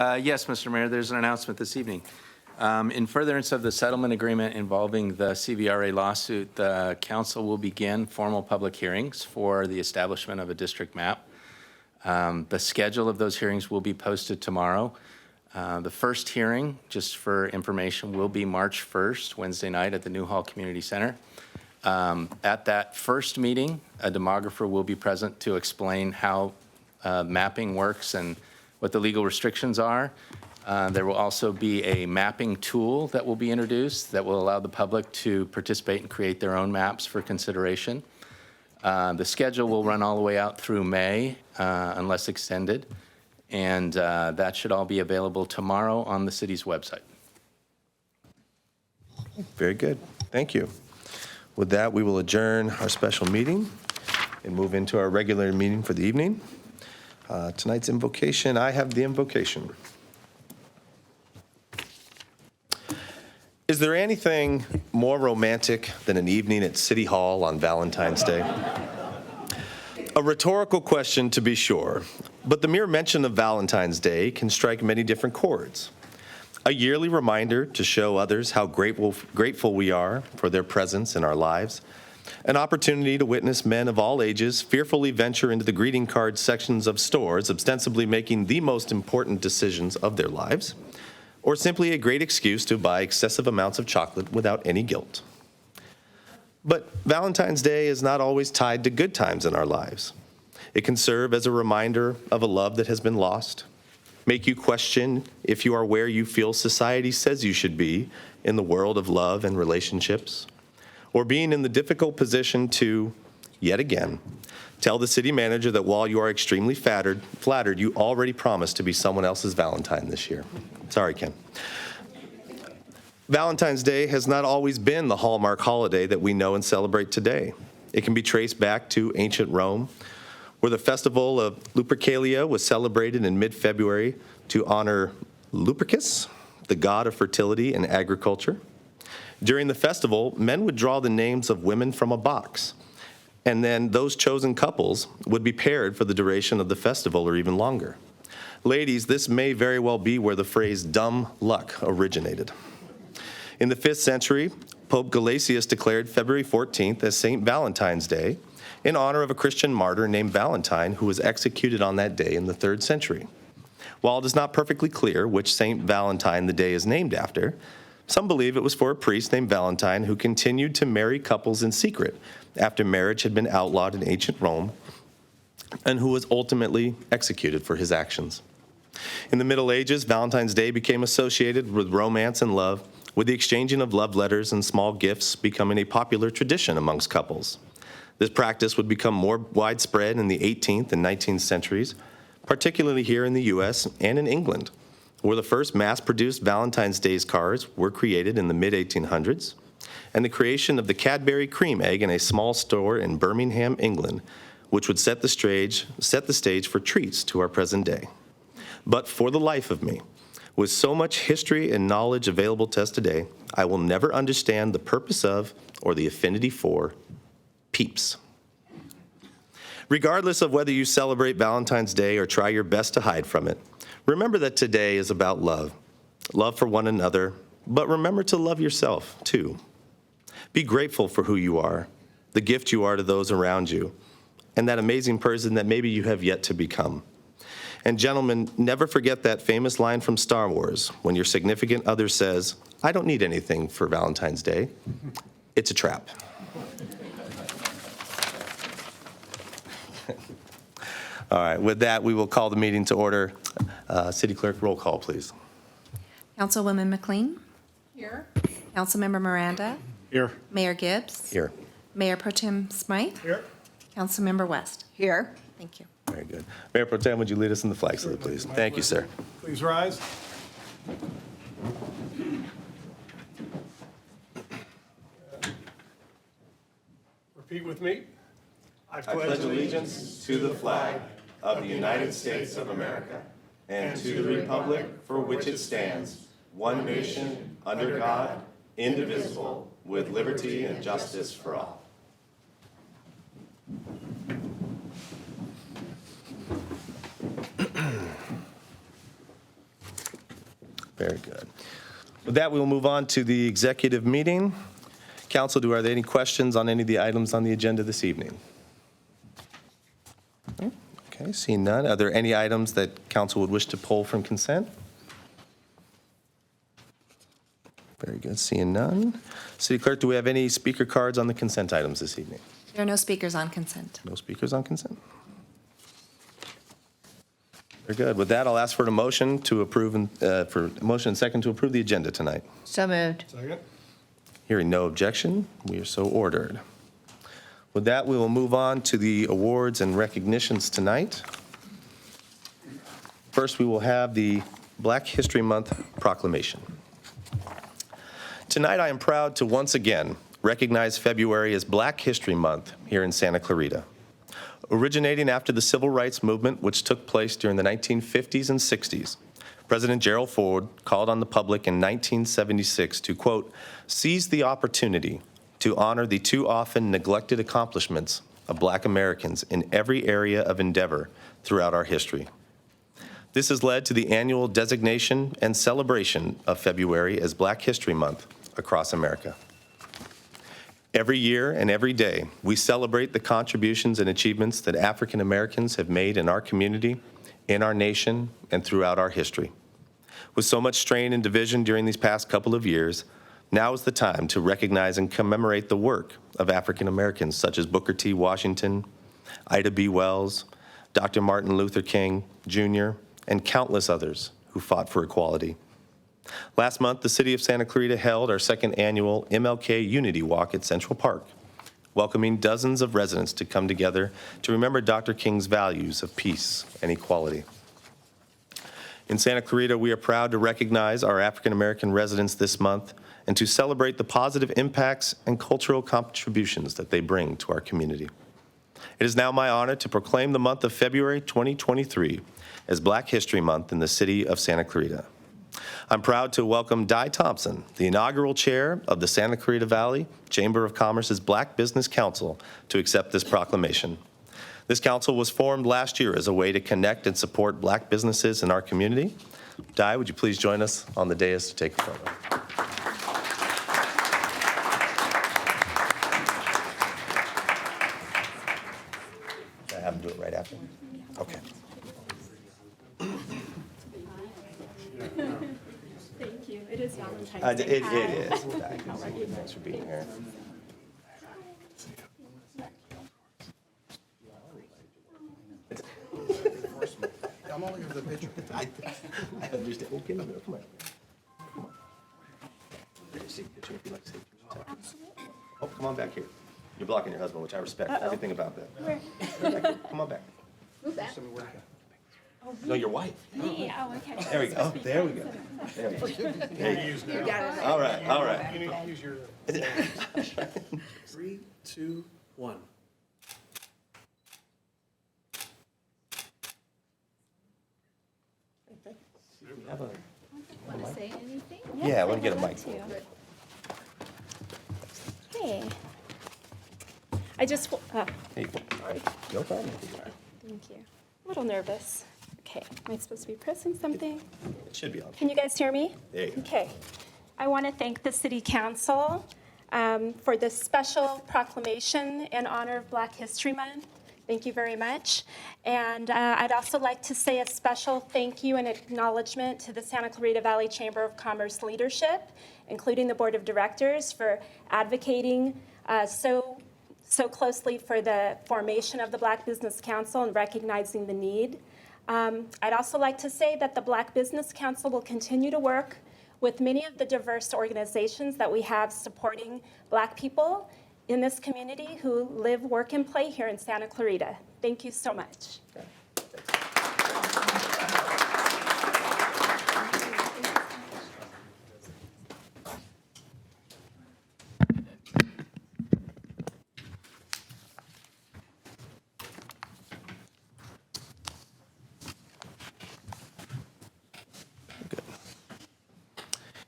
Yes, Mr. Mayor, there's an announcement this evening. In furtherance of the settlement agreement involving the CVRA lawsuit, the council will begin formal public hearings for the establishment of a district map. The schedule of those hearings will be posted tomorrow. The first hearing, just for information, will be March 1st, Wednesday night at the Newhall Community Center. At that first meeting, a demographer will be present to explain how mapping works and what the legal restrictions are. There will also be a mapping tool that will be introduced that will allow the public to participate and create their own maps for consideration. The schedule will run all the way out through May, unless extended, and that should all be available tomorrow on the city's website. Very good. Thank you. With that, we will adjourn our special meeting and move into our regular meeting for the evening. Tonight's invocation, I have the invocation. Is there anything more romantic than an evening at City Hall on Valentine's Day? A rhetorical question, to be sure, but the mere mention of Valentine's Day can strike many different chords. A yearly reminder to show others how grateful we are for their presence in our lives. An opportunity to witness men of all ages fearfully venture into the greeting card sections of stores, ostensibly making the most important decisions of their lives, or simply a great excuse to buy excessive amounts of chocolate without any guilt. But Valentine's Day is not always tied to good times in our lives. It can serve as a reminder of a love that has been lost, make you question if you are where you feel society says you should be in the world of love and relationships, or being in the difficult position to, yet again, tell the city manager that while you are extremely flattered, you already promised to be someone else's Valentine this year. Sorry, Ken. Valentine's Day has not always been the hallmark holiday that we know and celebrate today. It can be traced back to ancient Rome, where the festival of Lupercalia was celebrated in mid-February to honor Lupercus, the god of fertility and agriculture. During the festival, men would draw the names of women from a box, and then those chosen couples would be paired for the duration of the festival or even longer. Ladies, this may very well be where the phrase dumb luck originated. In the 5th century, Pope Gelasius declared February 14th as St. Valentine's Day in honor of a Christian martyr named Valentine who was executed on that day in the 3rd century. While it is not perfectly clear which St. Valentine the day is named after, some believe it was for a priest named Valentine who continued to marry couples in secret after marriage had been outlawed in ancient Rome, and who was ultimately executed for his actions. In the Middle Ages, Valentine's Day became associated with romance and love, with the exchanging of love letters and small gifts becoming a popular tradition amongst couples. This practice would become more widespread in the 18th and 19th centuries, particularly here in the U.S. and in England, where the first mass-produced Valentine's Day cards were created in the mid-1800s, and the creation of the Cadbury cream egg in a small store in Birmingham, England, which would set the stage for treats to our present day. But for the life of me, with so much history and knowledge available to us today, I will never understand the purpose of or the affinity for peeps. Regardless of whether you celebrate Valentine's Day or try your best to hide from it, remember that today is about love. Love for one another, but remember to love yourself, too. Be grateful for who you are, the gift you are to those around you, and that amazing person that maybe you have yet to become. And gentlemen, never forget that famous line from Star Wars when your significant other says, "I don't need anything for Valentine's Day." It's a trap. All right, with that, we will call the meeting to order. City Clerk, roll call, please. Councilwoman McLean? Here. Councilmember Miranda? Here. Mayor Gibbs? Here. Mayor Pro Tem Smythe? Here. Councilmember West? Here. Thank you. Very good. Mayor Pro Tem, would you lead us in the flag salute, please? Thank you, sir. Please rise. Repeat with me. I pledge allegiance to the flag of the United States of America and to the republic for which it stands, one nation, under God, indivisible, with liberty and justice for all. Very good. With that, we will move on to the executive meeting. Council, are there any questions on any of the items on the agenda this evening? Okay, seeing none. Are there any items that council would wish to pull from consent? Very good, seeing none. City Clerk, do we have any speaker cards on the consent items this evening? There are no speakers on consent. No speakers on consent? Very good. With that, I'll ask for a motion to approve, for a motion and second to approve the agenda tonight. So moved. Second. Hearing no objection, we are so ordered. With that, we will move on to the awards and recognitions tonight. First, we will have the Black History Month proclamation. Tonight, I am proud to once again recognize February as Black History Month here in Santa Clarita. Originating after the Civil Rights Movement, which took place during the 1950s and 60s, President Gerald Ford called on the public in 1976 to, quote, seize the opportunity to honor the too often neglected accomplishments of Black Americans in every area of endeavor throughout our history. This has led to the annual designation and celebration of February as Black History Month across America. Every year and every day, we celebrate the contributions and achievements that African Americans have made in our community, in our nation, and throughout our history. With so much strain and division during these past couple of years, now is the time to recognize and commemorate the work of African Americans such as Booker T. Washington, Ida B. Wells, Dr. Martin Luther King, Jr., and countless others who fought for equality. Last month, the city of Santa Clarita held our second annual MLK Unity Walk at Central Park, welcoming dozens of residents to come together to remember Dr. King's values of peace and equality. In Santa Clarita, we are proud to recognize our African American residents this month and to celebrate the positive impacts and cultural contributions that they bring to our community. It is now my honor to proclaim the month of February 2023 as Black History Month in the city of Santa Clarita. I'm proud to welcome Di Thompson, the inaugural chair of the Santa Clarita Valley Chamber of Commerce's Black Business Council, to accept this proclamation. This council was formed last year as a way to connect and support Black businesses in our community. Di, would you please join us on the dais to take a photo? Should I have him do it right after? Okay. Thank you. It is Valentine's Day. It is. Thanks for being here. I'm only here for the picture. I understand. Okay, no, come on. Come on. See a picture if you like to see a picture. Oh, come on back here. You're blocking your husband, which I respect everything about that. Where? Come on back. Move back. No, your wife. Me? Oh, okay. There we go. Oh, there we go. There we go. You got it. All right, all right. You need to use your. 3, 2, 1. Want to say anything? Yeah, I want to get a mic. Hey. I just, Hey, no problem. thank you. A little nervous. Okay, am I supposed to be pressing something? It should be on. Can you guys hear me? There you go. Okay. I want to thank the City Council for this special proclamation in honor of Black History Month. Thank you very much. And I'd also like to say a special thank you and acknowledgement to the Santa Clarita Valley Chamber of Commerce leadership, including the Board of Directors, for advocating so closely for the formation of the Black Business Council and recognizing the need. I'd also like to say that the Black Business Council will continue to work with many of the diverse organizations that we have supporting Black people in this community who live, work, and play here in Santa Clarita. Thank you so much.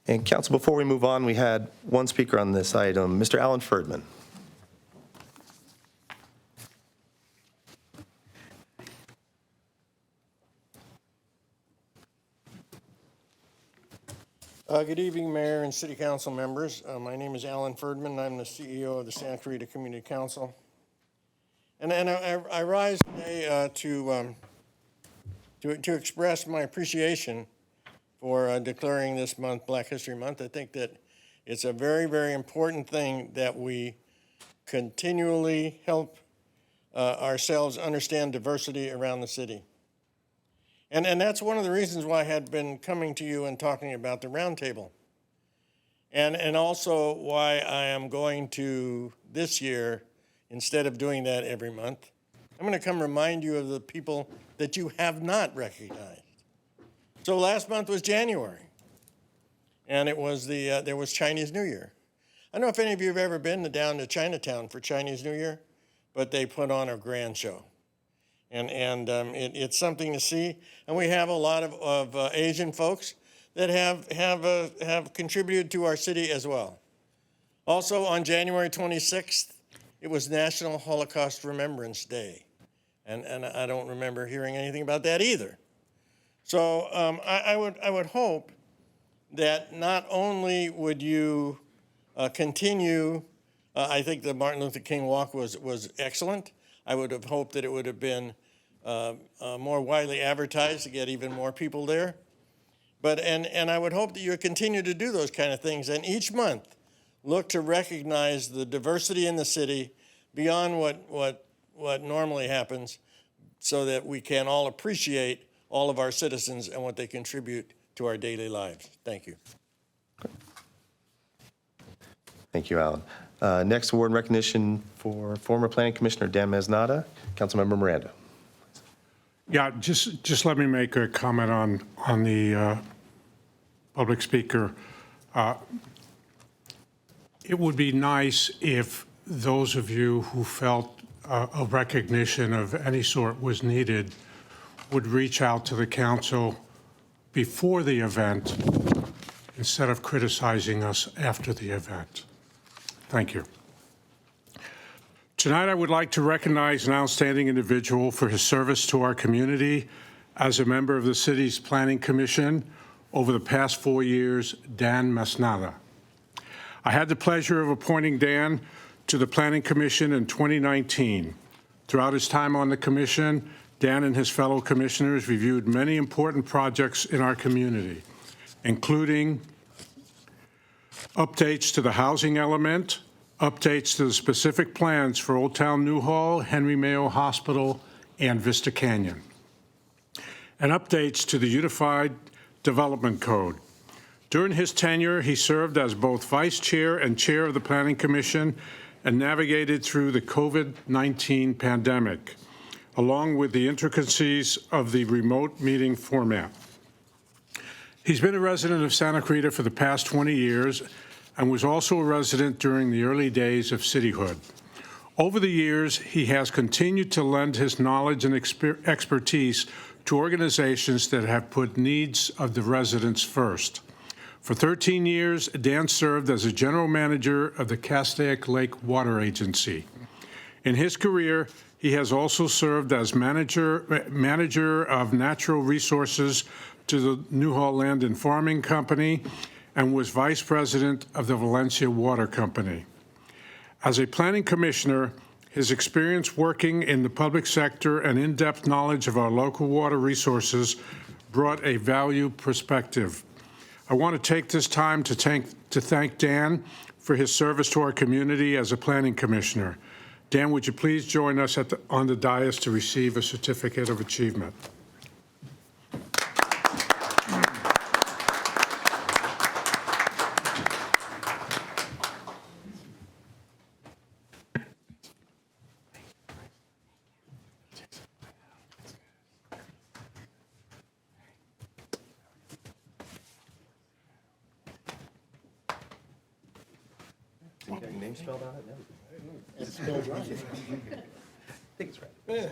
And council, before we move on, we had one speaker on this item, Mr. Alan Ferdman. Good evening, Mayor and City Council members. My name is Alan Ferdman. I'm the CEO of the Santa Clarita Community Council. And I rise today to express my appreciation for declaring this month Black History Month. I think that it's a very, very important thing that we continually help ourselves understand diversity around the city. And that's one of the reasons why I had been coming to you and talking about the roundtable. And also why I am going to this year, instead of doing that every month, I'm going to come remind you of the people that you have not recognized. So last month was January, and it was there was Chinese New Year. I don't know if any of you have ever been down to Chinatown for Chinese New Year, but they put on a grand show. And it's something to see. And we have a lot of Asian folks that have contributed to our city as well. Also, on January 26th, it was National Holocaust Remembrance Day. And I don't remember hearing anything about that either. So I would hope that not only would you continue, I think the Martin Luther King Walk was excellent. I would have hoped that it would have been more widely advertised to get even more people there. But and I would hope that you would continue to do those kind of things. And each month, look to recognize the diversity in the city beyond what normally happens, so that we can all appreciate all of our citizens and what they contribute to our daily lives. Thank you. Thank you, Alan. Next, award and recognition for former Planning Commissioner Dan Mesnada. Councilmember Miranda. Yeah, just let me make a comment on the public speaker. It would be nice if those of you who felt a recognition of any sort was needed would reach out to the council before the event instead of criticizing us after the event. Thank you. Tonight, I would like to recognize an outstanding individual for his service to our community as a member of the city's Planning Commission over the past 4 years, Dan Mesnada. I had the pleasure of appointing Dan to the Planning Commission in 2019. Throughout his time on the commission, Dan and his fellow commissioners reviewed many important projects in our community, including updates to the housing element, updates to the specific plans for Old Town Newhall, Henry Mayo Hospital, and Vista Canyon, and updates to the Unified Development Code. During his tenure, he served as both vice chair and chair of the Planning Commission and navigated through the COVID-19 pandemic, along with the intricacies of the remote meeting format. He's been a resident of Santa Clarita for the past 20 years and was also a resident during the early days of cityhood. Over the years, he has continued to lend his knowledge and expertise to organizations that have put needs of the residents first. For 13 years, Dan served as a general manager of the Castaic Lake Water Agency. In his career, he has also served as manager of natural resources to the Newhall Land and Farming Company and was vice president of the Valencia Water Company. As a planning commissioner, his experience working in the public sector and in-depth knowledge of our local water resources brought a value perspective. I want to take this time to thank Dan for his service to our community as a planning commissioner. Dan, would you please join us on the dais to receive a certificate of achievement? Name spelled out? It's spelled right. I think it's right. Yeah.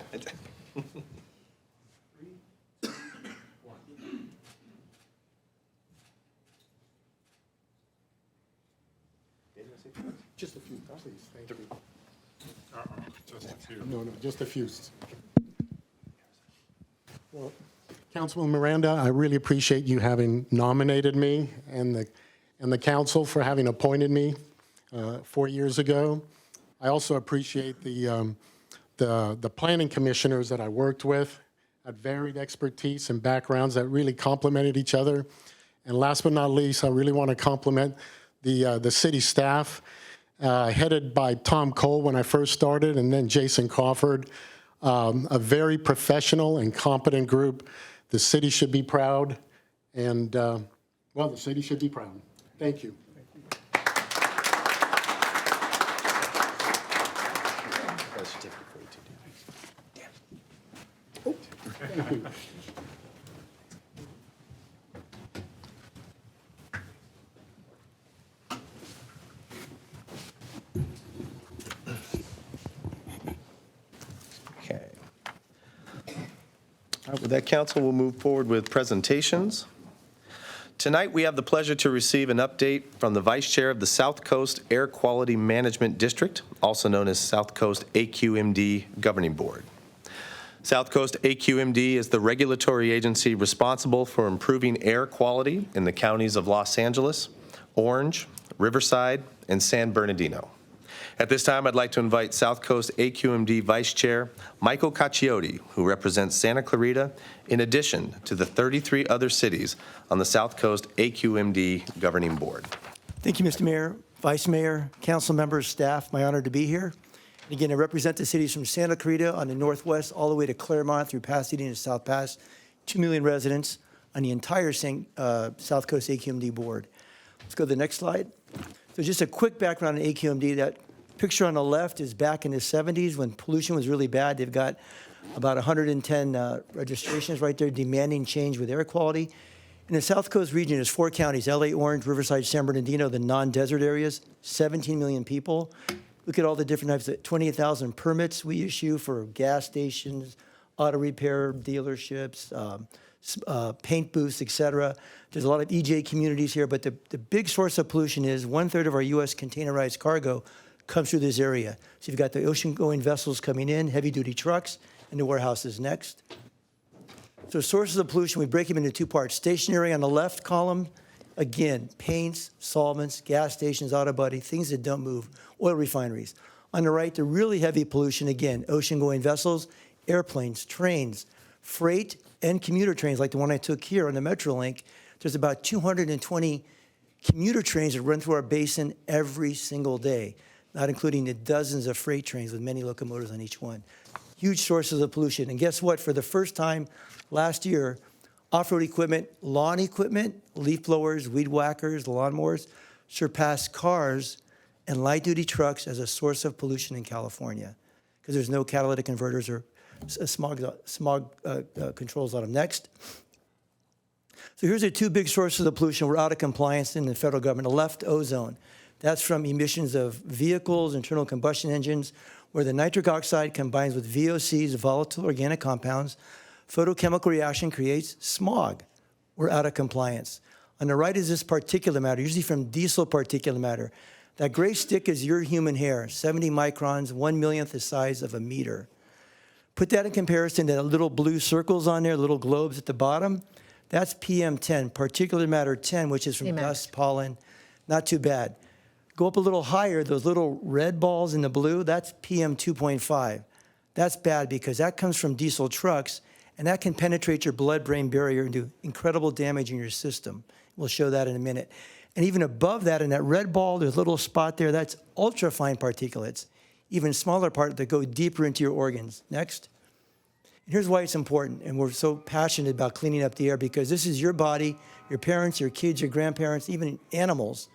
Just a few, please. Thank you. Just a few. No, just a few. Well, Councilman Miranda, I really appreciate you having nominated me and the council for having appointed me 4 years ago. I also appreciate the planning commissioners that I worked with, had varied expertise and backgrounds that really complemented each other. And last but not least, I really want to compliment the city staff, headed by Tom Cole when I first started, and then Jason Crawford, a very professional and competent group. The city should be proud, and, well, the city should be proud. Thank you. Okay. All right, with that, council will move forward with presentations. Tonight, we have the pleasure to receive an update from the Vice Chair of the South Coast Air Quality Management District, also known as South Coast AQMD Governing Board. South Coast AQMD is the regulatory agency responsible for improving air quality in the counties of Los Angeles, Orange, Riverside, and San Bernardino. At this time, I'd like to invite South Coast AQMD Vice Chair Michael Cacciotti, who represents Santa Clarita, in addition to the 33 other cities on the South Coast AQMD Governing Board. Thank you, Mr. Mayor, Vice Mayor, council members, staff. My honor to be here. And again, I represent the cities from Santa Clarita on the northwest all the way to Claremont through Pasadena and South Pass, 2 million residents on the entire South Coast AQMD board. Let's go to the next slide. So just a quick background on AQMD. That picture on the left is back in the 70s when pollution was really bad. They've got about 110 registrations right there demanding change with air quality. In the South Coast region, there's 4 counties, LA, Orange, Riverside, San Bernardino, the non-desert areas, 17 million people. Look at all the different types of 28,000 permits we issue for gas stations, auto repair dealerships, paint booths, et cetera. There's a lot of EJ communities here, but the big source of pollution is 1/3 of our U.S. containerized cargo comes through this area. So you've got the ocean-going vessels coming in, heavy-duty trucks, and the warehouses next. So sources of pollution, we break them into 2 parts. Stationary on the left column, again, paints, solvents, gas stations, auto body, things that don't move, oil refineries. On the right, the really heavy pollution, again, ocean-going vessels, airplanes, trains, freight, and commuter trains like the one I took here on the Metrolink. There's about 220 commuter trains that run through our basin every single day, not including the dozens of freight trains with many locomotives on each one. Huge sources of pollution. And guess what? For the first time last year, off-road equipment, lawn equipment, leaf blowers, weed whackers, lawnmowers, surpassed cars and light-duty trucks as a source of pollution in California because there's no catalytic converters or smog controls on them. Next. So here's the 2 big sources of pollution. We're out of compliance in the federal government. The left, ozone. That's from emissions of vehicles, internal combustion engines, where the nitric oxide combines with VOCs, volatile organic compounds. Photochemical reaction creates smog. We're out of compliance. On the right is this particulate matter, usually from diesel particulate matter. That gray stick is your human hair, 70 microns, 1/1,000,000th the size of a meter. Put that in comparison to the little blue circles on there, little globes at the bottom. That's PM10, particulate matter 10, which is from dust, pollen. Not too bad. Go up a little higher, those little red balls in the blue, that's PM2.5. That's bad because that comes from diesel trucks, and that can penetrate your blood-brain barrier and do incredible damage in your system. We'll show that in a minute. And even above that, in that red ball, there's a little spot there, that's ultrafine particulates, even smaller part that go deeper into your organs. Next. And here's why it's important, and we're so passionate about cleaning up the air, because this is your body, your parents, your kids, your grandparents, even animals.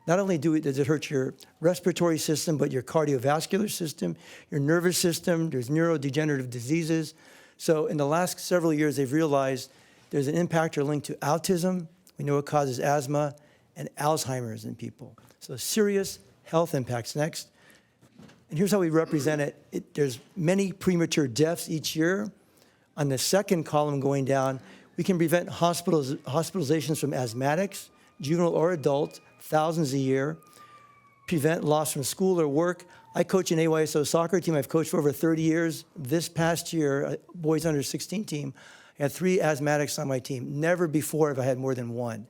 Not only does it hurt your respiratory system, but your cardiovascular system, your nervous system, there's neurodegenerative diseases. So in the last several years, they've realized there's an impactor linked to autism. We know it causes asthma and Alzheimer's in people. So serious health impacts. Next. And here's how we represent it. There's many premature deaths each year. On the second column going down, we can prevent hospitalizations from asthmatics, juvenile or adult, thousands a year, prevent loss from school or work. I coach an AYSO soccer team I've coached for over 30 years. This past year, boys under 16 team, I had 3 asthmatics on my team. Never before have I had more than 1.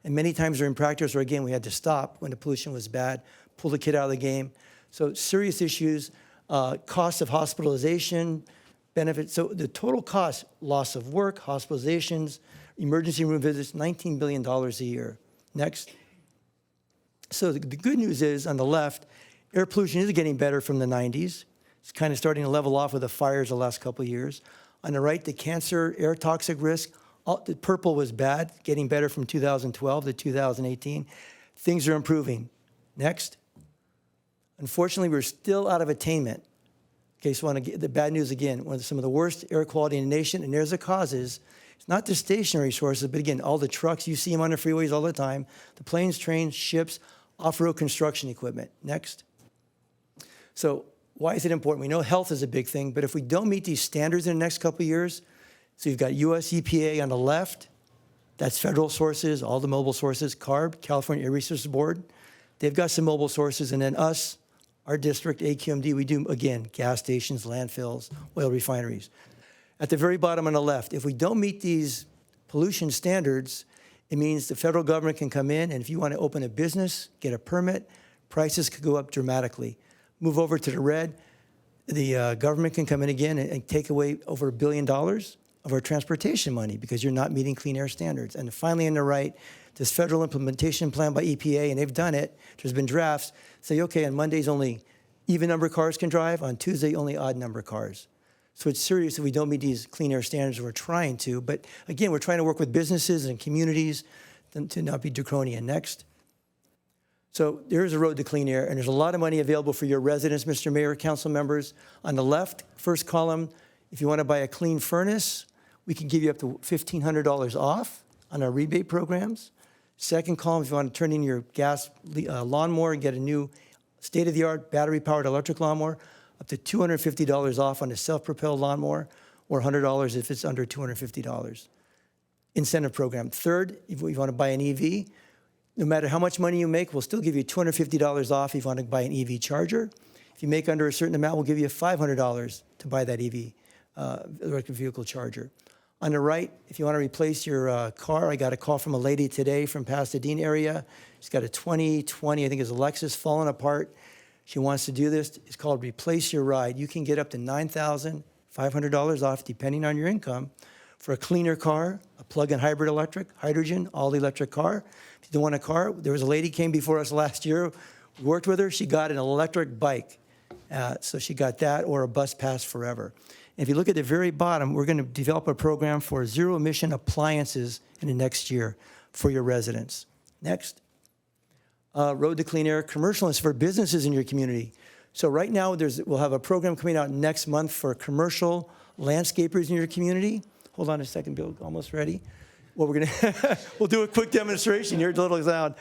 And many times during practice, or again, we had to stop when the pollution was bad, pull the kid out of the game. So serious issues, cost of hospitalization, benefits. So the total cost, loss of work, hospitalizations, emergency room visits, $19 billion a year. Next. So the good news is, on the left, air pollution is getting better from the 90s. It's kind of starting to level off with the fires the last couple of years. On the right, the cancer, air toxic risk, the purple was bad, getting better from 2012 to 2018. Things are improving. Next. Unfortunately, we're still out of attainment. Okay, so I want to get the bad news again. One of some of the worst air quality in the nation, and there's the causes. It's not the stationary sources, but again, all the trucks, you see them on the freeways all the time, the planes, trains, ships, off-road construction equipment. Next. So why is it important? We know health is a big thing, but if we don't meet these standards in the next couple of years, so you've got US EPA on the left, that's federal sources, all the mobile sources, CARB, California Air Resources Board, they've got some mobile sources, and then us, our district, AQMD, we do, again, gas stations, landfills, oil refineries. At the very bottom on the left, if we don't meet these pollution standards, it means the federal government can come in, and if you want to open a business, get a permit, prices could go up dramatically. Move over to the red, the government can come in again and take away over $1 billion of our transportation money because you're not meeting clean air standards. And finally, on the right, this federal implementation plan by EPA, and they've done it, there's been drafts, say, okay, on Mondays only even number cars can drive, on Tuesday only odd number cars. So it's serious if we don't meet these clean air standards. We're trying to, but again, we're trying to work with businesses and communities to not be draconian. Next. So there's a road to clean air, and there's a lot of money available for your residents, Mr. Mayor, council members. On the left, first column, if you want to buy a clean furnace, we can give you up to $1,500 off on our rebate programs. Second column, if you want to turn in your gas lawnmower and get a new state-of-the-art battery-powered electric lawnmower, up to $250 off on a self-propelled lawnmower, or $100 if it's under $250. Incentive program. Third, if you want to buy an EV, no matter how much money you make, we'll still give you $250 off if you want to buy an EV charger. If you make under a certain amount, we'll give you $500 to buy that EV electric vehicle charger. On the right, if you want to replace your car, I got a call from a lady today from Pasadena area. She's got a 2020, I think it's a Lexus, falling apart. She wants to do this. It's called Replace Your Ride. You can get up to $9,500 off, depending on your income, for a cleaner car, a plug-in hybrid electric, hydrogen, all-electric car. If you don't want a car, there was a lady came before us last year. We worked with her. She got an electric bike. So she got that, or a bus pass forever. And if you look at the very bottom, we're going to develop a program for zero-emission appliances in the next year for your residents. Next. Road to Clean Air, commercial, and for businesses in your community. So right now, we'll have a program coming out next month for commercial landscapers in your community. Hold on a second, Bill, almost ready. Well, we're gonna, we'll do a quick demonstration. You're a little loud.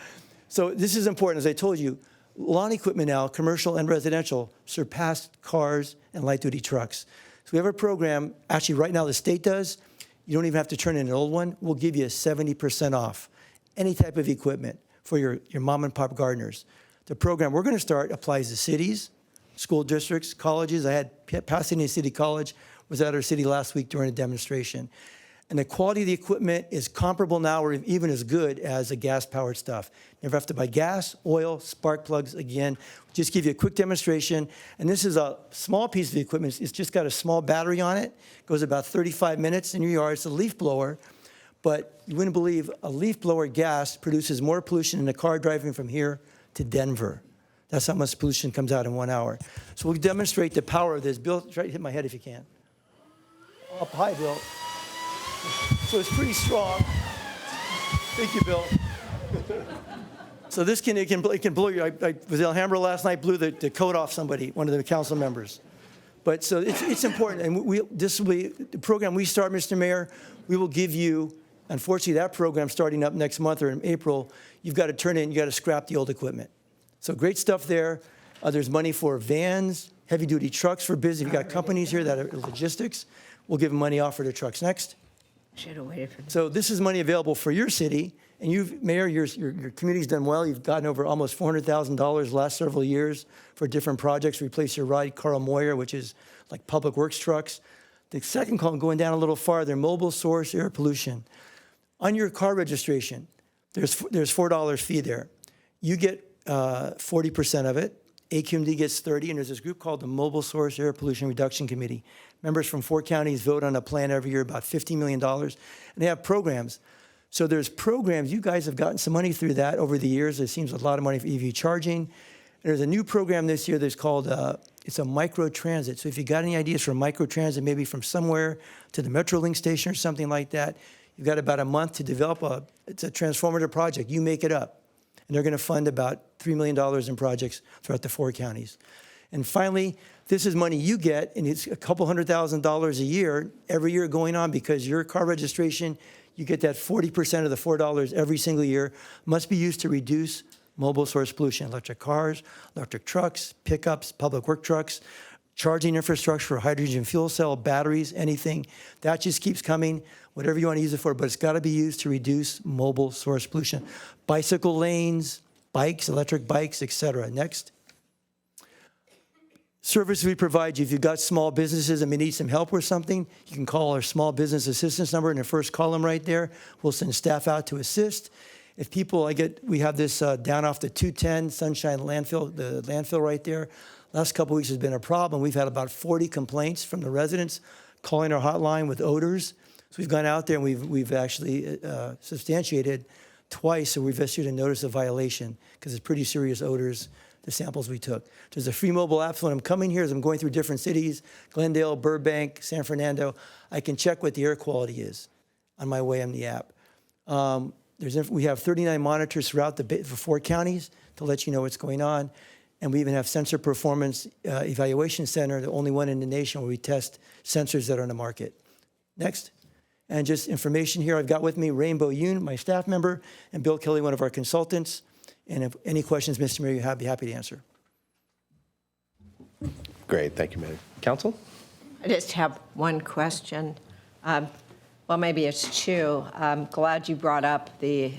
So this is important. As I told you, lawn equipment now, commercial and residential, surpassed cars and light-duty trucks. So we have a program, actually right now the state does. You don't even have to turn in an old one. We'll give you 70% off any type of equipment for your mom and pop gardeners. The program we're going to start applies to cities, school districts, colleges. I had Pasadena City College was at our city last week during a demonstration. And the quality of the equipment is comparable now or even as good as the gas-powered stuff. Never have to buy gas, oil, spark plugs. Again, just give you a quick demonstration. And this is a small piece of equipment. It's just got a small battery on it. Goes about 35 minutes in your yard. It's a leaf blower. But you wouldn't believe a leaf blower gas produces more pollution than a car driving from here to Denver. That's how much pollution comes out in 1 hour. So we'll demonstrate the power of this. Bill, try to hit my head if you can. Up high, Bill. So it's pretty strong. Thank you, Bill. So this it can blow you. I was in Alhambra last night, blew the coat off somebody, one of the council members. But so it's important, and this will be the program we start, Mr. Mayor. We will give you, unfortunately, that program starting up next month or in April. You've got to turn in, you got to scrap the old equipment. So great stuff there. There's money for vans, heavy-duty trucks for business. You've got companies here that are logistics. We'll give them money off for their trucks. Next. Should have waited for So this is money available for your city, and you've, Mayor, your community's done well. You've gotten over almost $400,000 last several years for different projects. Replace Your Ride, Carl Moyer, which is like public works trucks. The second column, going down a little farther, mobile source air pollution. On your car registration, there's $4 fee there. You get 40% of it. AQMD gets 30, and there's this group called the Mobile Source Air Pollution Reduction Committee. Members from 4 counties vote on a plan every year, about $50 million, and they have programs. So there's programs. You guys have gotten some money through that over the years. It seems a lot of money for EV charging. There's a new program this year that's called, it's a micro-transit. So if you got any ideas for micro-transit, maybe from somewhere to the Metrolink station or something like that, you've got about a month to develop it's a transformative project. You make it up. And they're going to fund about $3 million in projects throughout the 4 counties. And finally, this is money you get, and it's a couple $100,000 a year, every year going on, because your car registration, you get that 40% of the $4 every single year, must be used to reduce mobile source pollution, electric cars, electric trucks, pickups, public work trucks, charging infrastructure for hydrogen fuel cell, batteries, anything. That just keeps coming, whatever you want to use it for, but it's got to be used to reduce mobile source pollution. Bicycle lanes, bikes, electric bikes, et cetera. Next. Services we provide you. If you've got small businesses and may need some help with something, you can call our small business assistance number in the first column right there. We'll send staff out to assist. If people, we have this down off the 210 Sunshine landfill, the landfill right there. Last couple weeks has been a problem. We've had about 40 complaints from the residents calling our hotline with odors. So we've gone out there and we've actually substantiated twice, so we've issued a notice of violation because it's pretty serious odors, the samples we took. There's a free mobile app, so when I'm coming here, as I'm going through different cities, Glendale, Burbank, San Fernando, I can check what the air quality is on my way on the app. We have 39 monitors throughout the 4 counties to let you know what's going on. And we even have Sensor Performance Evaluation Center, the only one in the nation where we test sensors that are on the market. Next. And just information here, I've got with me Rainbow Yoon, my staff member, and Bill Kelly, one of our consultants. And if any questions, Mr. Mayor, I'd be happy to answer. Great, thank you, Mayor. Council? I just have one question. Well, maybe it's 2. I'm glad you brought up the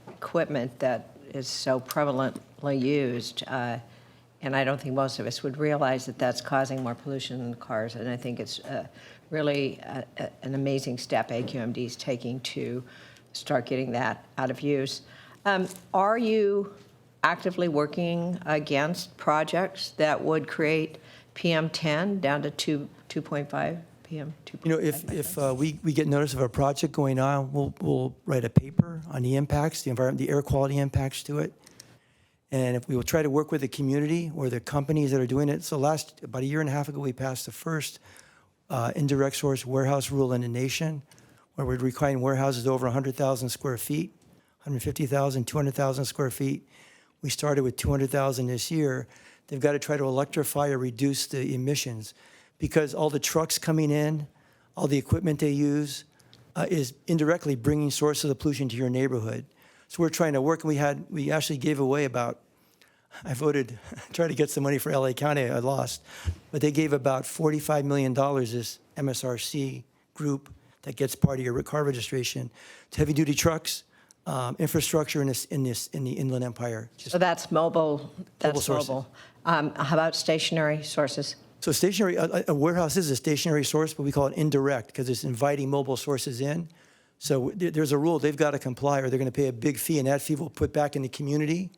equipment that is so prevalently used. And I don't think most of us would realize that that's causing more pollution in the cars. And I think it's really an amazing step AQMD is taking to start getting that out of use. Are you actively working against projects that would create PM10 down to 2.5 PM? You know, if we get notice of a project going on, we'll write a paper on the impacts, the environment, the air quality impacts to it. And if we will try to work with the community or the companies that are doing it. So about a year and a half ago, we passed the first indirect source warehouse rule in the nation, where we're requiring warehouses over 100,000 square feet, 150,000, 200,000 square feet. We started with 200,000 this year. They've got to try to electrify or reduce the emissions because all the trucks coming in, all the equipment they use is indirectly bringing sources of pollution to your neighborhood. So we're trying to work, and we actually gave away I voted, tried to get some money for LA County, I lost, but they gave about $45 million, this MSRC group that gets part of your car registration, to heavy-duty trucks, infrastructure in the Inland Empire. So that's mobile. That's sources. mobile. How about stationary sources? So stationary, a warehouse is a stationary source, but we call it indirect because it's inviting mobile sources in. So there's a rule they've got to comply, or they're going to pay a big fee, and that fee will put back in the community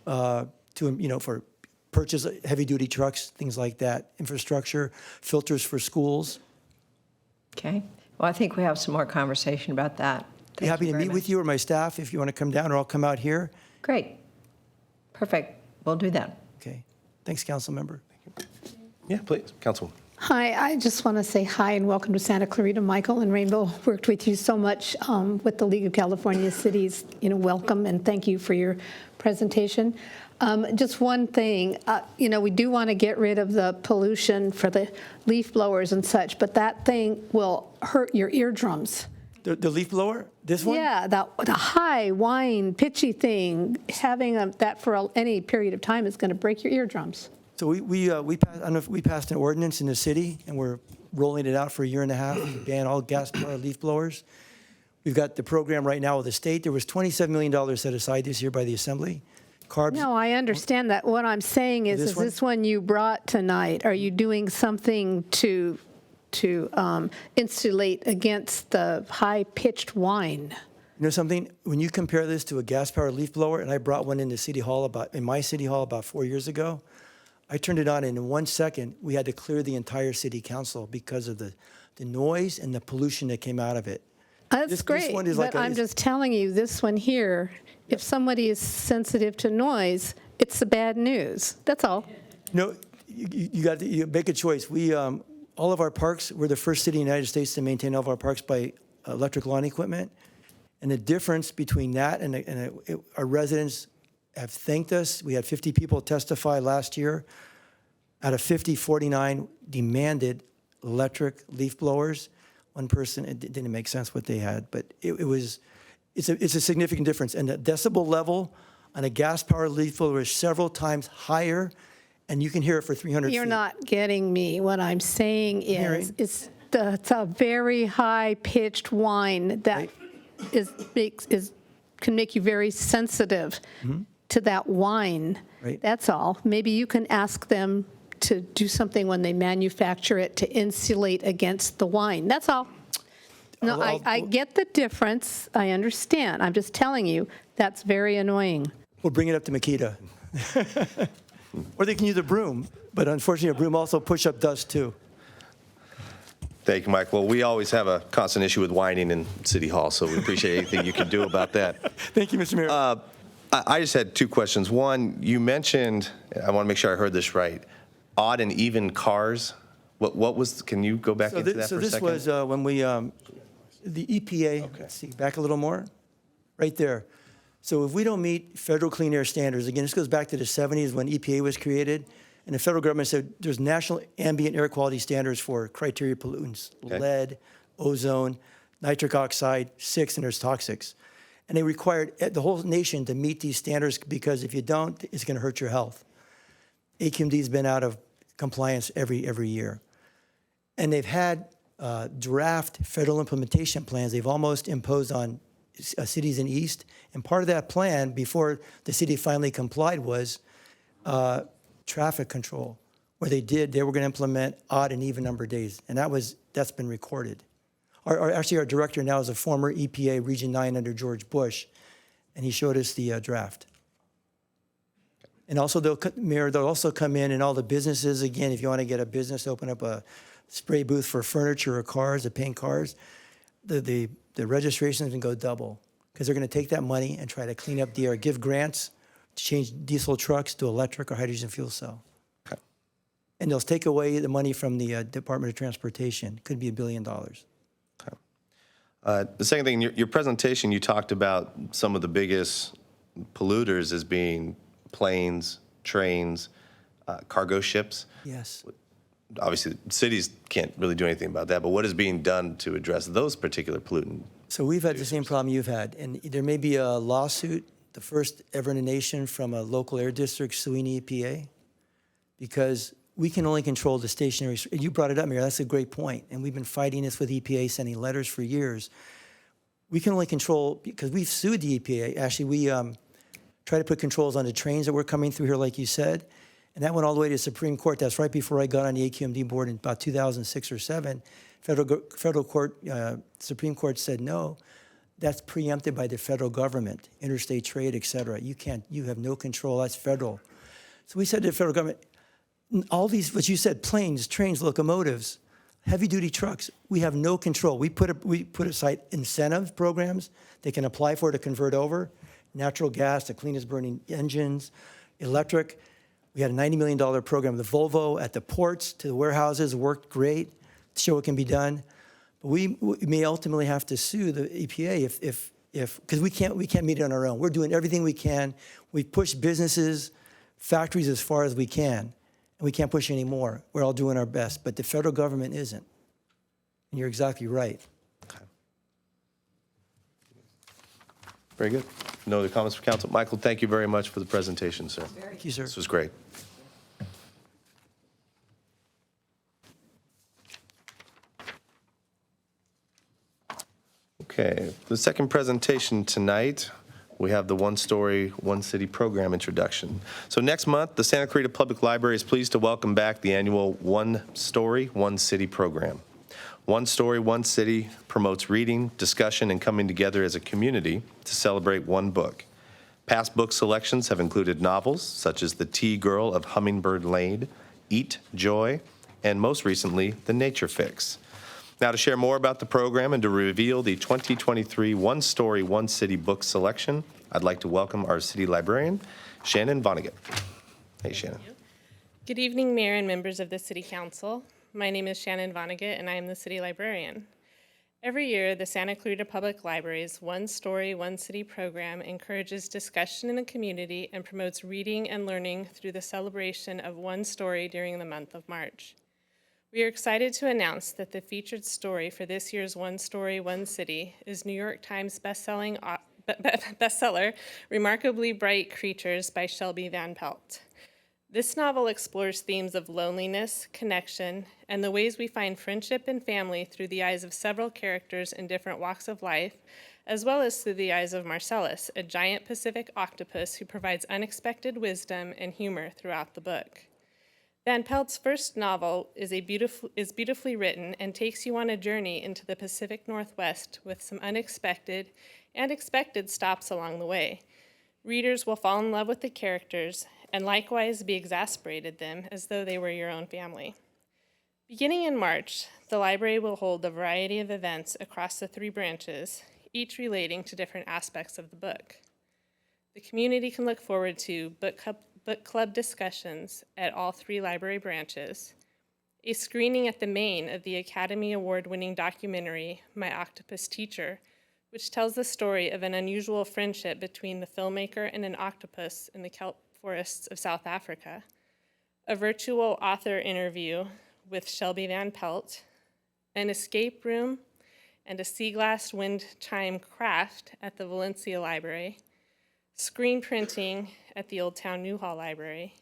for purchase of heavy-duty trucks, things like that, infrastructure, filters for schools. Okay. Well, I think we have some more conversation about that. Be happy to meet with you or my staff if you want to come down, or I'll come out here. Great. Perfect. We'll do that. Okay. Thanks, Council Member. Yeah, please, Councilwoman. Hi, I just want to say hi and welcome to Santa Clarita. Michael and Rainbow worked with you so much with the League of California Cities. Welcome and thank you for your presentation. Just one thing, we do want to get rid of the pollution for the leaf blowers and such, but that thing will hurt your eardrums. The leaf blower, this one? Yeah, the high whine, pitchy thing, having that for any period of time is going to break your eardrums. So we passed an ordinance in the city, and we're rolling it out for a year and a half to ban all gas-powered leaf blowers. We've got the program right now with the state. There was $27 million set aside this year by the Assembly. No, I understand that. What I'm saying is this one you brought tonight, are you doing something to to insulate against the high-pitched whine. You know something? When you compare this to a gas-powered leaf blower, and I brought one into in my city hall about 4 years ago, I turned it on, and in 1 second, we had to clear the entire city council because of the noise and the pollution that came out of it. That's This great, one is but like I'm just telling you, this one here, if somebody is sensitive to noise, it's the bad news. That's all. No, you make a choice. We, all of our parks, we're the first city in the United States to maintain all of our parks by electric lawn equipment. And the difference between that and our residents have thanked us. We had 50 people testify last year. Out of 50, 49 demanded electric leaf blowers. One person, it didn't make sense what they had, but it's a significant difference. And the decibel level on a gas-powered leaf blower is several times higher, and you can hear it for 300 feet. You're not getting me. What I'm saying Hearing. is it's a very high-pitched whine that can make you very sensitive to that whine. Right. That's all. Maybe you can ask them to do something when they manufacture it to insulate against the whine. That's all. No, I get the difference. I understand. I'm just telling you, that's very annoying. We'll bring it up to Makita. Or they can use a broom, but unfortunately, a broom also push up dust too. Thank you, Mike. Well, we always have a constant issue with whining in City Hall, so we appreciate anything you can do about that. Thank you, Mr. Mayor. I just had two questions. One, you mentioned, I want to make sure I heard this right, odd and even cars. What was, can you go back into that for a second? So this was when we, the EPA, let's see, back a little more, right there. So if we don't meet federal clean air standards, again, this goes back to the 70s when EPA was created, and the federal government said there's national ambient air quality standards for criteria pollutants, lead, ozone, nitric oxide, 6, and there's toxics. And they required the whole nation to meet these standards because if you don't, it's going to hurt your health. AQMD's been out of compliance every year. And they've had draft federal implementation plans they've almost imposed on cities in East. And part of that plan, before the city finally complied, was traffic control, where they were going to implement odd and even number days. And that's been recorded. Actually, our director now is a former EPA Region 9 under George Bush, and he showed us the draft. And also, Mayor, they'll also come in and all the businesses, again, if you want to get a business, open up a spray booth for furniture or cars, to paint cars, the registration is going to go double because they're going to take that money and try to clean up the air, give grants to change diesel trucks to electric or hydrogen fuel cell. Okay. And they'll take away the money from the Department of Transportation. Could be $1 billion. The second thing, in your presentation, you talked about some of the biggest polluters as being planes, trains, cargo ships. Yes. Obviously, cities can't really do anything about that, but what is being done to address those particular pollutant? So we've had the same problem you've had, and there may be a lawsuit, the first ever in the nation, from a local air district suing EPA, because we can only control the stationary. You brought it up, Mayor. That's a great point, and we've been fighting this with EPA, sending letters for years. We can only control, because we've sued the EPA. Actually, we try to put controls on the trains that were coming through here, like you said, and that went all the way to the Supreme Court. That's right before I got on the AQMD board in about 2006 or 7. Federal court, Supreme Court said no. That's preempted by the federal government, interstate trade, et cetera. You have no control. That's federal. So we said to the federal government, all these, what you said, planes, trains, locomotives, heavy-duty trucks, we have no control. We put aside incentive programs they can apply for to convert over, natural gas, the cleanest burning engines, electric. We had a $90 million program, the Volvo at the ports to the warehouses, worked great to show it can be done. But we may ultimately have to sue the EPA because we can't meet it on our own. We're doing everything we can. We push businesses, factories as far as we can, and we can't push any more. We're all doing our best, but the federal government isn't. And you're exactly right. Okay. Very good. No other comments from council. Michael, thank you very much for the presentation, sir. Thank you, sir. This was great. Okay, the second presentation tonight, we have the One Story, One City program introduction. So next month, the Santa Clarita Public Library is pleased to welcome back the annual One Story, One City program. One Story, One City promotes reading, discussion, and coming together as a community to celebrate one book. Past book selections have included novels such as The Tea Girl of Hummingbird Lane, Eat Joy, and most recently, The Nature Fix. Now, to share more about the program and to reveal the 2023 One Story, One City book selection, I'd like to welcome our city librarian, Shannon Vonnegut. Hey, Shannon. Good evening, Mayor and members of the City Council. My name is Shannon Vonnegut, and I am the City Librarian. Every year, the Santa Clarita Public Library's One Story, One City program encourages discussion in the community and promotes reading and learning through the celebration of one story during the month of March. We are excited to announce that the featured story for this year's One Story, One City is New York Times bestseller Remarkably Bright Creatures by Shelby Van Pelt. This novel explores themes of loneliness, connection, and the ways we find friendship and family through the eyes of several characters in different walks of life, as well as through the eyes of Marcellus, a giant Pacific octopus who provides unexpected wisdom and humor throughout the book. Van Pelt's first novel is beautifully written and takes you on a journey into the Pacific Northwest with some unexpected and expected stops along the way. Readers will fall in love with the characters and likewise be exasperated them as though they were your own family. Beginning in March, the library will hold a variety of events across the 3 branches, each relating to different aspects of the book. The community can look forward to book club discussions at all 3 library branches, a screening at the main of the Academy Award-winning documentary, My Octopus Teacher, which tells the story of an unusual friendship between the filmmaker and an octopus in the kelp forests of South Africa, a virtual author interview with Shelby Van Pelt, an escape room, and a sea glass wind chime craft at the Valencia Library, screen printing at the Old Town Newhall Library,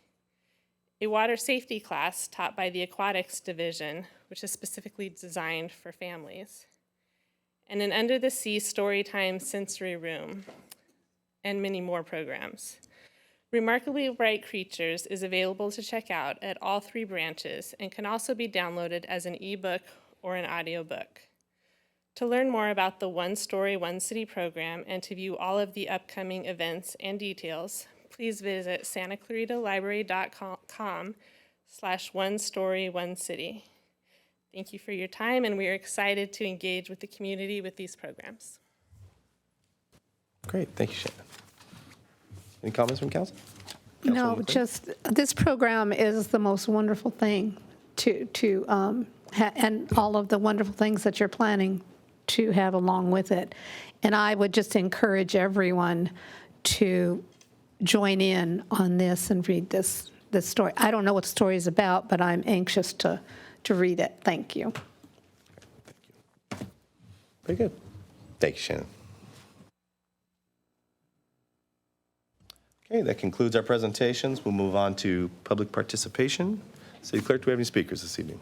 a water safety class taught by the Aquatics Division, which is specifically designed for families, and an under-the-sea storytime sensory room, and many more programs. Remarkably Bright Creatures is available to check out at all 3 branches and can also be downloaded as an ebook or an audiobook. To learn more about the One Story, One City program and to view all of the upcoming events and details, please visit santaclaritalibrary.com/onestoryoncity. Thank you for your time, and we are excited to engage with the community with these programs. Great, thank you, Shannon. Any comments from council? No, Councilwoman Quinn? just this program is the most wonderful thing and all of the wonderful things that you're planning to have along with it. And I would just encourage everyone to join in on this and read this story. I don't know what the story is about, but I'm anxious to read it. Thank you. Very good. Thank you, Shannon. Okay, that concludes our presentations. We'll move on to public participation. City Clerk, do we have any speakers this evening?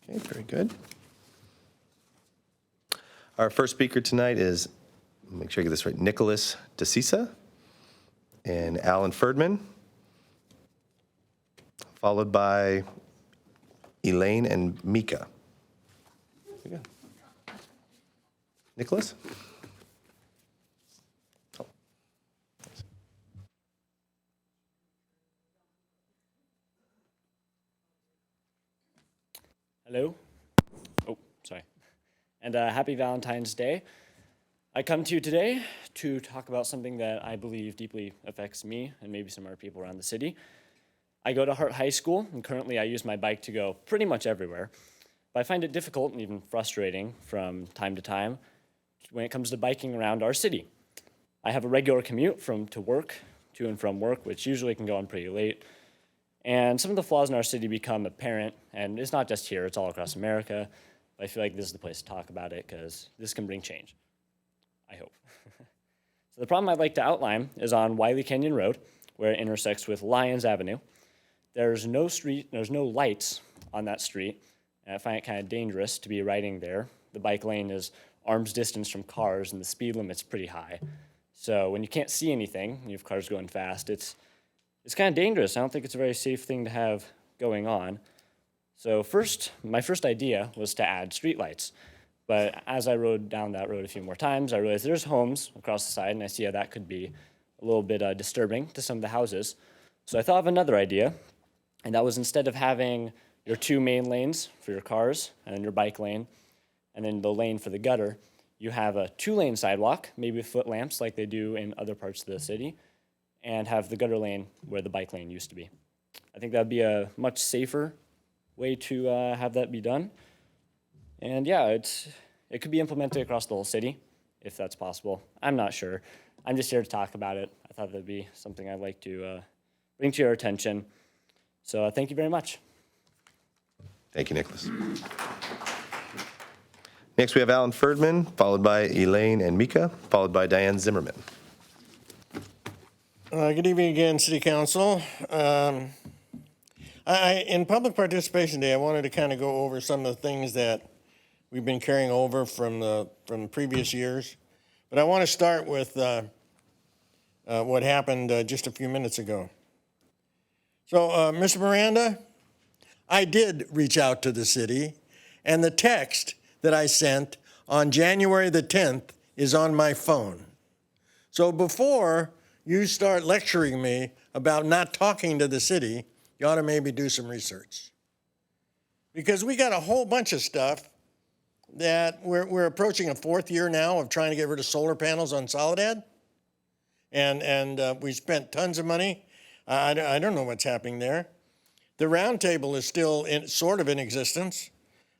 Okay, very good. Our first speaker tonight is, make sure I get this right, Nicholas DeCisa and Alan Ferdman, followed by Elaine and Mika. Very good. Nicholas? Oh. Hello. Oh, sorry. And happy Valentine's Day. I come to you today to talk about something that I believe deeply affects me and maybe some other people around the city. I go to Hart High School, and currently I use my bike to go pretty much everywhere. But I find it difficult and even frustrating from time to time when it comes to biking around our city. I have a regular commute to and from work, which usually can go on pretty late. And some of the flaws in our city become apparent, and it's not just here, it's all across America. But I feel like this is the place to talk about it because this can bring change, I hope. So the problem I'd like to outline is on Wiley Canyon Road, where it intersects with Lyons Avenue. There's no lights on that street, and I find it kind of dangerous to be riding there. The bike lane is arm's distance from cars, and the speed limit's pretty high. So when you can't see anything, and you have cars going fast, it's kind of dangerous. I don't think it's a very safe thing to have going on. So my first idea was to add streetlights. But as I rode down that road a few more times, I realized there's homes across the side, and I see how that could be a little bit disturbing to some of the houses. So I thought of another idea, and that was instead of having your 2 main lanes for your cars, and then your bike lane, and then the lane for the gutter, you have a 2-lane sidewalk, maybe with foot lamps like they do in other parts of the city, and have the gutter lane where the bike lane used to be. I think that would be a much safer way to have that be done. And yeah, it could be implemented across the whole city, if that's possible. I'm not sure. I'm just here to talk about it. I thought that'd be something I'd like to bring to your attention. So thank you very much. Thank you, Nicholas. Next, we have Alan Ferdman, followed by Elaine and Mika, followed by Diane Zimmerman. Good evening again, City Council. In Public Participation Day, I wanted to kind of go over some of the things that we've been carrying over from previous years. But I want to start with what happened just a few minutes ago. So, Mr. Miranda, I did reach out to the city, and the text that I sent on January the 10th is on my phone. So before you start lecturing me about not talking to the city, you ought to maybe do some research. Because we got a whole bunch of stuff that we're approaching a 4th year now of trying to get rid of solar panels on Soledad. And we spent tons of money. I don't know what's happening there. The roundtable is still sort of in existence.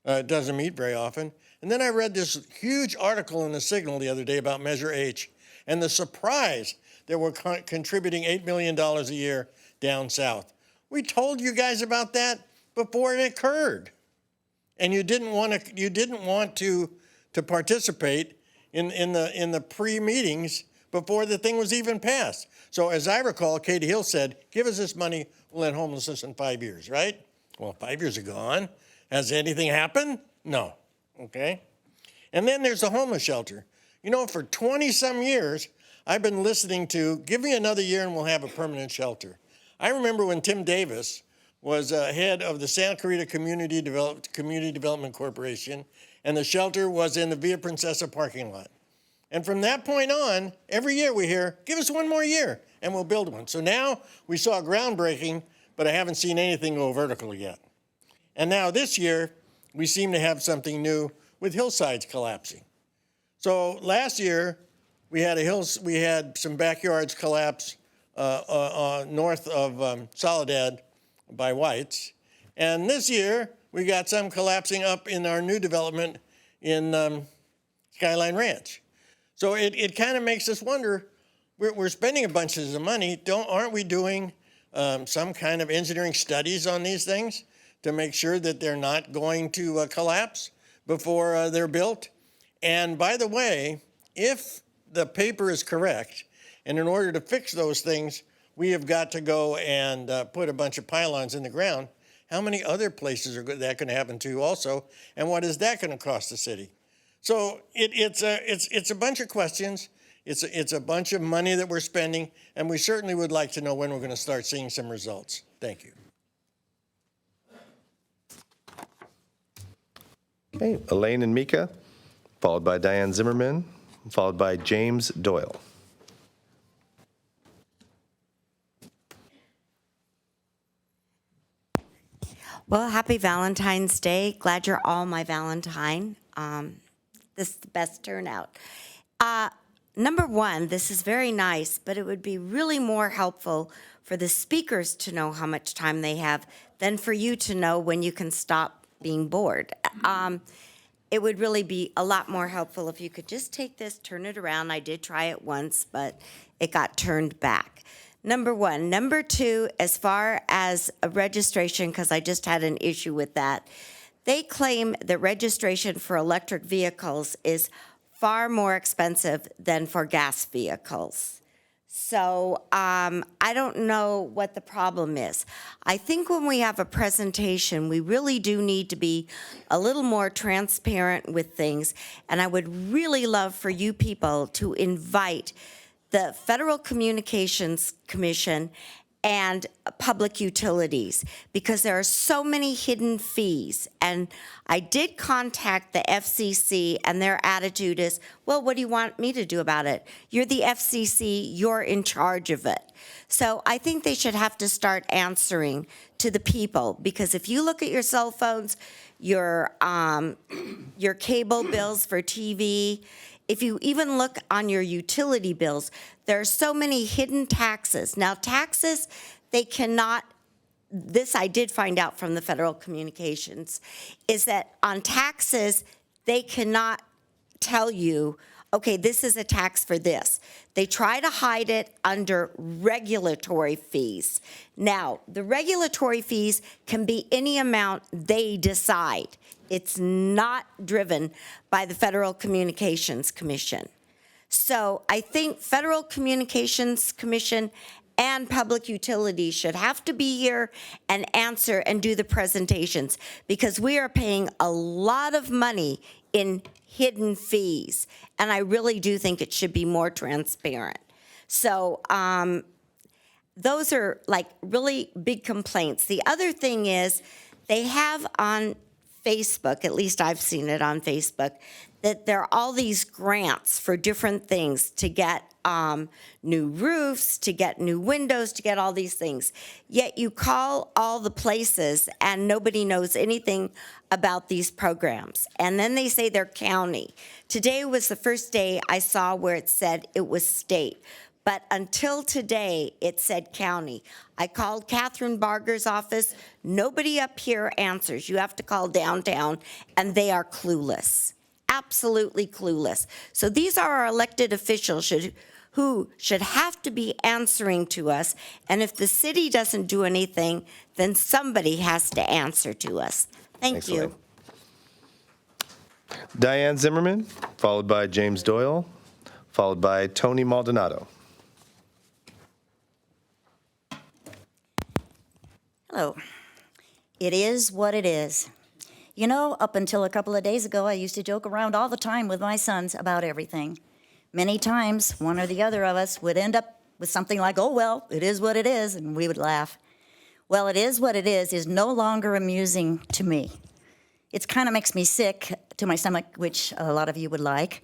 It doesn't meet very often. And then I read this huge article in the Signal the other day about Measure H and the surprise that we're contributing $8 million a year down south. We told you guys about that before it occurred. And you didn't want to participate in the pre-meetings before the thing was even passed. So as I recall, Katie Hill said, give us this money, we'll end homelessness in 5 years, right? Well, 5 years are gone. Has anything happened? No. Okay. And then there's the homeless shelter. You know, for 20-some years, I've been listening to, give me another year and we'll have a permanent shelter. I remember when Tim Davis was head of the Santa Clarita Community Development Corporation, and the shelter was in the Via Princesa parking lot. And from that point on, every year we hear, give us 1 more year and we'll build one. So now we saw groundbreaking, but I haven't seen anything go vertical yet. And now this year, we seem to have something new with hillsides collapsing. So last year, we had some backyards collapse north of Soledad by White's. And this year, we got some collapsing up in our new development in Skyline Ranch. So it kind of makes us wonder, we're spending a bunch of money, aren't we doing some kind of engineering studies on these things to make sure that they're not going to collapse before they're built? And by the way, if the paper is correct, and in order to fix those things, we have got to go and put a bunch of pylons in the ground, how many other places are that going to happen to also? And what is that going to cost the city? So it's a bunch of questions. It's a bunch of money that we're spending, and we certainly would like to know when we're going to start seeing some results. Thank you. Okay, Elaine and Mika, followed by Diane Zimmerman, followed by James Doyle. Well, happy Valentine's Day. Glad you're all my Valentine. This is the best turnout. Number one, this is very nice, but it would be really more helpful for the speakers to know how much time they have than for you to know when you can stop being bored. It would really be a lot more helpful if you could just take this, turn it around. I did try it once, but it got turned back. Number one. Number two, as far as a registration, because I just had an issue with that, they claim that registration for electric vehicles is far more expensive than for gas vehicles. So I don't know what the problem is. I think when we have a presentation, we really do need to be a little more transparent with things. And I would really love for you people to invite the Federal Communications Commission and public utilities, because there are so many hidden fees. And I did contact the FCC, and their attitude is, well, what do you want me to do about it? You're the FCC, you're in charge of it. So I think they should have to start answering to the people, because if you look at your cell phones, your cable bills for TV, if you even look on your utility bills, there are so many hidden taxes. Now, taxes, they cannot, this I did find out from the Federal Communications, is that on taxes, they cannot tell you, okay, this is a tax for this. They try to hide it under regulatory fees. Now, the regulatory fees can be any amount they decide. It's not driven by the Federal Communications Commission. So I think Federal Communications Commission and Public Utilities should have to be here and answer and do the presentations, because we are paying a lot of money in hidden fees, and I really do think it should be more transparent. So those are like really big complaints. The other thing is they have on Facebook, at least I've seen it on Facebook, that there are all these grants for different things to get new roofs, to get new windows, to get all these things. Yet you call all the places and nobody knows anything about these programs. And then they say they're county. Today was the first day I saw where it said it was state. But until today, it said county. I called Catherine Barger's office. Nobody up here answers. You have to call downtown, and they are clueless, absolutely clueless. So these are our elected officials who should have to be answering to us. And if the city doesn't do anything, then somebody has to answer to us. Thank you. Elaine. Diane Zimmerman, followed by James Doyle, followed by Tony Maldonado. Hello. It is what it is. You know, up until a couple of days ago, I used to joke around all the time with my sons about everything. Many times, one or the other of us would end up with something like, oh, well, it is what it is, and we would laugh. Well, it is what it is no longer amusing to me. It kind of makes me sick to my stomach, which a lot of you would like.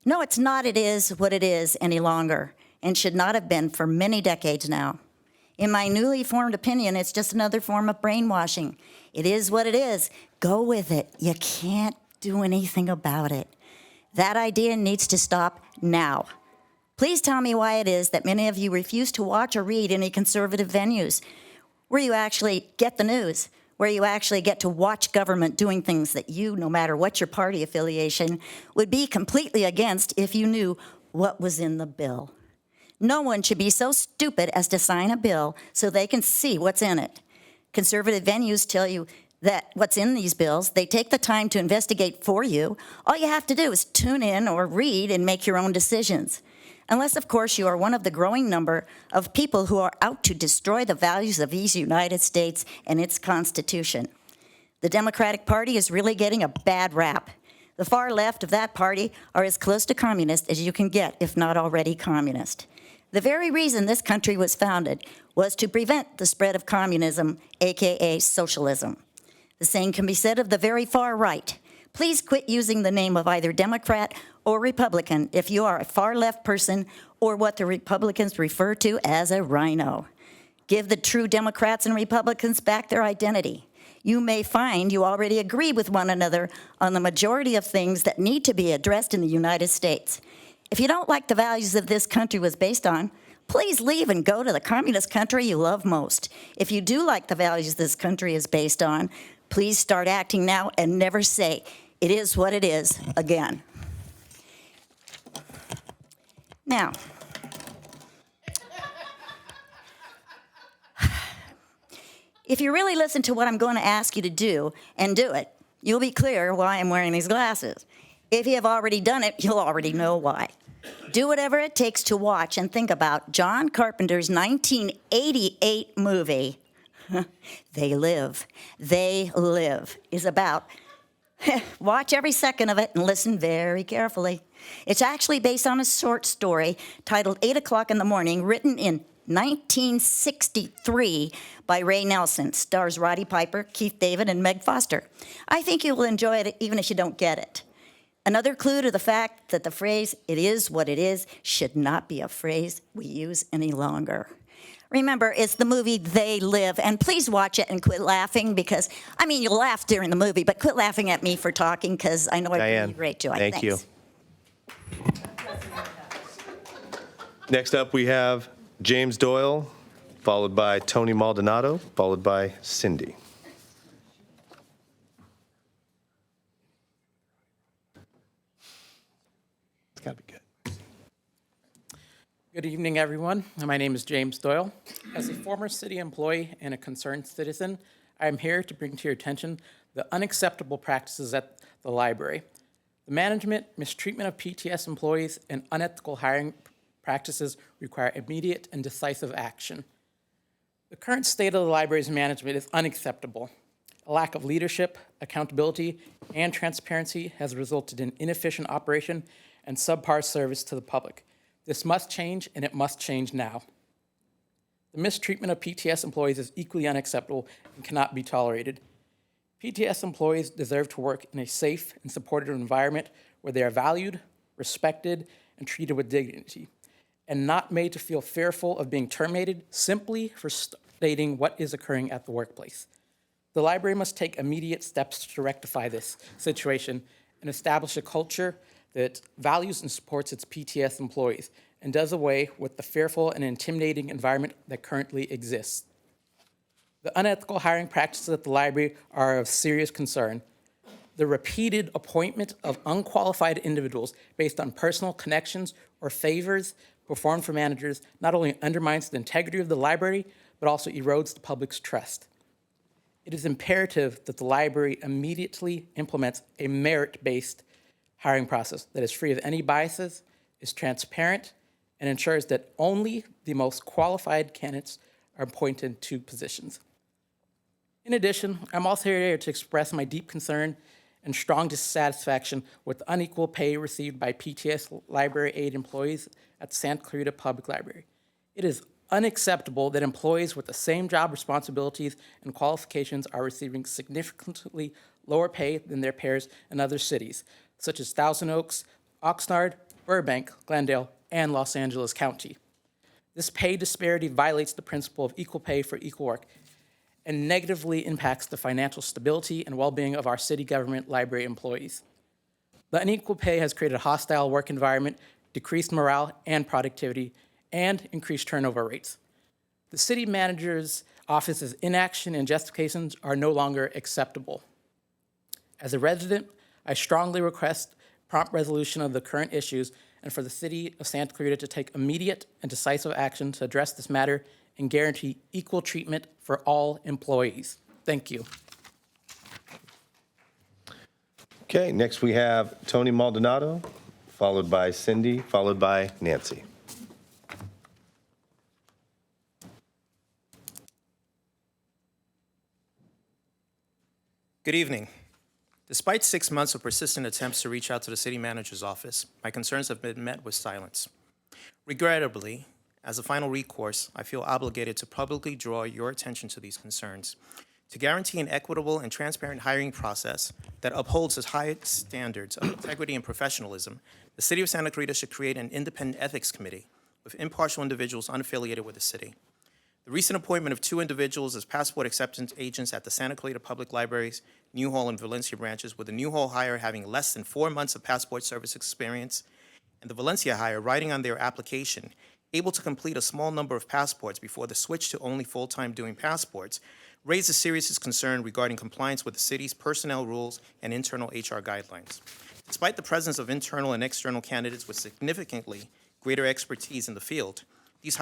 No, it's not it is what it is any longer, and should not have been for many decades now. In my newly formed opinion, it's just another form of brainwashing. It is what it is. Go with it. You can't do anything about it. That idea needs to stop now. Please tell me why it is that many of you refuse to watch or read any conservative venues where you actually get the news, where you actually get to watch government doing things that you, no matter what your party affiliation, would be completely against if you knew what was in the bill. No one should be so stupid as to sign a bill so they can see what's in it. Conservative venues tell you that what's in these bills, they take the time to investigate for you. All you have to do is tune in or read and make your own decisions. Unless, of course, you are one of the growing number of people who are out to destroy the values of these United States and its Constitution. The Democratic Party is really getting a bad rap. The far left of that party are as close to communist as you can get, if not already communist. The very reason this country was founded was to prevent the spread of communism, aka socialism. The same can be said of the very far right. Please quit using the name of either Democrat or Republican if you are a far left person or what the Republicans refer to as a rhino. Give the true Democrats and Republicans back their identity. You may find you already agree with one another on the majority of things that need to be addressed in the United States. If you don't like the values that this country was based on, please leave and go to the communist country you love most. If you do like the values this country is based on, please start acting now and never say, it is what it is, again. Now, if you really listen to what I'm going to ask you to do and do it, you'll be clear why I'm wearing these glasses. If you have already done it, you'll already know why. do whatever it takes to watch and think about John Carpenter's 1988 movie, They Live. They Live is about, watch every second of it and listen very carefully. It's actually based on a short story titled 8 o'clock in the Morning, written in 1963 by Ray Nelson. Stars Roddy Piper, Keith David, and Meg Foster. I think you will enjoy it even if you don't get it. Another clue to the fact that the phrase, "it is what it is," should not be a phrase we use any longer. Remember, it's the movie They Live, and please watch it and quit laughing because, I mean, you'll laugh during the movie, but quit laughing at me for talking because I know I bring Diane, you great joy. thank you. Thanks. Next up, we have James Doyle, followed by Tony Maldonado, followed by Cindy. It's got to be good. Good evening, everyone. My name is James Doyle. As a former city employee and a concerned citizen, I am here to bring to your attention the unacceptable practices at the library. The management, mistreatment of PTS employees, and unethical hiring practices require immediate and decisive action. The current state of the library's management is unacceptable. A lack of leadership, accountability, and transparency has resulted in inefficient operation and subpar service to the public. This must change, and it must change now. The mistreatment of PTS employees is equally unacceptable and cannot be tolerated. PTS employees deserve to work in a safe and supportive environment where they are valued, respected, and treated with dignity, and not made to feel fearful of being terminated simply for stating what is occurring at the workplace. The library must take immediate steps to rectify this situation and establish a culture that values and supports its PTS employees and does away with the fearful and intimidating environment that currently exists. The unethical hiring practices at the library are of serious concern. The repeated appointment of unqualified individuals based on personal connections or favors performed for managers not only undermines the integrity of the library, but also erodes the public's trust. It is imperative that the library immediately implements a merit-based hiring process that is free of any biases, is transparent, and ensures that only the most qualified candidates are appointed to positions. In addition, I'm also here to express my deep concern and strong dissatisfaction with the unequal pay received by PTS library aid employees at the Santa Clarita Public Library. It is unacceptable that employees with the same job responsibilities and qualifications are receiving significantly lower pay than their peers in other cities, such as Thousand Oaks, Oxnard, Burbank, Glendale, and Los Angeles County. This pay disparity violates the principle of equal pay for equal work and negatively impacts the financial stability and well-being of our city government library employees. The unequal pay has created a hostile work environment, decreased morale and productivity, and increased turnover rates. The city manager's office's inaction and justifications are no longer acceptable. As a resident, I strongly request prompt resolution of the current issues and for the city of Santa Clarita to take immediate and decisive action to address this matter and guarantee equal treatment for all employees. Thank you. Okay, next we have Tony Maldonado, followed by Cindy, followed by Nancy. Good evening. Despite 6 months of persistent attempts to reach out to the city manager's office, my concerns have been met with silence. Regrettably, as a final recourse, I feel obligated to publicly draw your attention to these concerns. To guarantee an equitable and transparent hiring process that upholds the highest standards of integrity and professionalism, the City of Santa Clarita should create an independent ethics committee with impartial individuals unaffiliated with the city. The recent appointment of 2 individuals as passport acceptance agents at the Santa Clarita Public Library's New Hall and Valencia branches, with the New Hall hire having less than 4 months of passport service experience, and the Valencia hire writing on their application, able to complete a small number of passports before the switch to only full-time doing passports, raised a serious concern regarding compliance with the city's personnel rules and internal HR guidelines. Despite the presence of internal and external candidates with significantly greater expertise in the field, these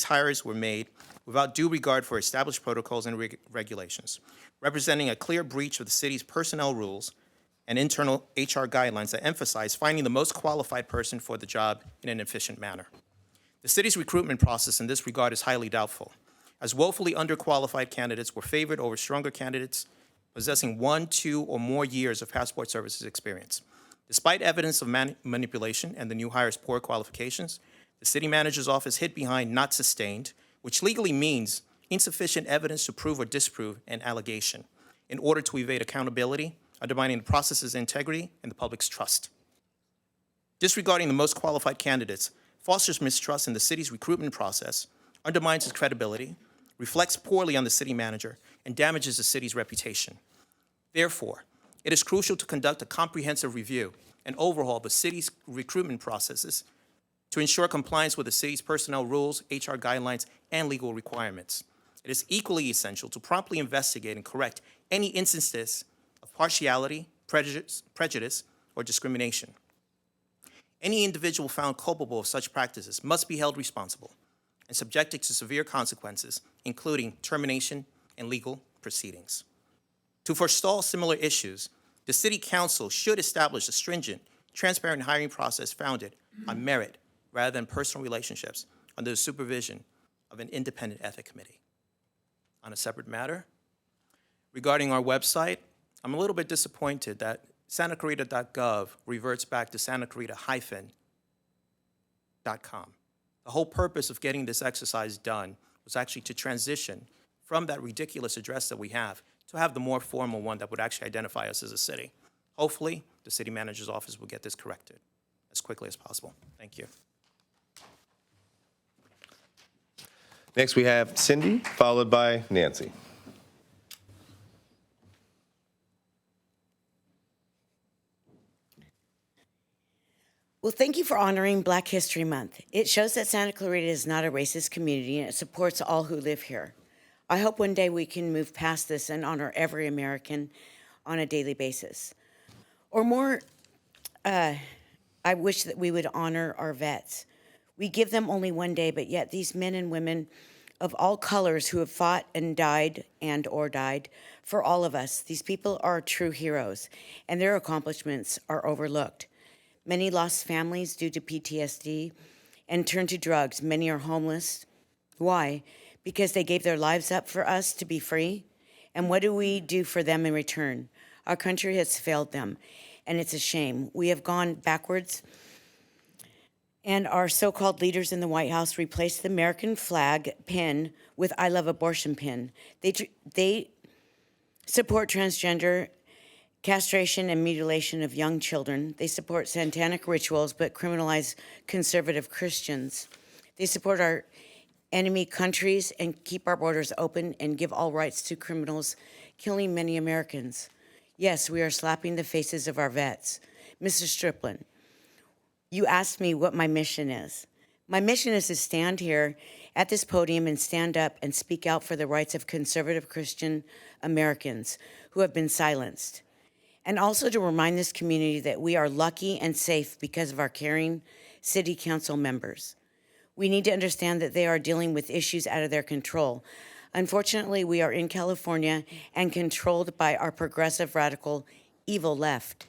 hires were made without due regard for established protocols and regulations, representing a clear breach of the city's personnel rules and internal HR guidelines that emphasize finding the most qualified person for the job in an efficient manner. The city's recruitment process in this regard is highly doubtful, as woefully underqualified candidates were favored over stronger candidates possessing 1, 2, or more years of passport services experience. Despite evidence of manipulation and the new hire's poor qualifications, the city manager's office hid behind "not sustained," which legally means insufficient evidence to prove or disprove an allegation, in order to evade accountability, undermining the process's integrity and the public's trust. Disregarding the most qualified candidates fosters mistrust in the city's recruitment process, undermines its credibility, reflects poorly on the city manager, and damages the city's reputation. Therefore, it is crucial to conduct a comprehensive review and overhaul the city's recruitment processes to ensure compliance with the city's personnel rules, HR guidelines, and legal requirements. It is equally essential to promptly investigate and correct any instances of partiality, prejudice, or discrimination. Any individual found culpable of such practices must be held responsible and subjected to severe consequences, including termination and legal proceedings. To forestall similar issues, the City Council should establish a stringent, transparent hiring process founded on merit rather than personal relationships under the supervision of an independent ethics committee. On a separate matter, regarding our website, I'm a little bit disappointed that santaclarita.gov reverts back to santaclarita-.com. The whole purpose of getting this exercise done was actually to transition from that ridiculous address that we have to have the more formal one that would actually identify us as a city. Hopefully, the city manager's office will get this corrected as quickly as possible. Thank you. Next, we have Cindy, followed by Nancy. Well, thank you for honoring Black History Month. It shows that Santa Clarita is not a racist community and it supports all who live here. I hope one day we can move past this and honor every American on a daily basis. Or more, I wish that we would honor our vets. We give them only one day, but yet these men and women of all colors who have fought and died or died for all of us, these people are true heroes, and their accomplishments are overlooked. Many lost families due to PTSD and turned to drugs. Many are homeless. Why? Because they gave their lives up for us to be free. And what do we do for them in return? Our country has failed them, and it's a shame. We have gone backwards, and our so-called leaders in the White House replaced the American flag pin with "I love abortion" pin. They support transgender castration and mutilation of young children. They support satanic rituals but criminalize conservative Christians. They support our enemy countries and keep our borders open and give all rights to criminals killing many Americans. Yes, we are slapping the faces of our vets. Mr. Strickland, you asked me what my mission is. My mission is to stand here at this podium and stand up and speak out for the rights of conservative Christian Americans who have been silenced. And also to remind this community that we are lucky and safe because of our caring city council members. We need to understand that they are dealing with issues out of their control. Unfortunately, we are in California and controlled by our progressive, radical, evil left.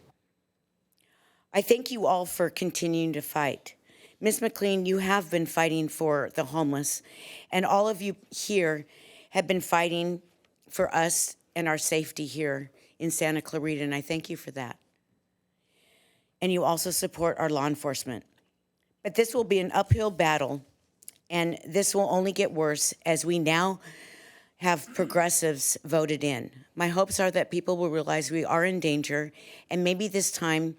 I thank you all for continuing to fight. Ms. McLean, you have been fighting for the homeless, and all of you here have been fighting for us and our safety here in Santa Clarita, and I thank you for that. And you also support our law enforcement. But this will be an uphill battle, and this will only get worse as we now have progressives voted in. My hopes are that people will realize we are in danger, and maybe this time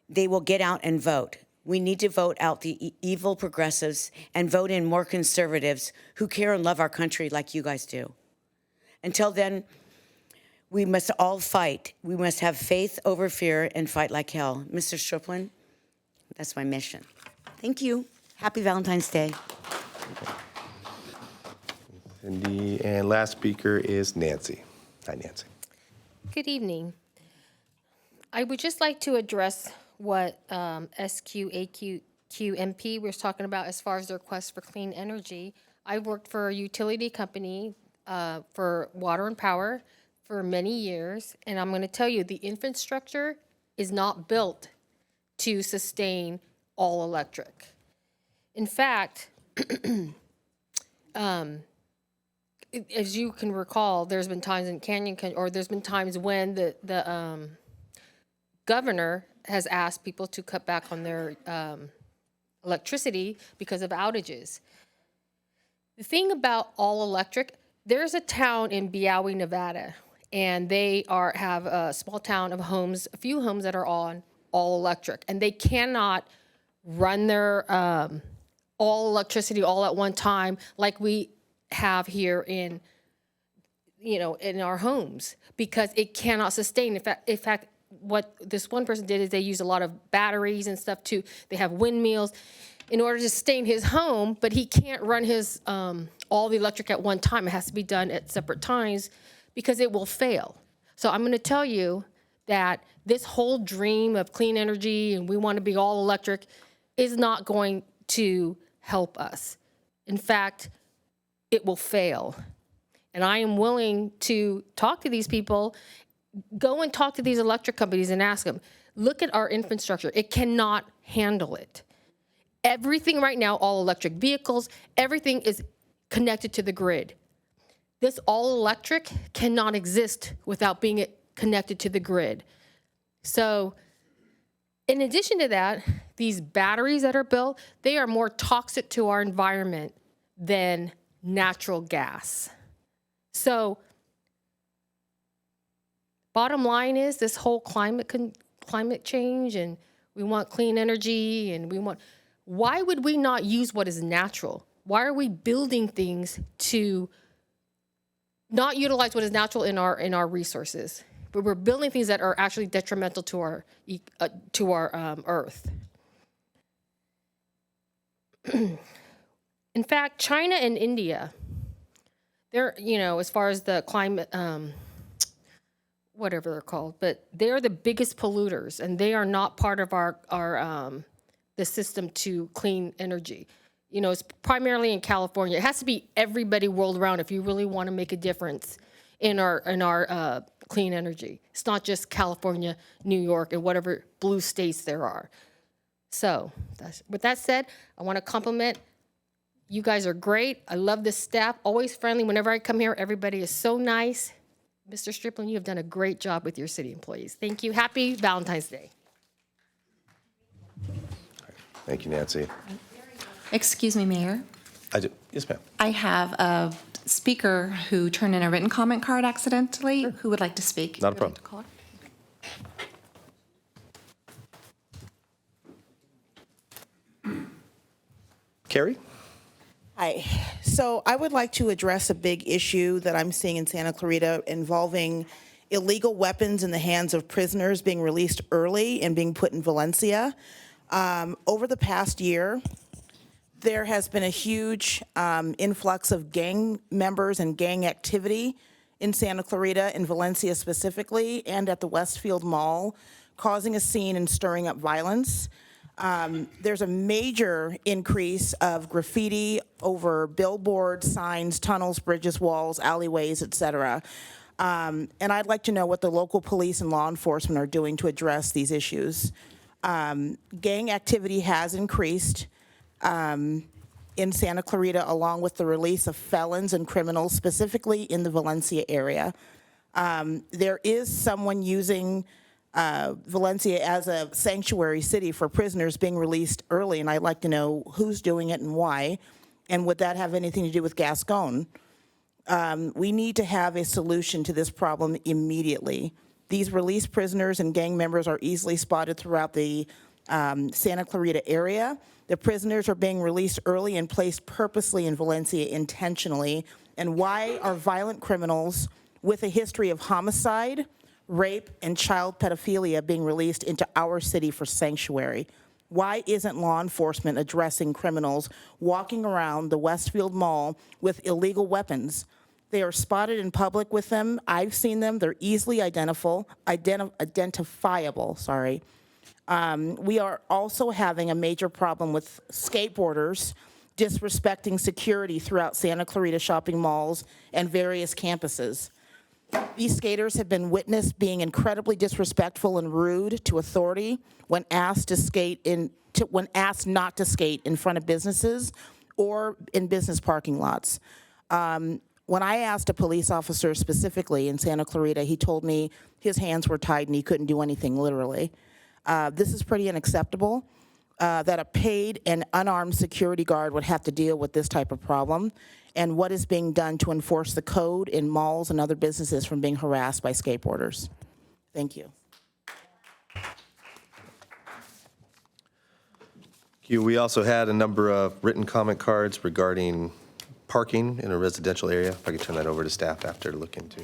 they will get out and vote. We need to vote out the evil progressives and vote in more conservatives who care and love our country like you guys do. Until then, we must all fight. We must have faith over fear and fight like hell. Mr. Strickland, that's my mission. Thank you. Happy Valentine's Day. Cindy, and last speaker is Nancy. Hi, Nancy. Good evening. I would just like to address what AQMD was talking about as far as the request for clean energy. I worked for a utility company for water and power for many years, and I'm going to tell you, the infrastructure is not built to sustain all electric. In fact, as you can recall, there's been times in there's been times when the governor has asked people to cut back on their electricity because of outages. The thing about all electric, there's a town in Biawi, Nevada, and they have a small town of homes, a few homes that are on all electric, and they cannot run their all electricity all at one time like we have here in our homes, because it cannot sustain. In fact, what this one person did is they used a lot of batteries and stuff too. They have windmills in order to sustain his home, but he can't run his all the electric at one time. It has to be done at separate times because it will fail. So I'm going to tell you that this whole dream of clean energy and we want to be all electric is not going to help us. In fact, it will fail. And I am willing to talk to these people, go and talk to these electric companies and ask them, look at our infrastructure. It cannot handle it. Everything right now, all electric vehicles, everything is connected to the grid. This all electric cannot exist without being connected to the grid. So in addition to that, these batteries that are built, they are more toxic to our environment than natural gas. So bottom line is this whole climate change, and we want clean energy, and why would we not use what is natural? Why are we building things to not utilize what is natural in our resources? But we're building things that are actually detrimental to our Earth. In fact, China and India, they're, as far as the climate, whatever they're called, but they're the biggest polluters, and they are not part of the system to clean energy. It's primarily in California. It has to be everybody world around if you really want to make a difference in our clean energy. It's not just California, New York, and whatever blue states there are. So with that said, I want to compliment you guys. Are great. I love this staff, always friendly. Whenever I come here, everybody is so nice. Mr. Strickland, you have done a great job with your city employees. Thank you. Happy Valentine's Day. Thank you, Nancy. Excuse me, Mayor. Yes, ma'am. I have a speaker who turned in a written comment card accidentally. Sure. Who would like to speak? Not a problem. Like Carrie? Hi. So I would like to address a big issue that I'm seeing in Santa Clarita involving illegal weapons in the hands of prisoners being released early and being put in Valencia. Over the past year, there has been a huge influx of gang members and gang activity in Santa Clarita, in Valencia specifically, and at the Westfield Mall, causing a scene and stirring up violence. There's a major increase of graffiti over billboards, signs, tunnels, bridges, walls, alleyways, et cetera. And I'd like to know what the local police and law enforcement are doing to address these issues. Gang activity has increased in Santa Clarita, along with the release of felons and criminals, specifically in the Valencia area. There is someone using Valencia as a sanctuary city for prisoners being released early, and I'd like to know who's doing it and why, and would that have anything to do with Gascon? We need to have a solution to this problem immediately. These released prisoners and gang members are easily spotted throughout the Santa Clarita area. The prisoners are being released early and placed purposely in Valencia intentionally. And why are violent criminals with a history of homicide, rape, and child pedophilia being released into our city for sanctuary? Why isn't law enforcement addressing criminals walking around the Westfield Mall with illegal weapons? They are spotted in public with them. I've seen them. They're easily identifiable. We are also having a major problem with skateboarders disrespecting security throughout Santa Clarita shopping malls and various campuses. These skaters have been witnessed being incredibly disrespectful and rude to authority when asked not to skate in front of businesses or in business parking lots. When I asked a police officer specifically in Santa Clarita, he told me his hands were tied and he couldn't do anything, literally. This is pretty unacceptable, that a paid and unarmed security guard would have to deal with this type of problem, and what is being done to enforce the code in malls and other businesses from being harassed by skateboarders. Thank you. We also had a number of written comment cards regarding parking in a residential area. If I could turn that over to staff after to look into.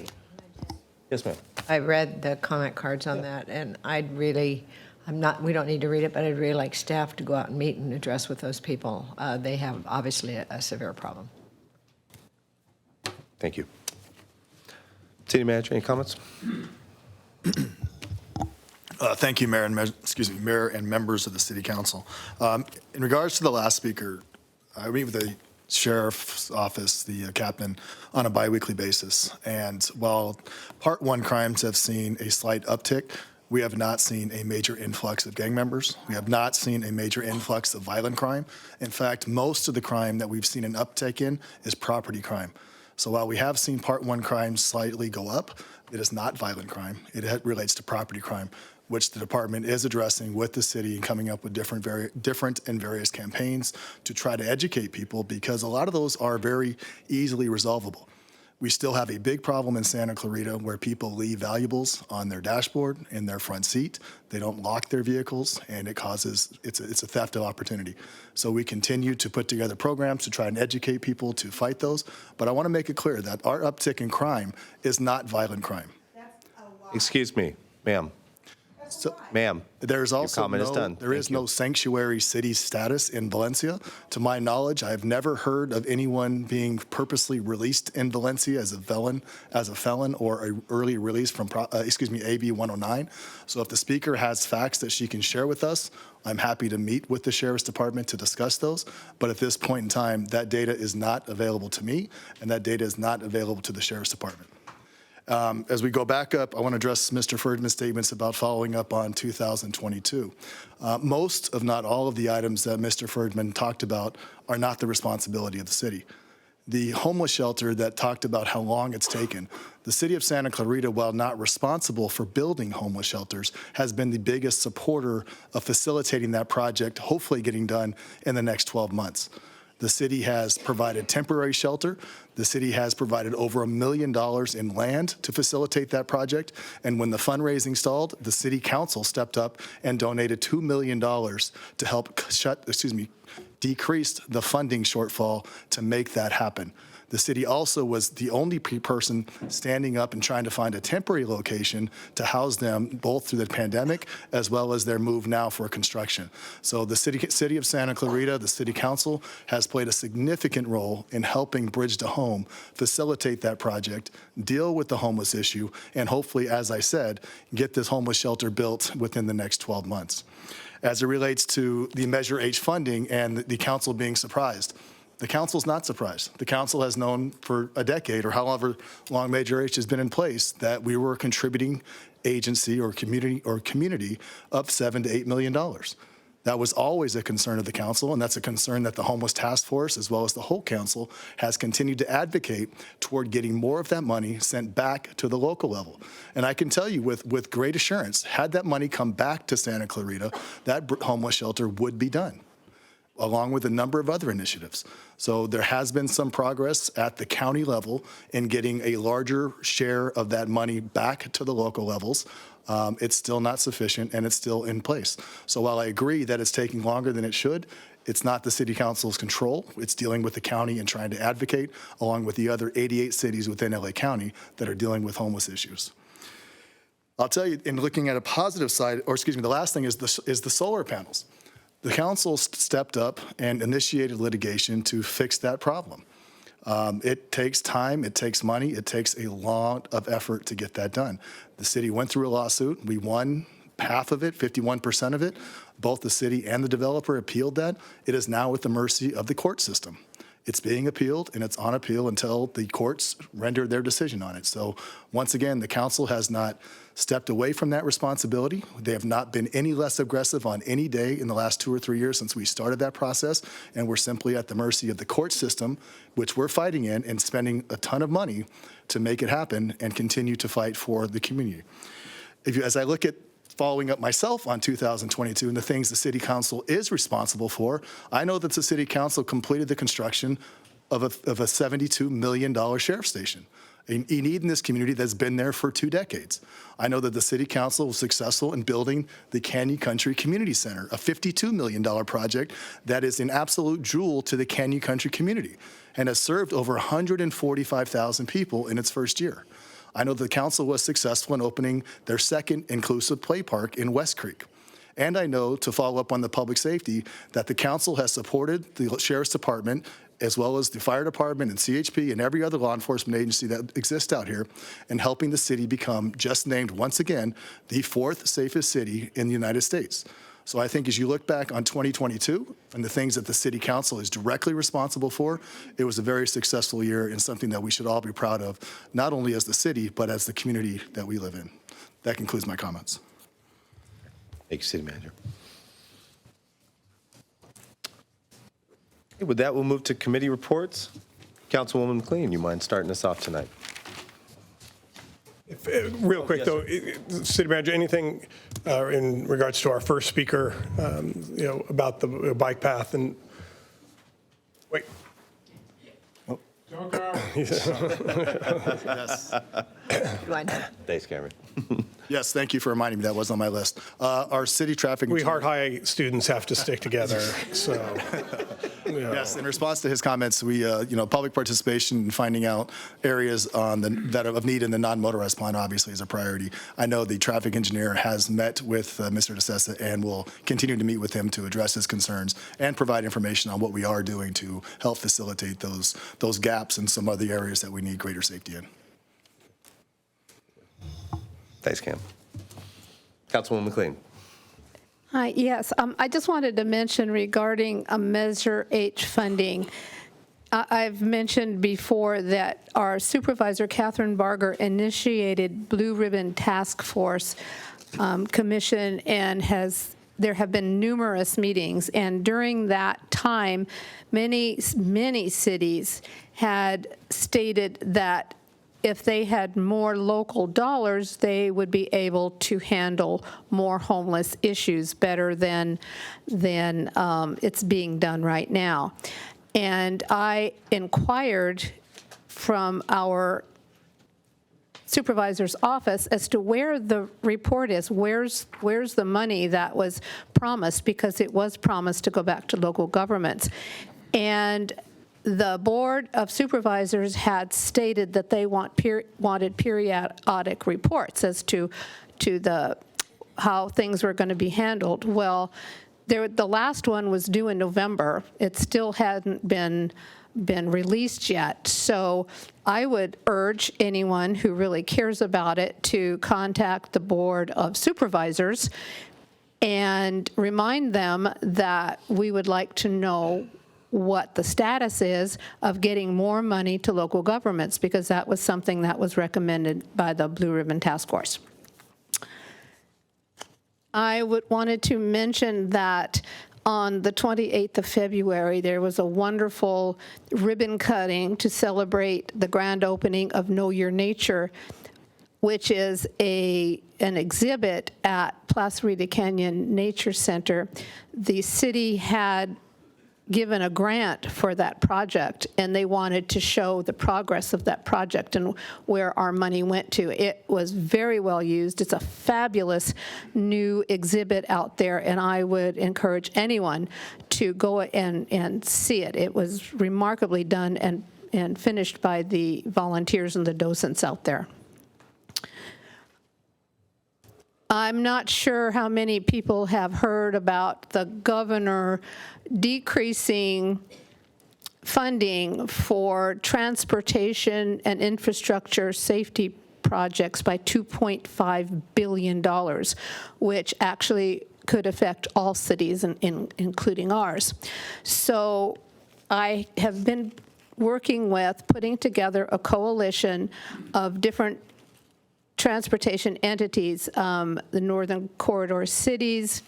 Yes, ma'am. I read the comment cards on that, and we don't need to read it, but I'd really like staff to go out and meet and address with those people. They have obviously a severe problem. Thank you. City Manager, any comments? Thank you, Mayor and members of the City Council. In regards to the last speaker, I meet with the Sheriff's Office, the captain, on a biweekly basis. And while Part 1 crimes have seen a slight uptick, we have not seen a major influx of gang members. We have not seen a major influx of violent crime. In fact, most of the crime that we've seen an uptick in is property crime. So while we have seen Part 1 crimes slightly go up, it is not violent crime. It relates to property crime, which the department is addressing with the city and coming up with different and various campaigns to try to educate people, because a lot of those are very easily resolvable. We still have a big problem in Santa Clarita where people leave valuables on their dashboard, in their front seat. They don't lock their vehicles, and it's a theft of opportunity. So we continue to put together programs to try and educate people to fight those. But I want to make it clear that our uptick in crime is not violent crime. Excuse me, ma'am. So, ma'am, there's also your comment is done. There is no sanctuary city status in Valencia. To my knowledge, I have never heard of anyone being purposely released in Valencia as a felon or a early release from, AB 109. So if the speaker has facts that she can share with us, I'm happy to meet with the Sheriff's Department to discuss those. But at this point in time, that data is not available to me, and that data is not available to the Sheriff's Department. As we go back up, I want to address Mr. Ferdinand's statements about following up on 2022. Most, if not all, of the items that Mr. Ferdinand talked about are not the responsibility of the city. The homeless shelter that talked about how long it's taken, the city of Santa Clarita, while not responsible for building homeless shelters, has been the biggest supporter of facilitating that project, hopefully getting done in the next 12 months. The city has provided temporary shelter. The city has provided over $1 million in land to facilitate that project. And when the fundraising stalled, the city council stepped up and donated $2 million to help decrease the funding shortfall to make that happen. The city also was the only person standing up and trying to find a temporary location to house them both through the pandemic as well as their move now for construction. So the city of Santa Clarita, the city council, has played a significant role in helping Bridge to Home facilitate that project, deal with the homeless issue, and hopefully, as I said, get this homeless shelter built within the next 12 months. As it relates to the Measure H funding and the council being surprised, the council's not surprised. The council has known for a decade or however long Measure H has been in place that we were a contributing agency or community of $7 to $8 million. That was always a concern of the council, and that's a concern that the Homeless Task Force, as well as the whole council, has continued to advocate toward getting more of that money sent back to the local level. And I can tell you with great assurance, had that money come back to Santa Clarita, that homeless shelter would be done, along with a number of other initiatives. So there has been some progress at the county level in getting a larger share of that money back to the local levels. It's still not sufficient, and it's still in place. So while I agree that it's taking longer than it should, it's not the city council's control. It's dealing with the county and trying to advocate, along with the other 88 cities within LA County that are dealing with homeless issues. I'll tell you, in looking at a positive side, the last thing is the solar panels. The council stepped up and initiated litigation to fix that problem. It takes time, it takes money, it takes a lot of effort to get that done. The city went through a lawsuit. We won half of it, 51% of it. Both the city and the developer appealed that. It is now at the mercy of the court system. It's being appealed, and it's on appeal until the courts render their decision on it. So once again, the council has not stepped away from that responsibility. They have not been any less aggressive on any day in the last 2 or 3 years since we started that process, and we're simply at the mercy of the court system, which we're fighting in and spending a ton of money to make it happen and continue to fight for the community. As I look at following up myself on 2022 and the things the city council is responsible for, I know that the city council completed the construction of a $72 million sheriff station, a need in this community that's been there for 2 decades. I know that the city council was successful in building the Canyon Country Community Center, a $52 million project that is an absolute jewel to the Canyon Country community and has served over 145,000 people in its first year. I know the council was successful in opening their second inclusive play park in West Creek. And I know, to follow up on the public safety, that the council has supported the Sheriff's Department as well as the Fire Department and CHP and every other law enforcement agency that exists out here in helping the city become, just named once again, the 4th safest city in the United States. So I think as you look back on 2022 and the things that the city council is directly responsible for, it was a very successful year and something that we should all be proud of, not only as the city, but as the community that we live in. That concludes my comments. Thank you, City Manager. Okay, with that, we'll move to committee reports. Councilwoman McLean, you mind starting us off tonight? Real quick, though, City Manager, anything in regards to our first speaker, about the bike path and, wait. Oh. Yes. Thanks, Cameron. Yes, thank you for reminding me. That was on my list. Our city traffic. We Hart High students have to stick together, so. Yes, in response to his comments, we, public participation and finding out areas that are of need in the non-motorized plan obviously is a priority. I know the traffic engineer has met with Mr. DeSessa and will continue to meet with him to address his concerns and provide information on what we are doing to help facilitate those gaps in some other areas that we need greater safety in. Thanks, Cam. Councilwoman McLean. Hi, yes. I just wanted to mention regarding a Measure H funding. I've mentioned before that our supervisor, Catherine Barger, initiated Blue Ribbon Task Force Commission, and there have been numerous meetings. And during that time, many cities had stated that if they had more local dollars, they would be able to handle more homeless issues better than it's being done right now. And I inquired from our supervisor's office as to where the report is, where's the money that was promised, because it was promised to go back to local governments. And the Board of Supervisors had stated that they wanted periodic reports as to how things were going to be handled. Well, the last one was due in November. It still hadn't been released yet. So I would urge anyone who really cares about it to contact the Board of Supervisors and remind them that we would like to know what the status is of getting more money to local governments, because that was something that was recommended by the Blue Ribbon Task Force. I wanted to mention that on the 28th of February, there was a wonderful ribbon cutting to celebrate the grand opening of Know Your Nature, which is an exhibit at Plaza Rita Canyon Nature Center. The city had given a grant for that project, and they wanted to show the progress of that project and where our money went to. It was very well used. It's a fabulous new exhibit out there, and I would encourage anyone to go and see it. It was remarkably done and finished by the volunteers and the docents out there. I'm not sure how many people have heard about the governor decreasing funding for transportation and infrastructure safety projects by $2.5 billion, which actually could affect all cities, including ours. So I have been working with putting together a coalition of different transportation entities, the Northern Corridor cities,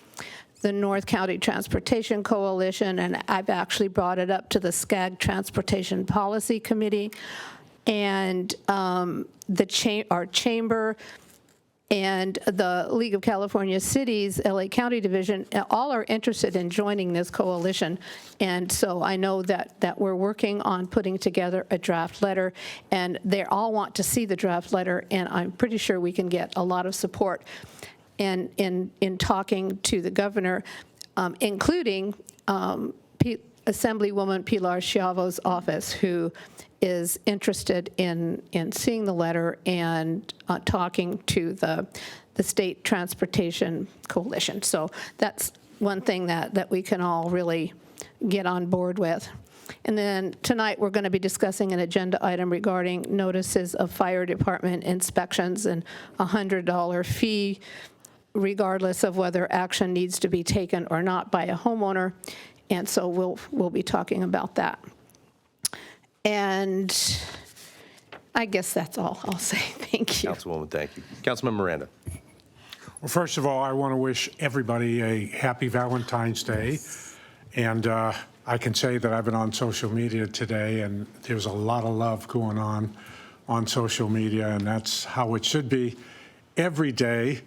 the North County Transportation Coalition, and I've actually brought it up to the SCAG Transportation Policy Committee, and our chamber, and the League of California Cities, LA County Division, all are interested in joining this coalition. And so I know that we're working on putting together a draft letter, and they all want to see the draft letter, and I'm pretty sure we can get a lot of support in talking to the governor, including Assemblywoman Pilar Chiavo's office, who is interested in seeing the letter and talking to the State Transportation Coalition. So that's one thing that we can all really get on board with. And then tonight, we're going to be discussing an agenda item regarding notices of fire department inspections and a $100 fee, regardless of whether action needs to be taken or not by a homeowner. And so we'll be talking about that. And I guess that's all I'll say. Thank you. Councilwoman, thank you. Councilman Miranda. Well, first of all, I want to wish everybody a happy Valentine's Day. And I can say that I've been on social media today, and there's a lot of love going on social media, and that's how it should be every day.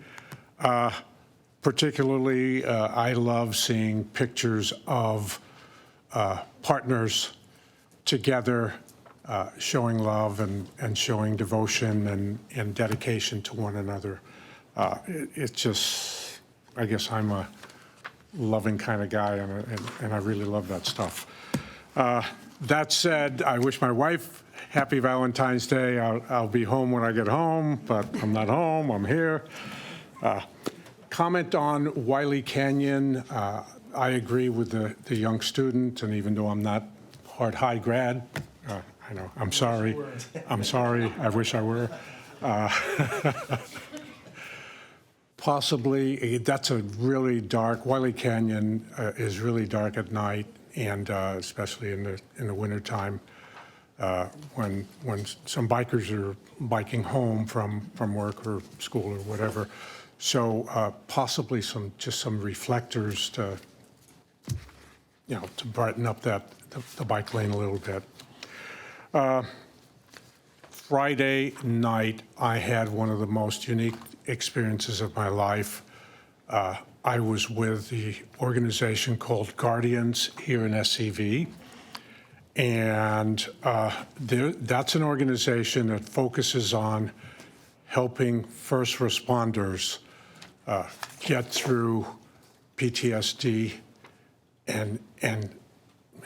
Particularly, I love seeing pictures of partners together, showing love and showing devotion and dedication to one another. It's just, I guess I'm a loving kind of guy, and I really love that stuff. That said, I wish my wife happy Valentine's Day. I'll be home when I get home, but I'm not home, I'm here. Comment on Wiley Canyon. I agree with the young student, and even though I'm not high grad, I know, I'm sorry. I'm sorry, I wish I were. Possibly, that's a really dark, Wiley Canyon is really dark at night, and especially in the wintertime, when some bikers are biking home from work or school or whatever. So possibly some reflectors to brighten up the bike lane a little bit. Friday night, I had one of the most unique experiences of my life. I was with the organization called Guardians here in SCV. And that's an organization that focuses on helping first responders get through PTSD and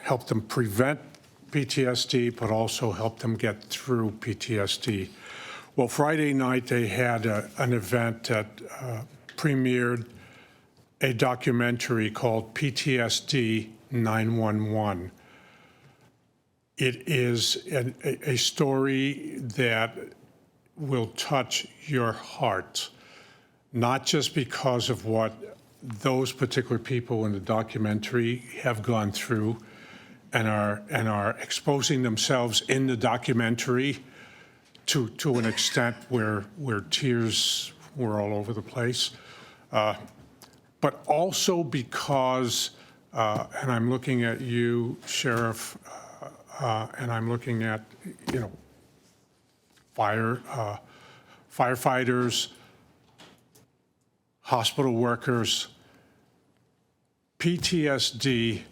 help them prevent PTSD, but also help them get through PTSD. Well, Friday night they had an event that premiered a documentary called PTSD 911. It is a story that will touch your heart, not just because of what those particular people in the documentary have gone through and are exposing themselves in the documentary to an extent where tears were all over the place, but also because, and I'm looking at you, Sheriff, and I'm looking at, firefighters, hospital workers. PTSD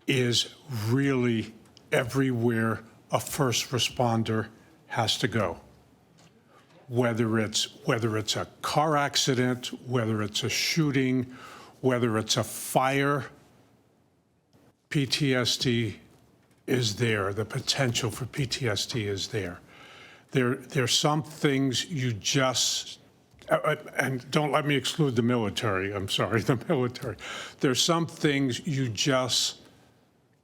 is really everywhere a first responder has to go. Whether it's a car accident, whether it's a shooting, whether it's a fire, PTSD is there. The potential for PTSD is there. There's some things you just, and don't let me exclude the military, I'm sorry, the military. There's some things you just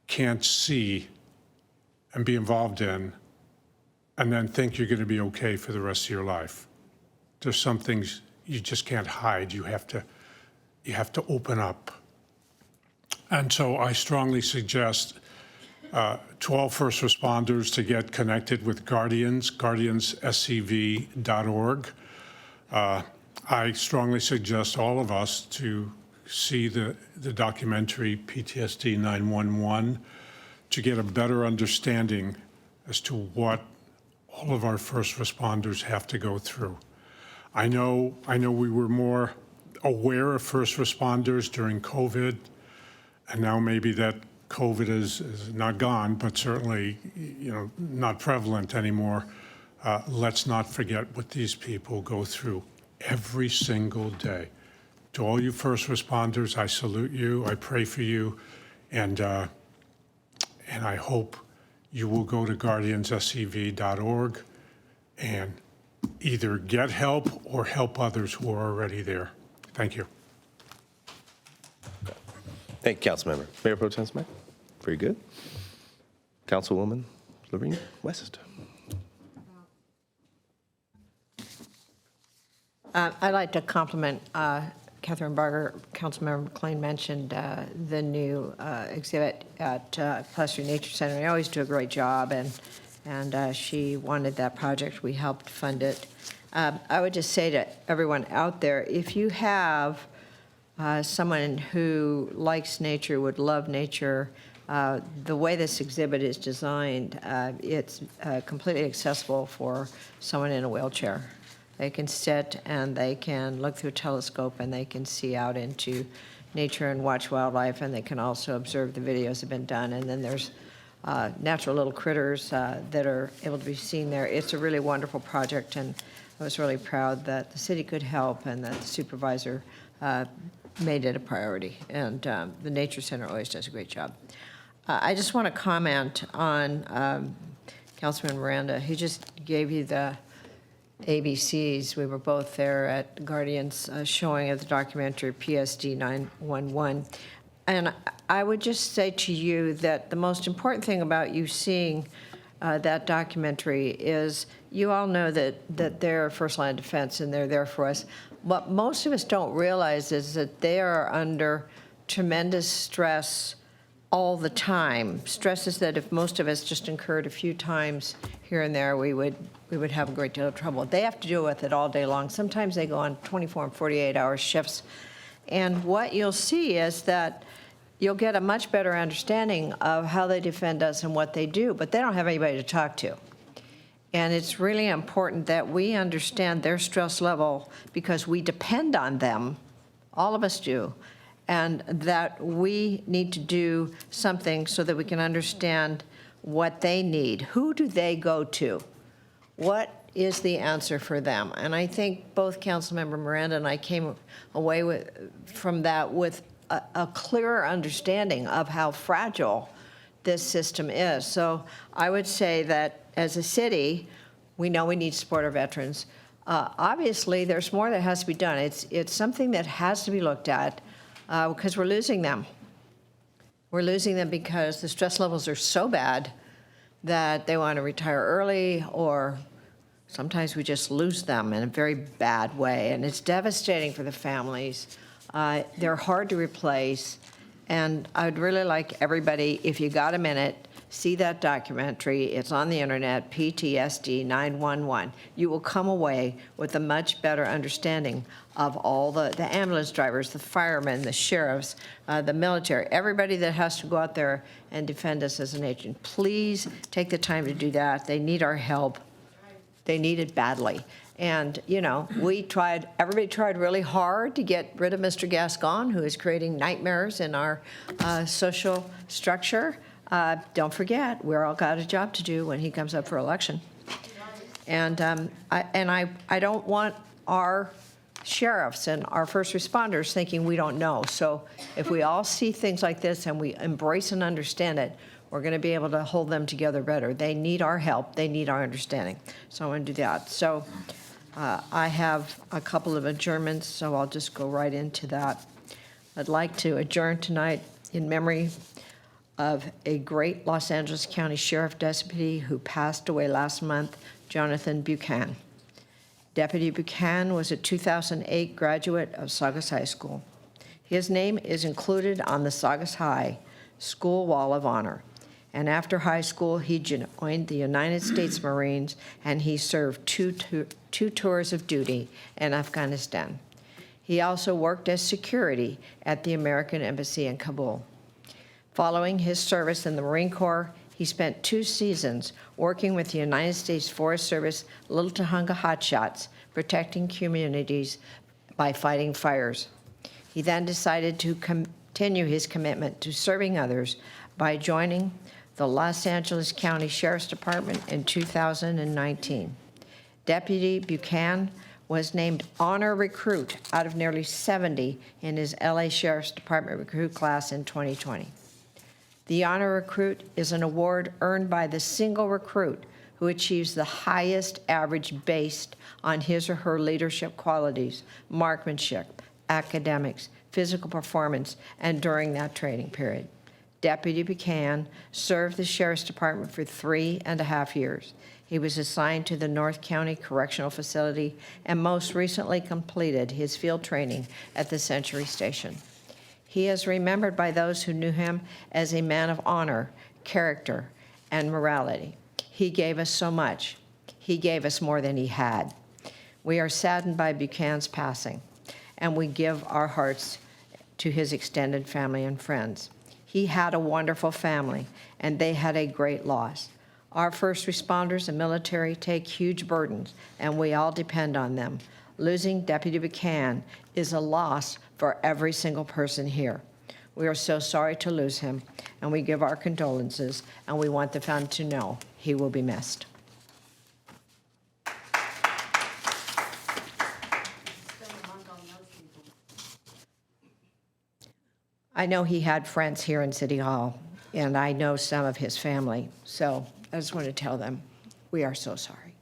can't see and be involved in and then think you're going to be okay for the rest of your life. There's some things you just can't hide. You have to open up. And so I strongly suggest to all first responders to get connected with Guardians, guardiansscv.org. I strongly suggest all of us to see the documentary PTSD 911 to get a better understanding as to what all of our first responders have to go through. I know we were more aware of first responders during COVID, and now maybe that COVID is not gone, but certainly, not prevalent anymore. Let's not forget what these people go through every single day. To all you first responders, I salute you, I pray for you, and I hope you will go to guardiansscv.org and either get help or help others who are already there. Thank you. Thank you, Councilmember. Mayor Pro Tem Smith. Very good. Councilwoman Lorene West. I'd like to compliment Catherine Barger. Councilmember McLean mentioned the new exhibit at Placer Nature Center. They always do a great job, and she wanted that project. We helped fund it. I would just say to everyone out there, if you have someone who likes nature, would love nature, the way this exhibit is designed, it's completely accessible for someone in a wheelchair. They can sit and they can look through a telescope and they can see out into nature and watch wildlife, and they can also observe the videos that have been done. And then there's natural little critters that are able to be seen there. It's a really wonderful project, and I was really proud that the city could help and that the supervisor made it a priority. And the Nature Center always does a great job. I just want to comment on Councilman Miranda. He just gave you the ABCs. We were both there at Guardian's showing of the documentary PSD 911. And I would just say to you that the most important thing about you seeing that documentary is you all know that they're first line of defense and they're there for us. What most of us don't realize is that they are under tremendous stress all the time. Stresses that if most of us just incurred a few times here and there, we would have a great deal of trouble. They have to deal with it all day long. Sometimes they go on 24 and 48-hour shifts. And what you'll see is that you'll get a much better understanding of how they defend us and what they do, but they don't have anybody to talk to. And it's really important that we understand their stress level because we depend on them, all of us do, and that we need to do something so that we can understand what they need. Who do they go to? What is the answer for them? And I think both Councilmember Miranda and I came away from that with a clearer understanding of how fragile this system is. So I would say that as a city, we know we need to support our veterans. Obviously, there's more that has to be done. It's something that has to be looked at because we're losing them. We're losing them because the stress levels are so bad that they want to retire early, or sometimes we just lose them in a very bad way, and it's devastating for the families. They're hard to replace, and I'd really like everybody, if you got a minute, see that documentary. It's on the internet, PTSD 911. You will come away with a much better understanding of all the ambulance drivers, the firemen, the sheriffs, the military, everybody that has to go out there and defend us as a nation. Please take the time to do that. They need our help. They need it badly. And, everybody tried really hard to get rid of Mr. Gascon, who is creating nightmares in our social structure. Don't forget, we're all got a job to do when he comes up for election. And I don't want our sheriffs and our first responders thinking we don't know. So if we all see things like this and we embrace and understand it, we're going to be able to hold them together better. They need our help. They need our understanding. So I want to do that. So I have a couple of adjournments, so I'll just go right into that. I'd like to adjourn tonight in memory of a great Los Angeles County Sheriff Deputy who passed away last month, Jonathan Buchan. Deputy Buchan was a 2008 graduate of Saugus High School. His name is included on the Saugus High School Wall of Honor, And after high school, he joined the United States Marines, and he served two tours of duty in Afghanistan. He also worked as security at the American Embassy in Kabul. Following his service in the Marine Corps, he spent 2 seasons working with the United States Forest Service Little Tahunga Hotshots, protecting communities by fighting fires. He then decided to continue his commitment to serving others by joining the Los Angeles County Sheriff's Department in 2019. Deputy Buchanan was named honor recruit out of nearly 70 in his LA Sheriff's Department recruit class in 2020. The honor recruit is an award earned by the single recruit who achieves the highest average based on his or her leadership qualities, marksmanship, academics, physical performance, and during that training period. Deputy Buchanan served the Sheriff's Department for 3.5 years. He was assigned to the North County Correctional Facility and most recently completed his field training at the Century Station. He is remembered by those who knew him as a man of honor, character, and morality. He gave us so much. He gave us more than he had. We are saddened by Buchanan's passing, and we give our hearts to his extended family and friends. He had a wonderful family, and they had a great loss. Our first responders and military take huge burdens, and we all depend on them. Losing Deputy Buchanan is a loss for every single person here. We are so sorry to lose him, and we give our condolences, and we want the family to know he will be missed. I know he had friends here in City Hall, and I know some of his family, so I just want to tell them we are so sorry.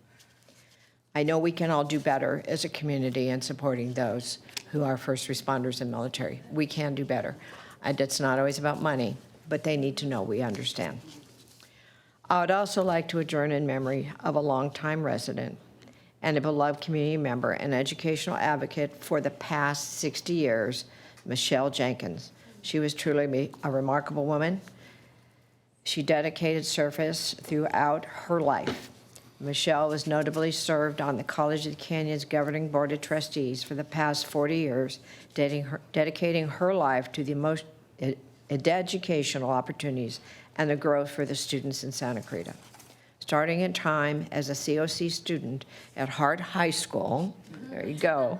I know we can all do better as a community in supporting those who are first responders and military. We can do better. And it's not always about money, but they need to know we understand. I would also like to adjourn in memory of a longtime resident and a beloved community member and educational advocate for the past 60 years, Michelle Jenkins. She was truly a remarkable woman. She dedicated service throughout her life. Michelle was notably served on the College of the Canyon's Governing Board of Trustees for the past 40 years, dedicating her life to the most educational opportunities and the growth for the students in Santa Clarita. Starting in time as a COC student at Hart High School, there you go,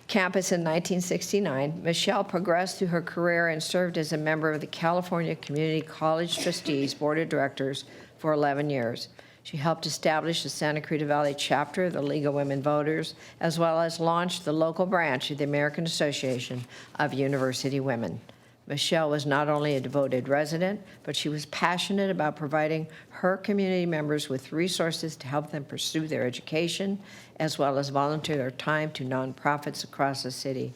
campus in 1969, Michelle progressed through her career and served as a member of the California Community College Trustees Board of Directors for 11 years. She helped establish the Santa Clarita Valley chapter of the League of Women Voters, as well as launched the local branch of the American Association of University Women. Michelle was not only a devoted resident, but she was passionate about providing her community members with resources to help them pursue their education, as well as volunteer their time to nonprofits across the city.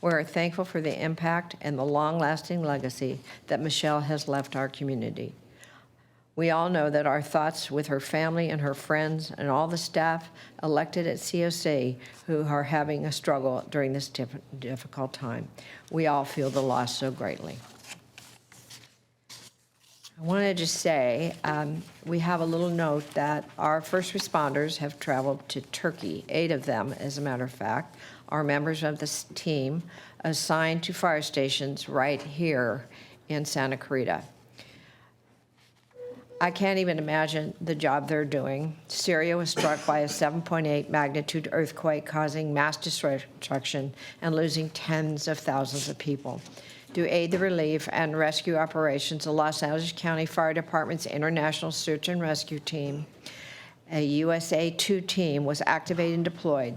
We are thankful for the impact and the long-lasting legacy that Michelle has left our community. We all know that our thoughts with her family and her friends and all the staff elected at COC who are having a struggle during this difficult time. We all feel the loss so greatly. I want to just say, we have a little note that our first responders have traveled to Turkey, 8 of them, as a matter of fact, are members of this team assigned to fire stations right here in Santa Clarita. I can't even imagine the job they're doing. Syria was struck by a 7.8 magnitude earthquake, causing mass destruction and losing tens of thousands of people. To aid the relief and rescue operations, the Los Angeles County Fire Department's International Search and Rescue Team, a USA 2 team, was activated and deployed.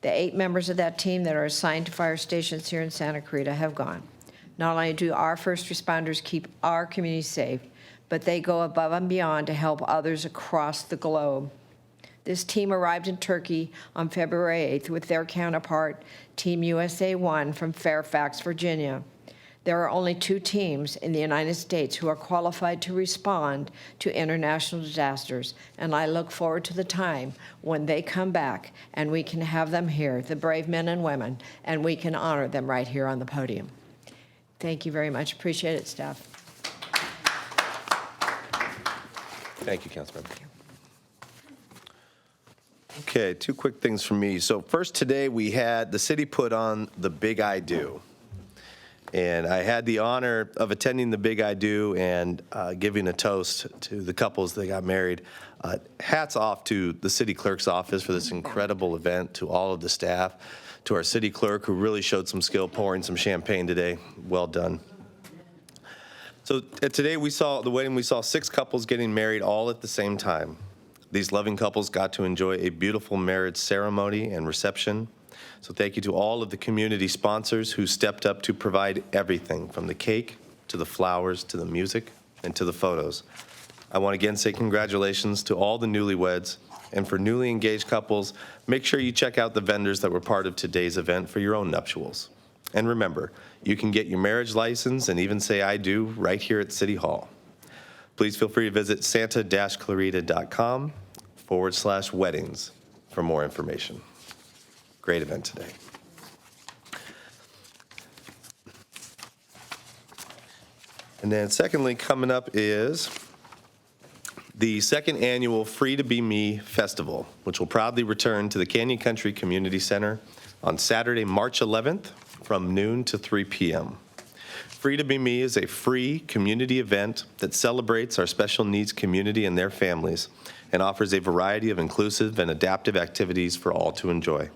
The 8 members of that team that are assigned to fire stations here in Santa Clarita have gone. Not only do our first responders keep our community safe, but they go above and beyond to help others across the globe. This team arrived in Turkey on February 8th with their counterpart, Team USA 1 from Fairfax, Virginia. There are only 2 teams in the United States who are qualified to respond to international disasters, and I look forward to the time when they come back and we can have them here, the brave men and women, and we can honor them right here on the podium. Thank you very much. Appreciate it, staff. Thank you, Councilmember. Okay, two quick things from me. So first, today the city put on the Big I Do. And I had the honor of attending the Big I Do and giving a toast to the couples that got married. Hats off to the city clerk's office for this incredible event, to all of the staff, to our city clerk who really showed some skill pouring some champagne today. Well done. So today we saw the wedding, we saw 6 couples getting married all at the same time. These loving couples got to enjoy a beautiful marriage ceremony and reception. So thank you to all of the community sponsors who stepped up to provide everything from the cake to the flowers to the music and to the photos. I want to again say congratulations to all the newlyweds, and for newly engaged couples, make sure you check out the vendors that were part of today's event for your own nuptials. And remember, you can get your marriage license and even say I do right here at City Hall. Please feel free to visit santa-clarita.com/weddings for more information. Great event today. And then secondly, coming up is the second annual Free to Be Me Festival, which will proudly return to the Canyon Country Community Center on Saturday, March 11th from noon to 3 p.m. Free to Be Me is a free community event that celebrates our special needs community and their families and offers a variety of inclusive and adaptive activities for all to enjoy.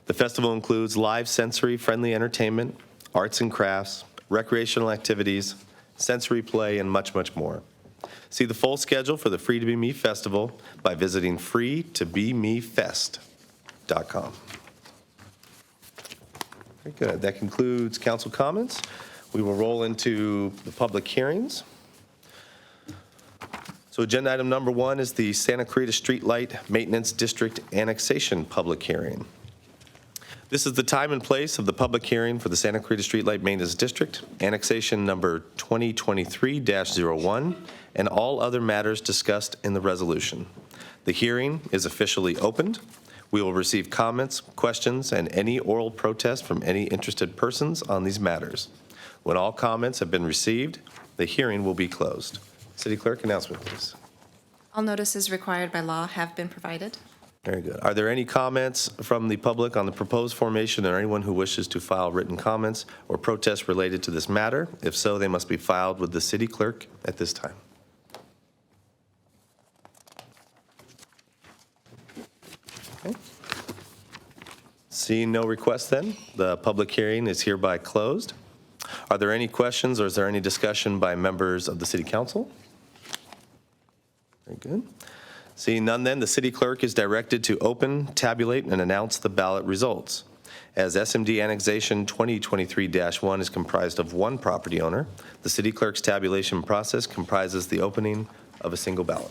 The festival includes live sensory-friendly entertainment, arts and crafts, recreational activities, sensory play, and much, much more. See the full schedule for the Free to Be Me Festival by visiting freetobemefest.com. Very good. That concludes council comments. We will roll into the public hearings. So agenda item number 1 is the Santa Clarita Streetlight Maintenance District Annexation Public Hearing. This is the time and place of the public hearing for the Santa Clarita Streetlight Maintenance District, annexation number 2023-01, and all other matters discussed in the resolution. The hearing is officially opened. We will receive comments, questions, and any oral protest from any interested persons on these matters. When all comments have been received, the hearing will be closed. City Clerk, announcement, please. All notices required by law have been provided. Very good. Are there any comments from the public on the proposed formation, or anyone who wishes to file written comments or protests related to this matter? If so, they must be filed with the city clerk at this time. Okay. Seeing no requests then, the public hearing is hereby closed. Are there any questions or is there any discussion by members of the City Council? Very good. Seeing none then, the city clerk is directed to open, tabulate, and announce the ballot results. As SMD Annexation 2023-1 is comprised of one property owner, the city clerk's tabulation process comprises the opening of a single ballot.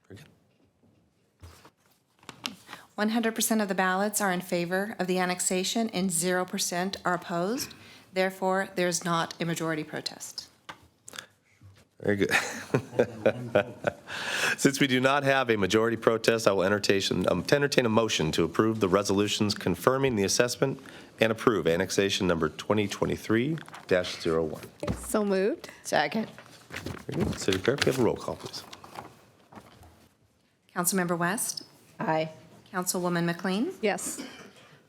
Very good. 100% of the ballots are in favor of the annexation and 0% are opposed. Therefore, there's not a majority protest. Very good. Since we do not have a majority protest, I will entertain a motion to approve the resolutions confirming the assessment and approve annexation number 2023-01. So moved. Second. Very good. City Clerk, we have a roll call, please. Councilmember West? Aye. Councilwoman McLean? Yes.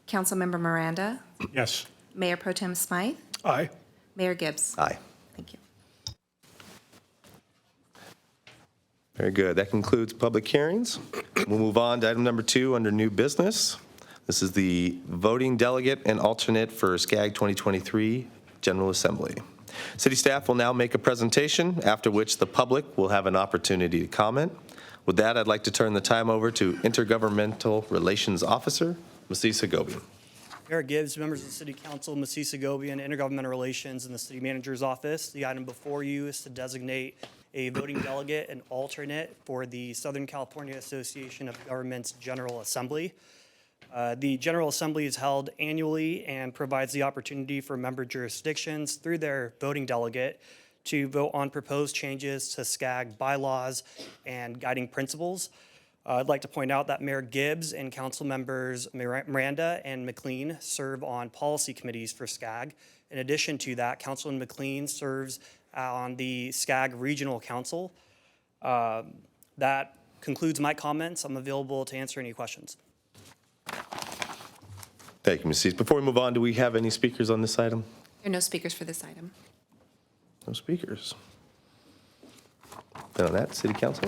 Councilmember Miranda? Yes. Mayor Pro Tem Smythe? Aye. Mayor Gibbs? Aye. Thank you. Very good. That concludes public hearings. We'll move on to item number 2 under new business. This is the voting delegate and alternate for SCAG 2023 General Assembly. City staff will now make a presentation, after which the public will have an opportunity to comment. With that, I'd like to turn the time over to Intergovernmental Relations Officer, Masisa Gobian. Mayor Gibbs, members of the City Council, Masisa Gobian, Intergovernmental Relations in the City Manager's Office. The item before you is to designate a voting delegate and alternate for the Southern California Association of Governments General Assembly. The General Assembly is held annually and provides the opportunity for member jurisdictions through their voting delegate to vote on proposed changes to SCAG bylaws and guiding principles. I'd like to point out that Mayor Gibbs and council members Miranda and McLean serve on policy committees for SCAG. In addition to that, Councilman McLean serves on the SCAG Regional Council. That concludes my comments. I'm available to answer any questions. Thank you, Ms. Cease. Before we move on, do we have any speakers on this item? There are no speakers for this item. No speakers. Then on that, City Council?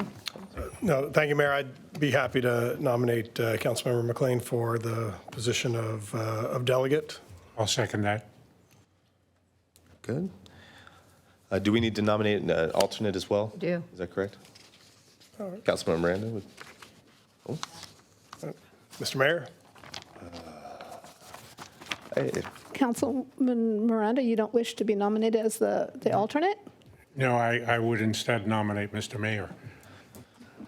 No, thank you, Mayor. I'd be happy to nominate Councilmember McLean for the position of delegate. I'll second that. Good. Do we need to nominate an alternate as well? We do. Is that correct? All right. Councilmember Miranda? Oh. Mr. Mayor? Councilman Miranda, you don't wish to be nominated as the alternate? No, I would instead nominate Mr. Mayor.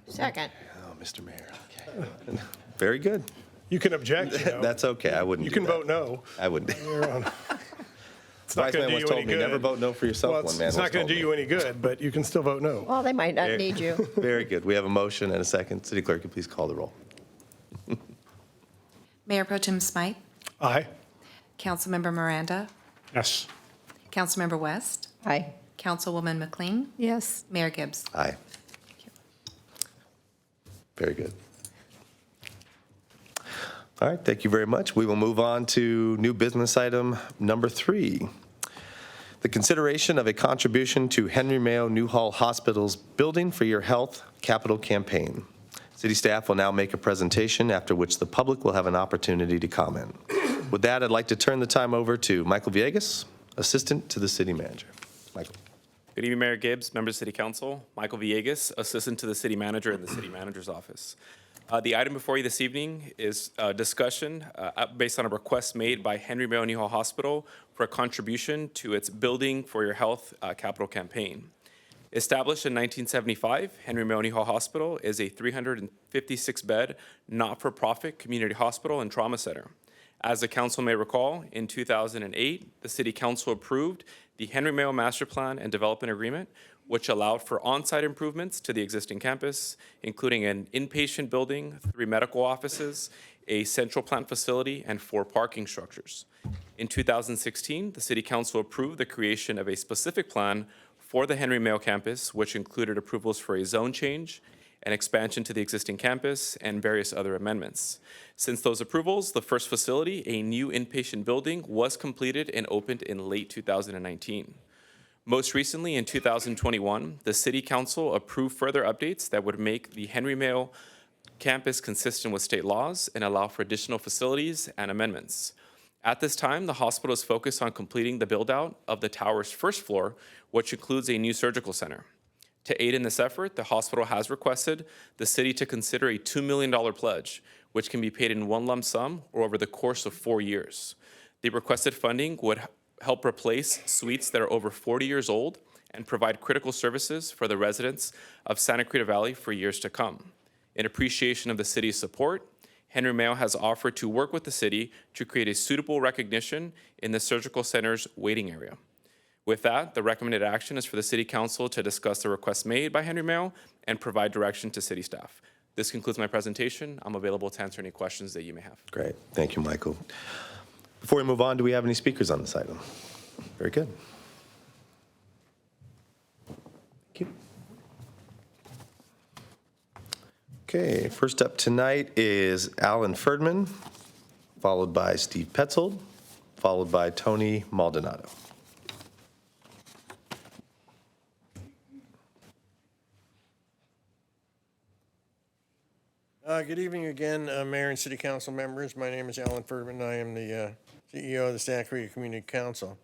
Second. Oh, Mr. Mayor, okay. Very good. You can object. You know. That's okay, I wouldn't You do can that. vote no. I wouldn't. It's not Wise going man to do once you told any me, good. never vote no for yourself, Well, one man it's not once going told to do me. you any good, but you can still vote no. Well, they might not need you. Very good. We have a motion and a second. City Clerk, could you please call the roll? Mayor Pro Tem Smythe, Aye. Councilmember Miranda, Yes. Councilmember West, Aye. Councilwoman McLean, Yes. Mayor Gibbs. Aye. Very good. All right, thank you very much. We will move on to new business item number 3. The consideration of a contribution to Henry Mayo Newhall Hospital's Building for Your Health capital campaign. City staff will now make a presentation, after which the public will have an opportunity to comment. With that, I'd like to turn the time over to Michael Villegas, Assistant to the City Manager. Michael. Good evening, Mayor Gibbs, members of City Council. Michael Villegas, Assistant to the City Manager in the City Manager's Office. The item before you this evening is a discussion based on a request made by Henry Mayo Newhall Hospital for a contribution to its Building for Your Health capital campaign. Established in 1975, Henry Mayo Newhall Hospital is a 356-bed, not-for-profit community hospital and trauma center. As the council may recall, in 2008, the City Council approved the Henry Mayo Master Plan and Development Agreement, which allowed for on-site improvements to the existing campus, including an inpatient building, 3 medical offices, a central plant facility, and 4 parking structures. In 2016, the City Council approved the creation of a specific plan for the Henry Mayo campus, which included approvals for a zone change, an expansion to the existing campus, and various other amendments. Since those approvals, the first facility, a new inpatient building, was completed and opened in late 2019. Most recently, in 2021, the City Council approved further updates that would make the Henry Mayo campus consistent with state laws and allow for additional facilities and amendments. At this time, the hospital is focused on completing the build-out of the tower's first floor, which includes a new surgical center. To aid in this effort, the hospital has requested the city to consider a $2 million pledge, which can be paid in one lump sum or over the course of 4 years. The requested funding would help replace suites that are over 40 years old and provide critical services for the residents of Santa Clarita Valley for years to come. In appreciation of the city's support, Henry Mayo has offered to work with the city to create a suitable recognition in the surgical center's waiting area. With that, the recommended action is for the City Council to discuss the request made by Henry Mayo and provide direction to city staff. This concludes my presentation. I'm available to answer any questions that you may have. Great. Thank you, Michael. Before we move on, do we have any speakers on this item? Very good. Thank you. Okay, first up tonight is Alan Ferdman, followed by Steve Petzold, followed by Tony Maldonado. Good evening again, Mayor and City Council members. My name is Alan Ferdman. I am the CEO of the Santa Clarita Community Council.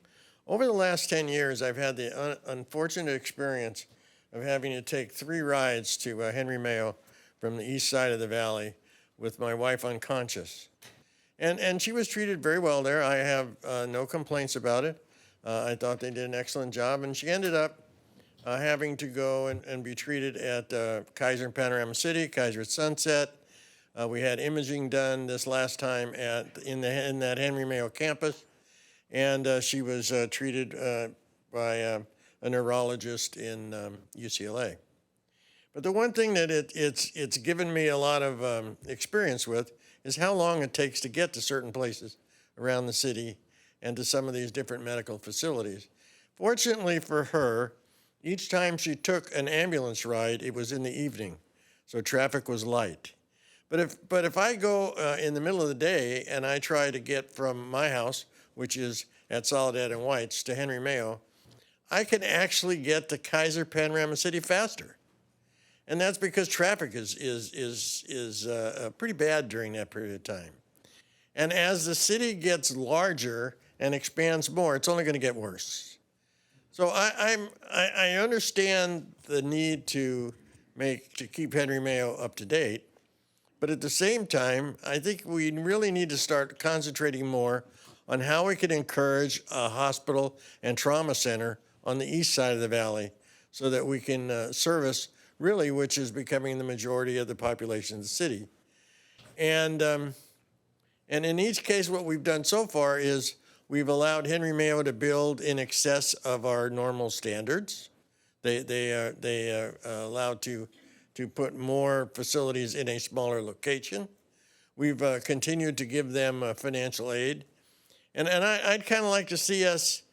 Over the last 10 years, I've had the unfortunate experience of having to take 3 rides to Henry Mayo from the east side of the valley with my wife unconscious. And she was treated very well there. I have no complaints about it. I thought they did an excellent job, and she ended up having to go and be treated at Kaiser and Panorama City, Kaiser at Sunset. We had imaging done this last time in that Henry Mayo campus, and she was treated by a neurologist in UCLA. But the one thing that it's given me a lot of experience with is how long it takes to get to certain places around the city and to some of these different medical facilities. Fortunately for her, each time she took an ambulance ride, it was in the evening, so traffic was light. But if I go in the middle of the day and I try to get from my house, which is at Soledad and White's, to Henry Mayo, I can actually get to Kaiser Panorama City faster. And that's because traffic is pretty bad during that period of time. And as the city gets larger and expands more, it's only going to get worse. So I understand the need to keep Henry Mayo up to date, but at the same time, I think we really need to start concentrating more on how we can encourage a hospital and trauma center on the east side of the valley so that we can service really which is becoming the majority of the population of the city. And in each case, what we've done so far is we've allowed Henry Mayo to build in excess of our normal standards. They are allowed to put more facilities in a smaller location. We've continued to give them financial aid. And I'd kind of like to see us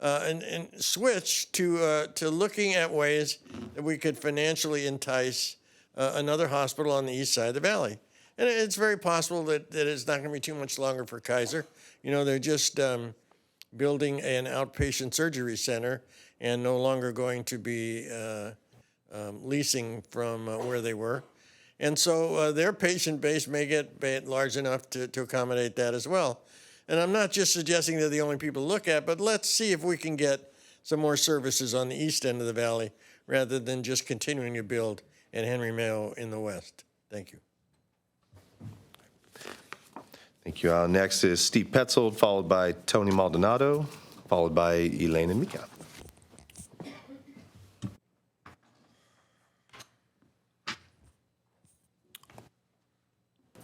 and switch to looking at ways that we could financially entice another hospital on the east side of the valley. And it's very possible that it's not going to be too much longer for Kaiser. You know, they're just building an outpatient surgery center and no longer going to be leasing from where they were. And so their patient base may get large enough to accommodate that as well. And I'm not just suggesting they're the only people to look at, but let's see if we can get some more services on the east end of the valley rather than just continuing to build at Henry Mayo in the west. Thank you. Thank you. Next is Steve Petzold, followed by Tony Maldonado, followed by Elaine and Mika.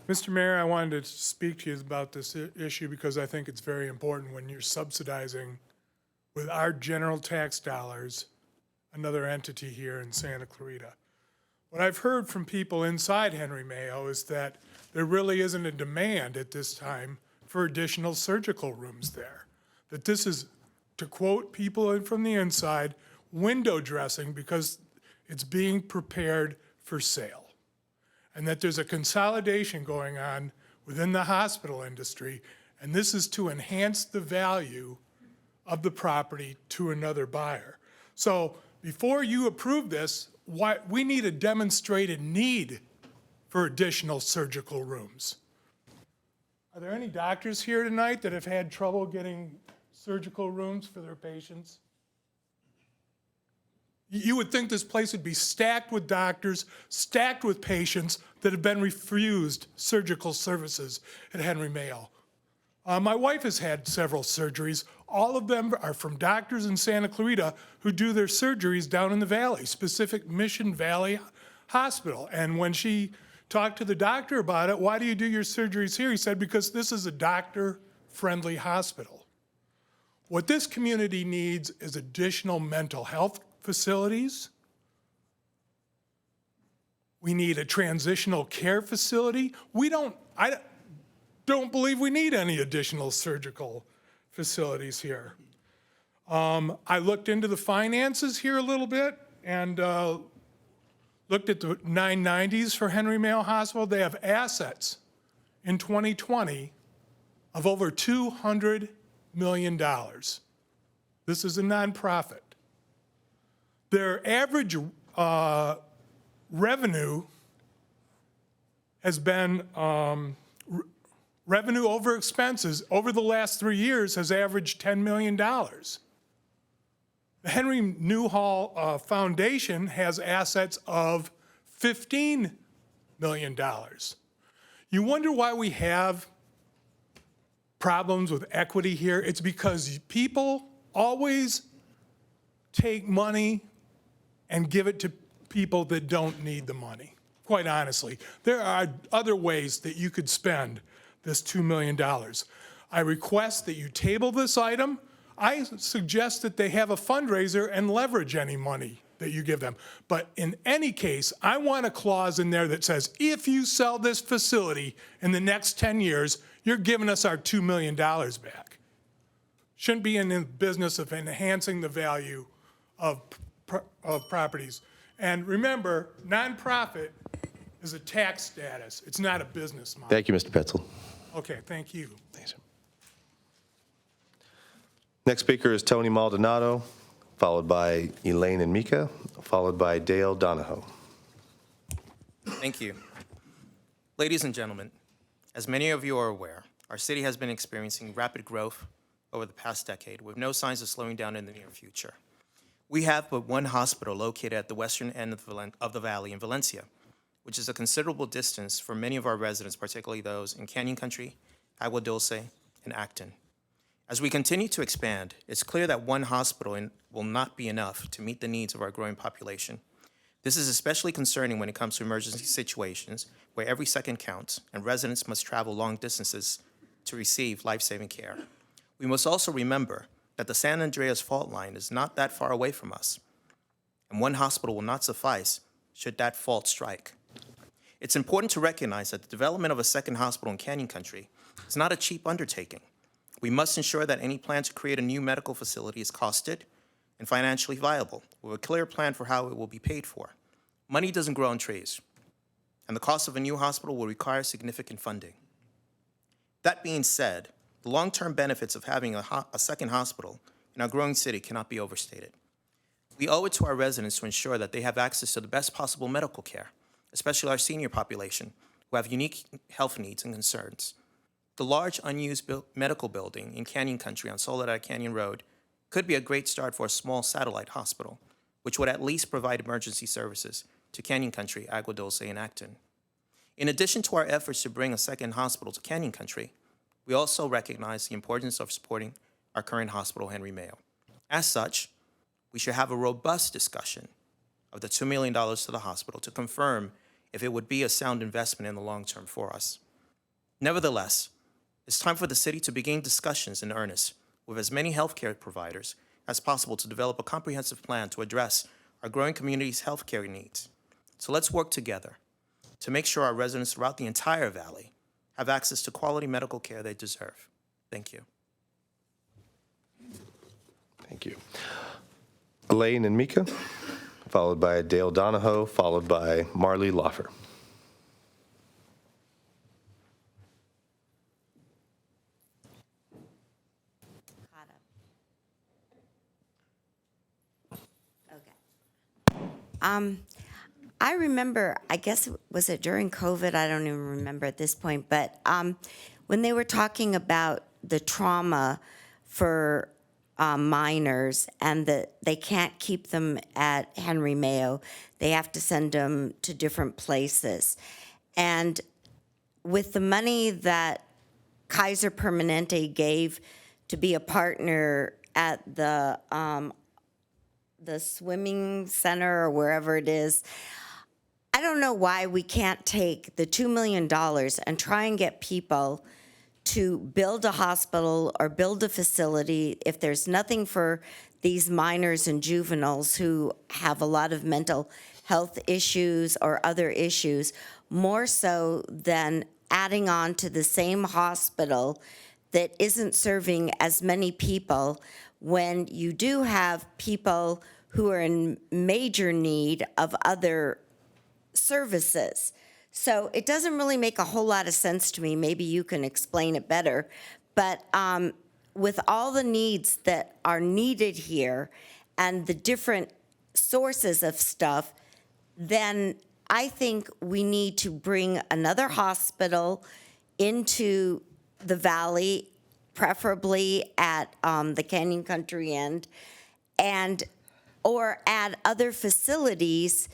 Mr. Mayor, I wanted to speak to you about this issue because I think it's very important when you're subsidizing with our general tax dollars another entity here in Santa Clarita. What I've heard from people inside Henry Mayo is that there really isn't a demand at this time for additional surgical rooms there. That this is, to quote people from the inside, window dressing because it's being prepared for sale. And that there's a consolidation going on within the hospital industry, and this is to enhance the value of the property to another buyer. So before you approve this, we need a demonstrated need for additional surgical rooms. Are there any doctors here tonight that have had trouble getting surgical rooms for their patients? You would think this place would be stacked with doctors, stacked with patients that have been refused surgical services at Henry Mayo. My wife has had several surgeries. All of them are from doctors in Santa Clarita who do their surgeries down in the valley, specific Mission Valley Hospital. And when she talked to the doctor about it, why do you do your surgeries here? He said, because this is a doctor-friendly hospital. What this community needs is additional mental health facilities. We need a transitional care facility. I don't believe we need any additional surgical facilities here. I looked into the finances here a little bit and looked at the 990s for Henry Mayo Hospital. They have assets in 2020 of over $200 million. This is a nonprofit. Their average revenue has been, revenue over expenses over the last 3 years has averaged $10 million. The Henry Newhall Foundation has assets of $15 million. You wonder why we have problems with equity here? It's because people always take money and give it to people that don't need the money, quite honestly. There are other ways that you could spend this $2 million. I request that you table this item. I suggest that they have a fundraiser and leverage any money that you give them. But in any case, I want a clause in there that says, if you sell this facility in the next 10 years, you're giving us our $2 million back. Shouldn't be in the business of enhancing the value of properties. And remember, nonprofit is a tax status. It's not a business model. Thank you, Mr. Petzel. Okay, thank you. Thanks. Next speaker is Tony Maldonado, followed by Elaine and Mika, followed by Dale Donahoe. Thank you. Ladies and gentlemen, as many of you are aware, our city has been experiencing rapid growth over the past decade with no signs of slowing down in the near future. We have but one hospital located at the western end of the valley in Valencia, which is a considerable distance for many of our residents, particularly those in Canyon Country, Agua Dulce, and Acton. As we continue to expand, it's clear that one hospital will not be enough to meet the needs of our growing population. This is especially concerning when it comes to emergency situations where every second counts and residents must travel long distances to receive life-saving care. We must also remember that the San Andreas fault line is not that far away from us, and one hospital will not suffice should that fault strike. It's important to recognize that the development of a second hospital in Canyon Country is not a cheap undertaking. We must ensure that any plan to create a new medical facility is costed and financially viable, with a clear plan for how it will be paid for. Money doesn't grow on trees, and the cost of a new hospital will require significant funding. That being said, the long-term benefits of having a second hospital in our growing city cannot be overstated. We owe it to our residents to ensure that they have access to the best possible medical care, especially our senior population, who have unique health needs and concerns. The large unused medical building in Canyon Country on Soledad Canyon Road could be a great start for a small satellite hospital, which would at least provide emergency services to Canyon Country, Agua Dulce, and Acton. In addition to our efforts to bring a second hospital to Canyon Country, we also recognize the importance of supporting our current hospital, Henry Mayo. As such, we should have a robust discussion of the $2 million to the hospital to confirm if it would be a sound investment in the long term for us. Nevertheless, it's time for the city to begin discussions in earnest with as many healthcare providers as possible to develop a comprehensive plan to address our growing community's healthcare needs. So let's work together to make sure our residents throughout the entire valley have access to quality medical care they deserve. Thank you. Thank you. Elaine and Mika, followed by Dale Donahoe, followed by Marley Loffer. I remember, I guess, was it during COVID? I don't even remember at this point, but when they were talking about the trauma for minors and that they can't keep them at Henry Mayo, they have to send them to different places. And with the money that Kaiser Permanente gave to be a partner at the swimming center or wherever it is, I don't know why we can't take the $2 million and try and get people to build a hospital or build a facility if there's nothing for these minors and juveniles who have a lot of mental health issues or other issues, more so than adding on to the same hospital that isn't serving as many people when you do have people who are in major need of other services. So it doesn't really make a whole lot of sense to me. Maybe you can explain it better. But with all the needs that are needed here and the different sources of stuff, then I think we need to bring another hospital into the valley, preferably at the Canyon Country end, or add other facilities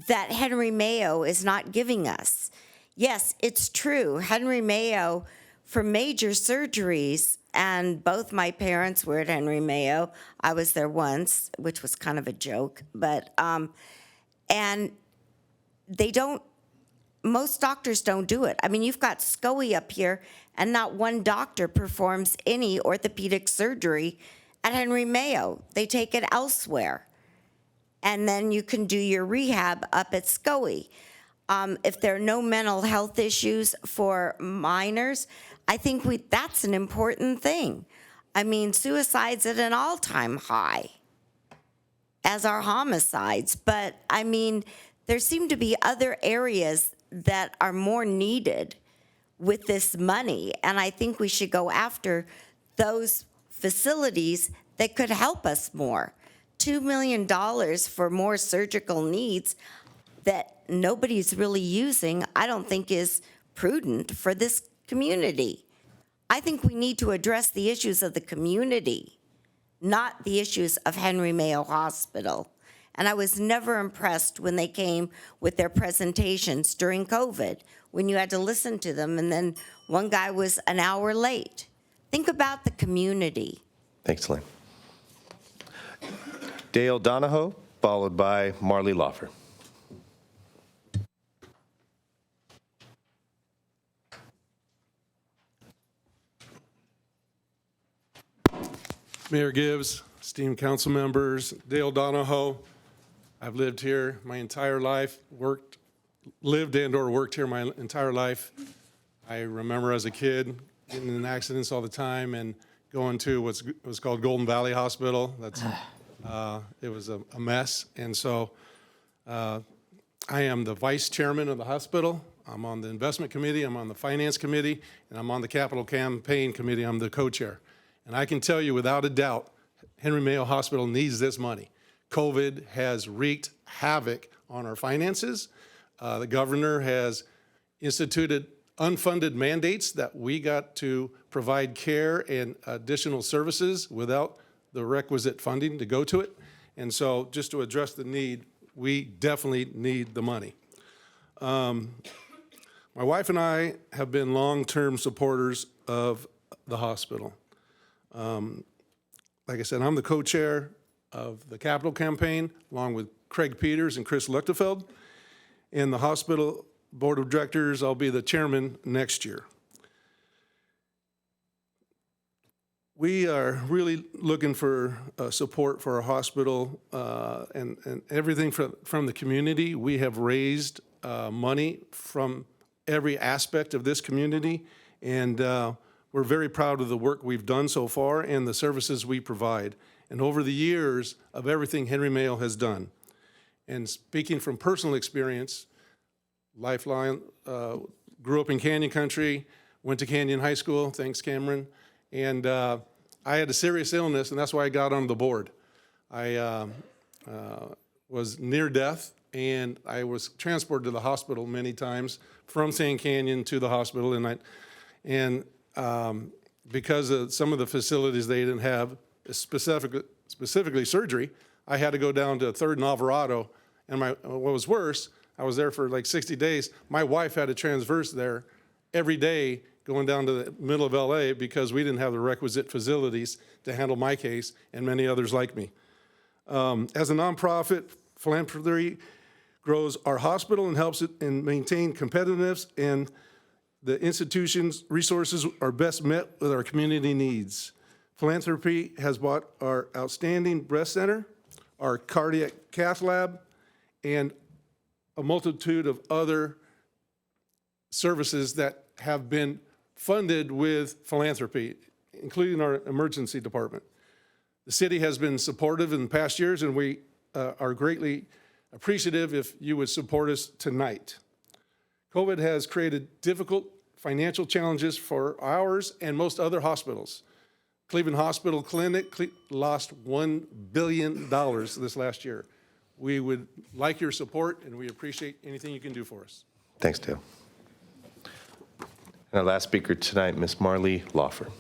that Henry Mayo is not giving us. Yes, it's true. Henry Mayo, for major surgeries, and both my parents were at Henry Mayo. I was there once, which was kind of a joke, but, and they don't, most doctors don't do it. I mean, you've got SCOE up here, and not one doctor performs any orthopedic surgery at Henry Mayo. They take it elsewhere. And then you can do your rehab up at SCOE. If there are no mental health issues for minors, I think that's an important thing. I mean, suicide's at an all-time high, as are homicides. But, I mean, there seem to be other areas that are more needed with this money, and I think we should go after those facilities that could help us more. $2 million for more surgical needs that nobody's really using, I don't think is prudent for this community. I think we need to address the issues of the community, not the issues of Henry Mayo Hospital. And I was never impressed when they came with their presentations during COVID, when you had to listen to them, and then one guy was an hour late. Think about the community. Thanks, Lynn. Dale Donahoe, followed by Marley Lawfer. Mayor Gibbs, esteemed council members, Dale Donahoe. I've lived here my entire life, lived and/or worked here my entire life. I remember as a kid getting in accidents all the time and going to what's called Golden Valley Hospital. It was a mess. And so I am the vice chairman of the hospital. I'm on the investment committee, I'm on the finance committee, and I'm on the capital campaign committee. I'm the co-chair. And I can tell you without a doubt, Henry Mayo Hospital needs this money. COVID has wreaked havoc on our finances. The governor has instituted unfunded mandates that we got to provide care and additional services without the requisite funding to go to it. And so just to address the need, we definitely need the money. My wife and I have been long-term supporters of the hospital. Like I said, I'm the co-chair of the capital campaign, along with Craig Peters and Chris Luchtefeld. In the hospital board of directors, I'll be the chairman next year. We are really looking for support for our hospital and everything from the community. We have raised money from every aspect of this community, and we're very proud of the work we've done so far and the services we provide. And over the years of everything Henry Mayo has done. And speaking from personal experience, lifeline, grew up in Canyon Country, went to Canyon High School, thanks Cameron, and I had a serious illness, and that's why I got on the board. I was near death, and I was transported to the hospital many times from San Canyon to the hospital, and because of some of the facilities they didn't have, specifically surgery, I had to go down to 3rd and Alvarado, and what was worse, I was there for like 60 days. My wife had to transverse there every day going down to the middle of LA because we didn't have the requisite facilities to handle my case and many others like me. As a nonprofit, philanthropy grows our hospital and helps it and maintain competitiveness, and the institution's resources are best met with our community needs. Philanthropy has bought our outstanding breast center, our cardiac cath lab, and a multitude of other services that have been funded with philanthropy, including our emergency department. The city has been supportive in past years, and we are greatly appreciative if you would support us tonight. COVID has created difficult financial challenges for ours and most other hospitals. Cleveland Hospital Clinic lost $1 billion this last year. We would like your support, and we appreciate anything you can do for us. Thanks, Dale. And our last speaker tonight, Ms. Marley Lawfer.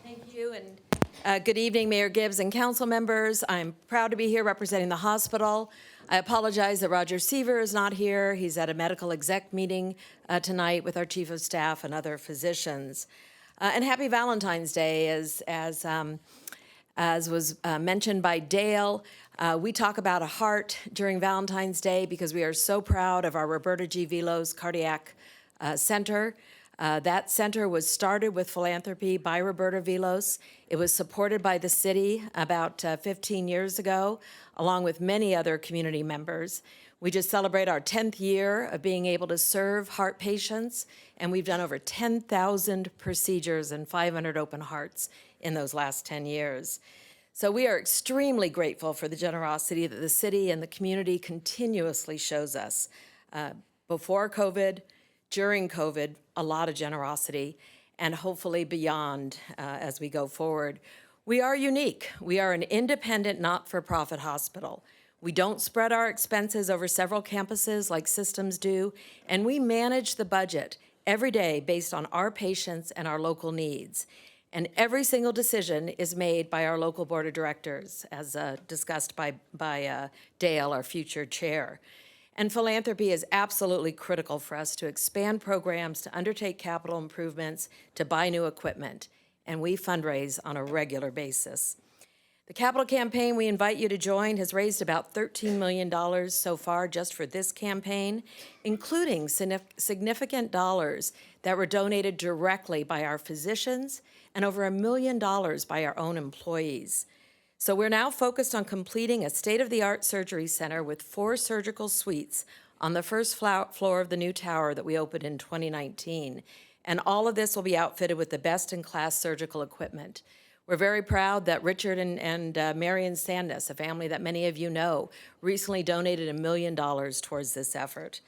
Thank you, and good evening, Mayor Gibbs and council members. I'm proud to be here representing the hospital. I apologize that Roger Seaver is not here. He's at a medical exec meeting tonight with our chief of staff and other physicians. And happy Valentine's Day, as was mentioned by Dale. We talk about a heart during Valentine's Day because we are so proud of our Roberta G. Velos Cardiac Center. That center was started with philanthropy by Roberta Vilos. It was supported by the city about 15 years ago, along with many other community members. We just celebrate our 10th year of being able to serve heart patients, and we've done over 10,000 procedures and 500 open hearts in those last 10 years. So we are extremely grateful for the generosity that the city and the community continuously shows us. Before COVID, during COVID, a lot of generosity, and hopefully beyond as we go forward. We are unique. We are an independent, not-for-profit hospital. We don't spread our expenses over several campuses like systems do, and we manage the budget every day based on our patients and our local needs. And every single decision is made by our local board of directors, as discussed by Dale, our future chair. And philanthropy is absolutely critical for us to expand programs, to undertake capital improvements, to buy new equipment, and we fundraise on a regular basis. The capital campaign we invite you to join has raised about $13 million so far just for this campaign, including significant dollars that were donated directly by our physicians and over $1 million by our own employees. So we're now focused on completing a state-of-the-art surgery center with 4 surgical suites on the first floor of the new tower that we opened in 2019. And all of this will be outfitted with the best-in-class surgical equipment. We're very proud that Richard and Marion Sandness, a family that many of you know, recently donated $1 million towards this effort.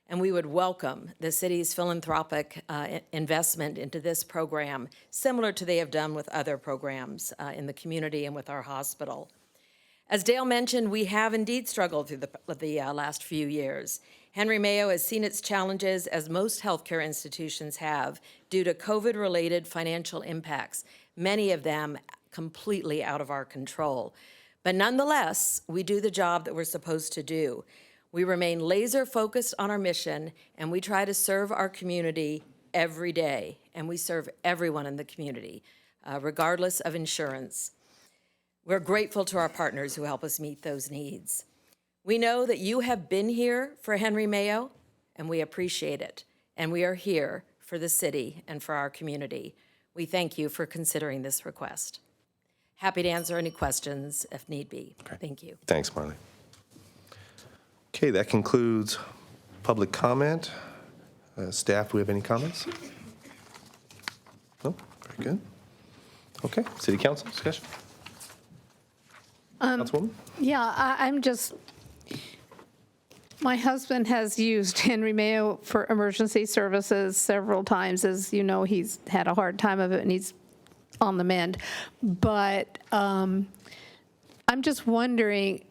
And we would welcome the city's philanthropic investment into this program, similar to they have done with other programs in the community and with our hospital. As Dale mentioned, we have indeed struggled through the last few years. Henry Mayo has seen its challenges, as most healthcare institutions have, due to COVID-related financial impacts, many of them completely out of our control. But nonetheless, we do the job that we're supposed to do. We remain laser-focused on our mission, and we try to serve our community every day, and we serve everyone in the community, regardless of insurance. We're grateful to our partners who help us meet those needs. We know that you have been here for Henry Mayo, and we appreciate it, and we are here for the city and for our community. We thank you for considering this request. Happy to answer any questions if need be. Okay. Thank you. Thanks, Marley. Okay, that concludes public comment. Staff, do we have any comments? No? Very good. Okay, City Council discussion. Councilwoman? Yeah, I'm just, my husband has used Henry Mayo for emergency services several times. As you know, he's had a hard time of it, and he's on the mend. But I'm just wondering,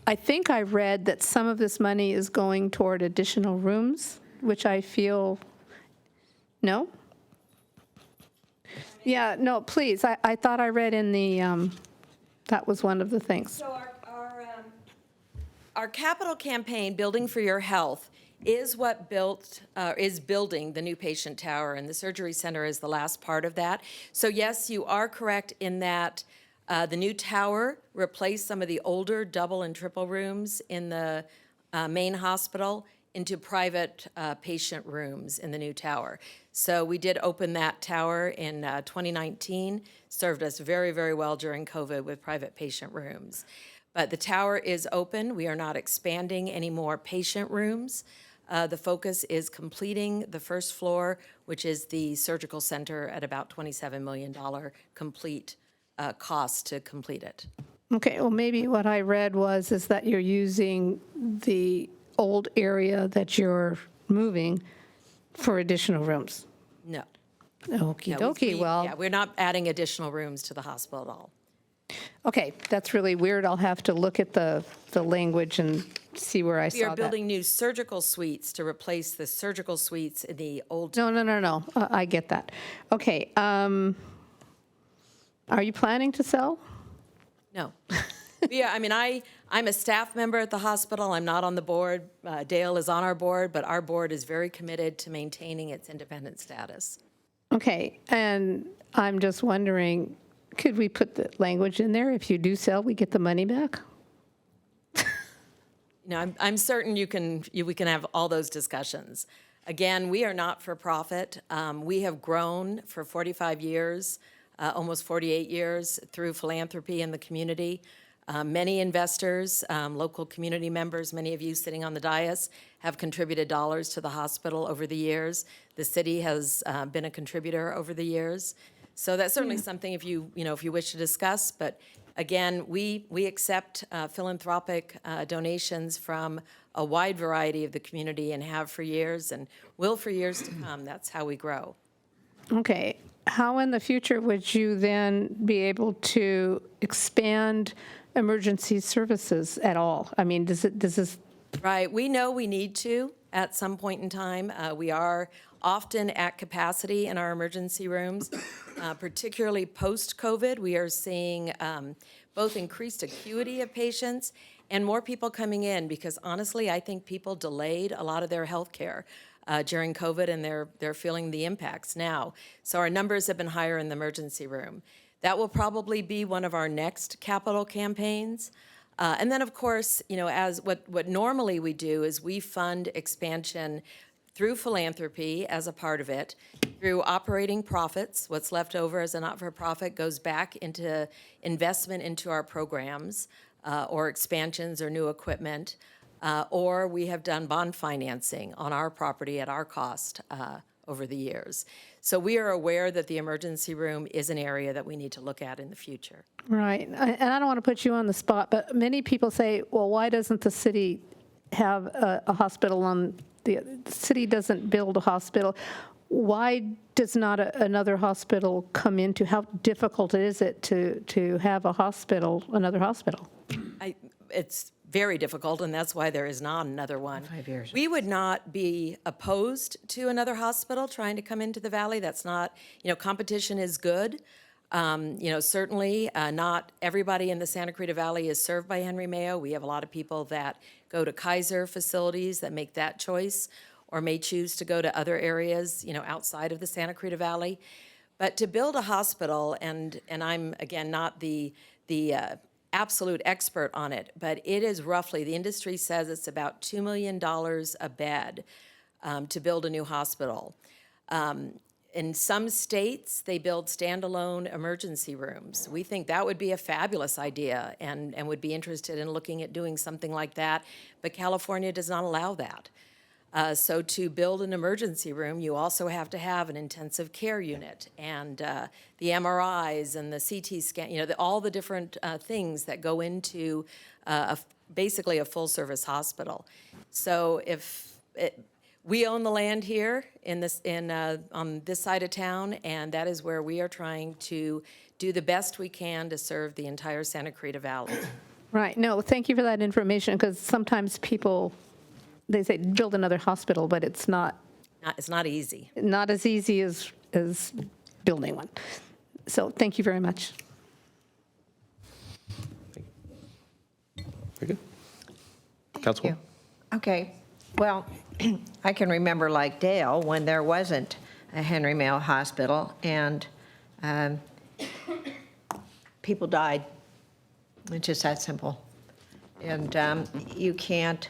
I think I read that some of this money is going toward additional rooms, which I feel, no? Yeah, no, please. I thought I read in the, that was one of the things. So our capital campaign, Building for Your Health, is what is building the new patient tower, and the surgery center is the last part of that. So yes, you are correct in that the new tower replaced some of the older double and triple rooms in the main hospital into private patient rooms in the new tower. So we did open that tower in 2019, served us very, very well during COVID with private patient rooms. But the tower is open. We are not expanding any more patient rooms. The focus is completing the first floor, which is the surgical center, at about $27 million complete cost to complete it. Okay, well, maybe what I read is that you're using the old area that you're moving for additional rooms. No. Okie No, dokie, well. Yeah, we're not adding additional rooms to the hospital at all. Okay, that's really weird. I'll have to look at the language and see where I We saw are that. building new surgical suites to replace the surgical suites in the old. No. I get that. Okay. Are you planning to sell? No. Yeah, I mean, I'm a staff member at the hospital. I'm not on the board. Dale is on our board, but our board is very committed to maintaining its independent status. Okay, and I'm just wondering, could we put the language in there? If you do sell, we get the money back? You know, I'm certain we can have all those discussions. Again, we are not for profit. We have grown for 45 years, almost 48 years, through philanthropy in the community. Many investors, local community members, many of you sitting on the dais, have contributed dollars to the hospital over the years. The city has been a contributor over the years. So that's certainly something if you wish to discuss. But again, we accept philanthropic donations from a wide variety of the community and have for years and will for years to come. That's how we grow. Okay. How in the future would you then be able to expand emergency services at all? I mean, does this? Right. We know we need to at some point in time. We are often at capacity in our emergency rooms, particularly post-COVID. We are seeing both increased acuity of patients and more people coming in because honestly, I think people delayed a lot of their health care during COVID and they're feeling the impacts now. So our numbers have been higher in the emergency room. That will probably be one of our next capital campaigns. And then of course, as what normally we do is we fund expansion through philanthropy as a part of it, through operating profits. What's left over as a not-for-profit goes back into investment into our programs or expansions or new equipment, or we have done bond financing on our property at our cost over the years. So we are aware that the emergency room is an area that we need to look at in the future. Right. And I don't want to put you on the spot, but many people say, well, why doesn't the city have a hospital on the city doesn't build a hospital? Why does not another hospital come into? How difficult is it to have a hospital, another hospital? It's very difficult, and that's why there is not another one. 5 years. We would not be opposed to another hospital trying to come into the valley. That's not, competition is good. Certainly not everybody in the Santa Clarita Valley is served by Henry Mayo. We have a lot of people that go to Kaiser facilities that make that choice or may choose to go to other areas, outside of the Santa Clarita Valley. But to build a hospital, and I'm, again, not the absolute expert on it, but it is roughly, the industry says it's about $2 million a bed to build a new hospital. In some states, they build standalone emergency rooms. We think that would be a fabulous idea and would be interested in looking at doing something like that, but California does not allow that. So to build an emergency room, you also have to have an intensive care unit and the MRIs and the CT scan, all the different things that go into basically a full-service hospital. So we own the land here on this side of town, and that is where we are trying to do the best we can to serve the entire Santa Clarita Valley. Right. No, thank you for that information, because sometimes people, they say build another hospital, but it's not. It's not easy. Not as easy as building one. So thank you very much. Very good. Councilwoman? Okay. Well, I can remember, like Dale, when there wasn't a Henry Mayo Hospital and people died. It's just that simple. And you can't,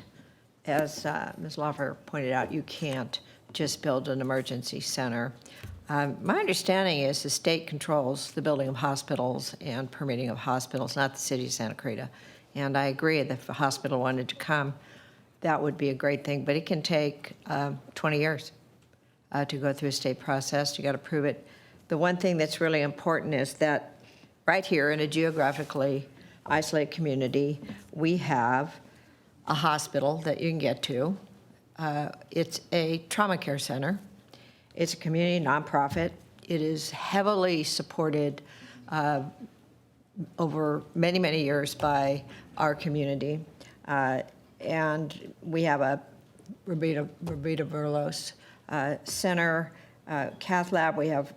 as Ms. Loffer pointed out, you can't just build an emergency center. My understanding is the state controls the building of hospitals and permitting of hospitals, not the city of Santa Clarita. And I agree that if a hospital wanted to come, that would be a great thing, but it can take 20 years to go through a state process. You got to prove it. The one thing that's really important is that right here in a geographically isolated community, we have a hospital that you can get to. It's a trauma care center. It's a community nonprofit. It is heavily supported over many, many years by our community. And we have a Roberta Verlos Center, Cath Lab, we have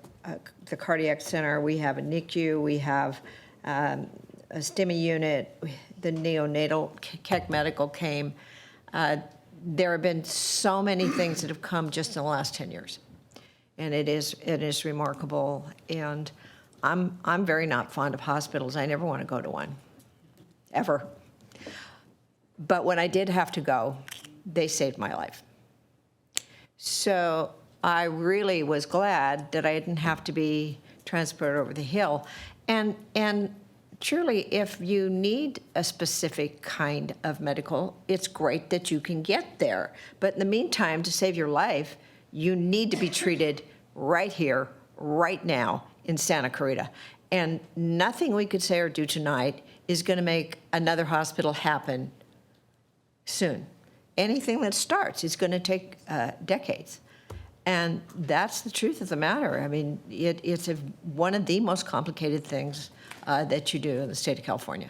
the Cardiac Center, we have a NICU, we have a STEMI unit, the neonatal, Keck Medical came. There have been so many things that have come just in the last 10 years. And it is remarkable. And I'm very not fond of hospitals. I never want to go to one, ever. But when I did have to go, they saved my life. So I really was glad that I didn't have to be transported over the hill. And truly, if you need a specific kind of medical, it's great that you can get there. But in the meantime, to save your life, you need to be treated right here, right now in Santa Clarita. And nothing we could say or do tonight is going to make another hospital happen soon. Anything that starts is going to take decades. And that's the truth of the matter. I mean, it's one of the most complicated things that you do in the state of California.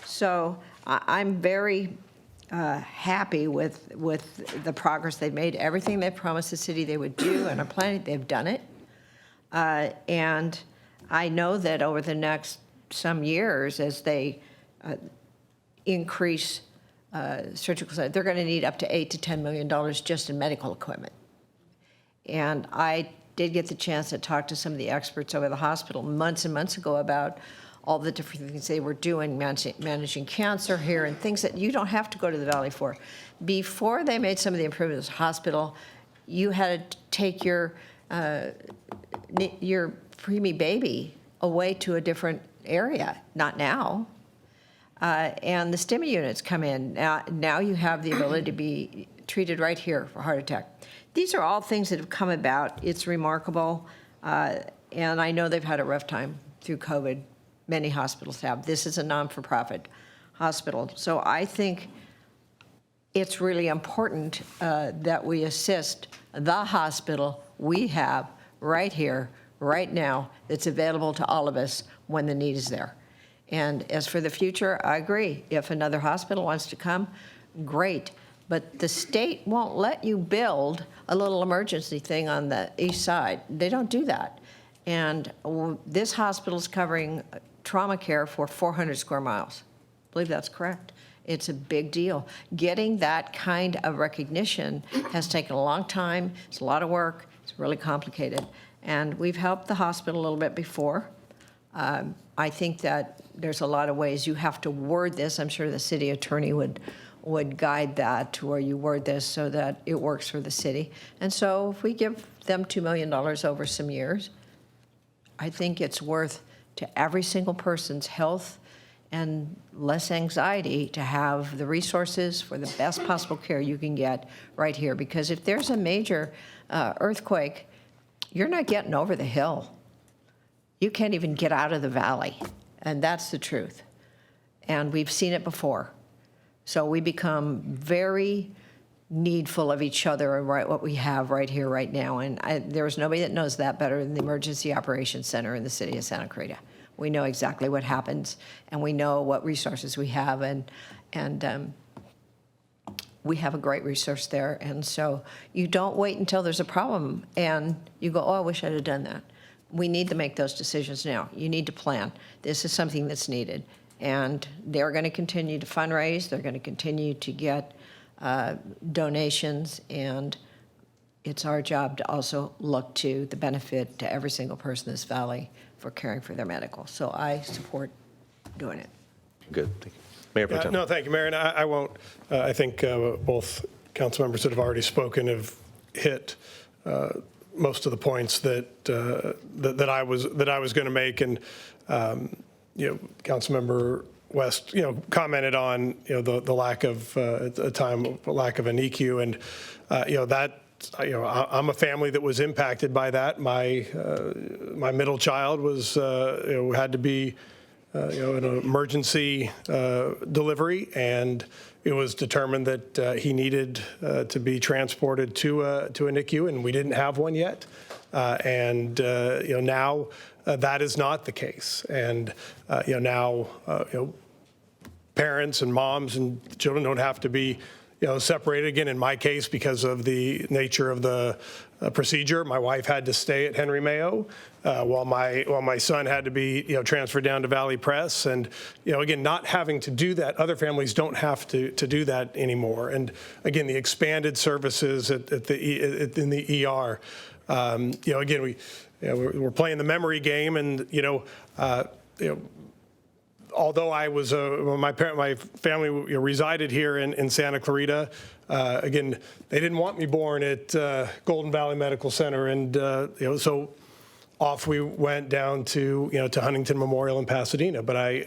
So I'm very happy with the progress they've made. Everything they promised the city they would do and are planning, they've done it. And I know that over the next some years, as they increase surgical centers, they're going to need up to $8 to $10 million just in medical equipment. And I did get the chance to talk to some of the experts over the hospital months and months ago about all the different things they were doing, managing cancer here and things that you don't have to go to the Valley for. Before they made some of the improvements in the hospital, you had to take your preemie baby away to a different area. Not now. And the STEMI units come in. Now you have the ability to be treated right here for heart attack. These are all things that have come about. It's remarkable. And I know they've had a rough time through COVID. Many hospitals have. This is a non-for-profit hospital. So I think it's really important that we assist the hospital we have right here, right now, that's available to all of us when the need is there. And as for the future, I agree. If another hospital wants to come, great. But the state won't let you build a little emergency thing on the east side. They don't do that. And this hospital is covering trauma care for 400 square miles. I believe that's correct. It's a big deal. Getting that kind of recognition has taken a long time. It's a lot of work. It's really complicated. And we've helped the hospital a little bit before. I think that there's a lot of ways you have to word this. I'm sure the city attorney would guide that to where you word this so that it works for the city. And so if we give them $2 million over some years, I think it's worth to every single person's health and less anxiety to have the resources for the best possible care you can get right here. Because if there's a major earthquake, you're not getting over the hill. You can't even get out of the valley. And that's the truth. And we've seen it before. So we become very needful of each other and what we have right here, right now. And there's nobody that knows that better than the Emergency Operations Center in the city of Santa Clarita. We know exactly what happens, and we know what resources we have, and we have a great resource there. And so you don't wait until there's a problem and you go, oh, I wish I'd have done that. We need to make those decisions now. You need to plan. This is something that's needed. And they're going to continue to fundraise. They're going to continue to get donations. And it's our job to also look to the benefit to every single person in this valley for caring for their medical. So I support doing it. Good. Thank you. Mayor Pro Tem. No, thank you, Mayor. And I won't, I think both council members that have already spoken have hit most of the points that I was going to make. And, Councilmember West, commented on, the lack of lack of an EQ. And, I'm a family that was impacted by that. My middle child was, had to be, an emergency delivery, and it was determined that he needed to be transported to a NICU, and we didn't have one yet. Now that is not the case, and now parents and moms and children don't have to be separated. Again, in my case, because of the nature of the procedure, my wife had to stay at Henry Mayo while my son had to be transferred down to Valley Press. And again, not having to do that, other families don't have to do that anymore. And again, the expanded services in the ER. Again, we're playing the memory game, and although I was, my family resided here in Santa Clarita, again, they didn't want me born at Golden Valley Medical Center, and so off we went down to to Huntington Memorial in Pasadena. But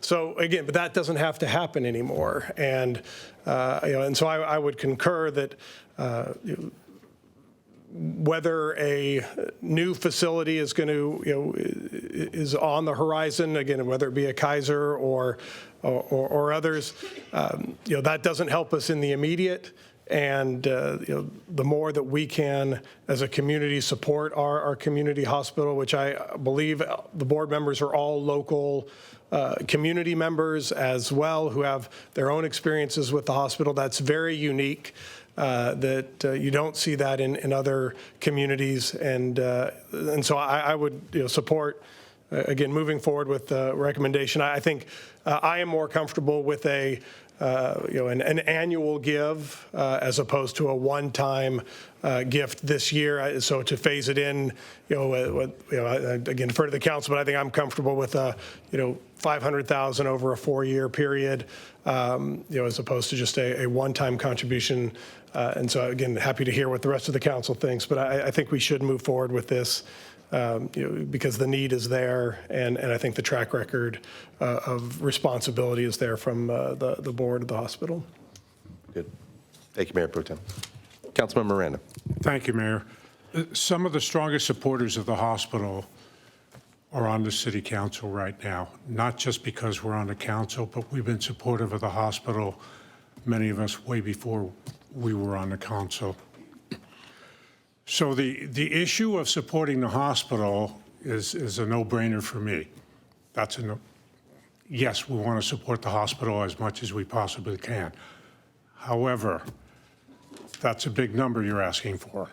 so again, but that doesn't have to happen anymore, and and so I would concur that. Whether a new facility is going to, is on the horizon, again, whether it be a Kaiser or others, that doesn't help us in the immediate. And the more that we can, as a community, support our community hospital, which I believe the board members are all local community members as well, who have their own experiences with the hospital. That's very unique. That you don't see that in other communities, and so I would support again moving forward with the recommendation. I think I am more comfortable with a an annual give as opposed to a one-time gift this year. So to phase it in, again, defer to the council, but I think I'm comfortable with $500,000 over a 4-year period, as opposed to just a one-time contribution. And so again, happy to hear what the rest of the council thinks, but I think we should move forward with this. Because the need is there, and I think the track record of responsibility is there from the board of the hospital. Good. Thank you, Mayor Pro Tem. Councilmember Miranda. Thank you, Mayor. Some of the strongest supporters of the hospital are on the city council right now, not just because we're on the council, but we've been supportive of the hospital, many of us way before we were on the council. So the issue of supporting the hospital is a no-brainer for me. That's a no. Yes, we want to support the hospital as much as we possibly can. However, that's a big number you're asking for.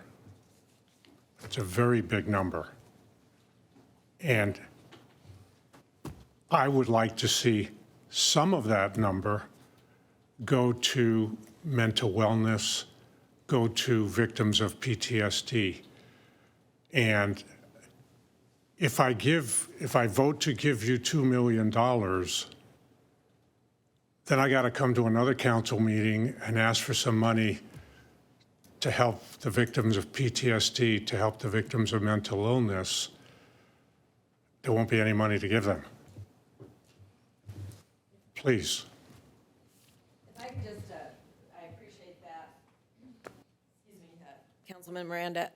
It's a very big number. And I would like to see some of that number go to mental wellness, go to victims of PTSD. And if I vote to give you $2 million, then I got to come to another council meeting and ask for some money to help the victims of PTSD, to help the victims of mental illness. There won't be any money to give them. Please. If I could just, I appreciate that. Excuse me, Councilman Miranda.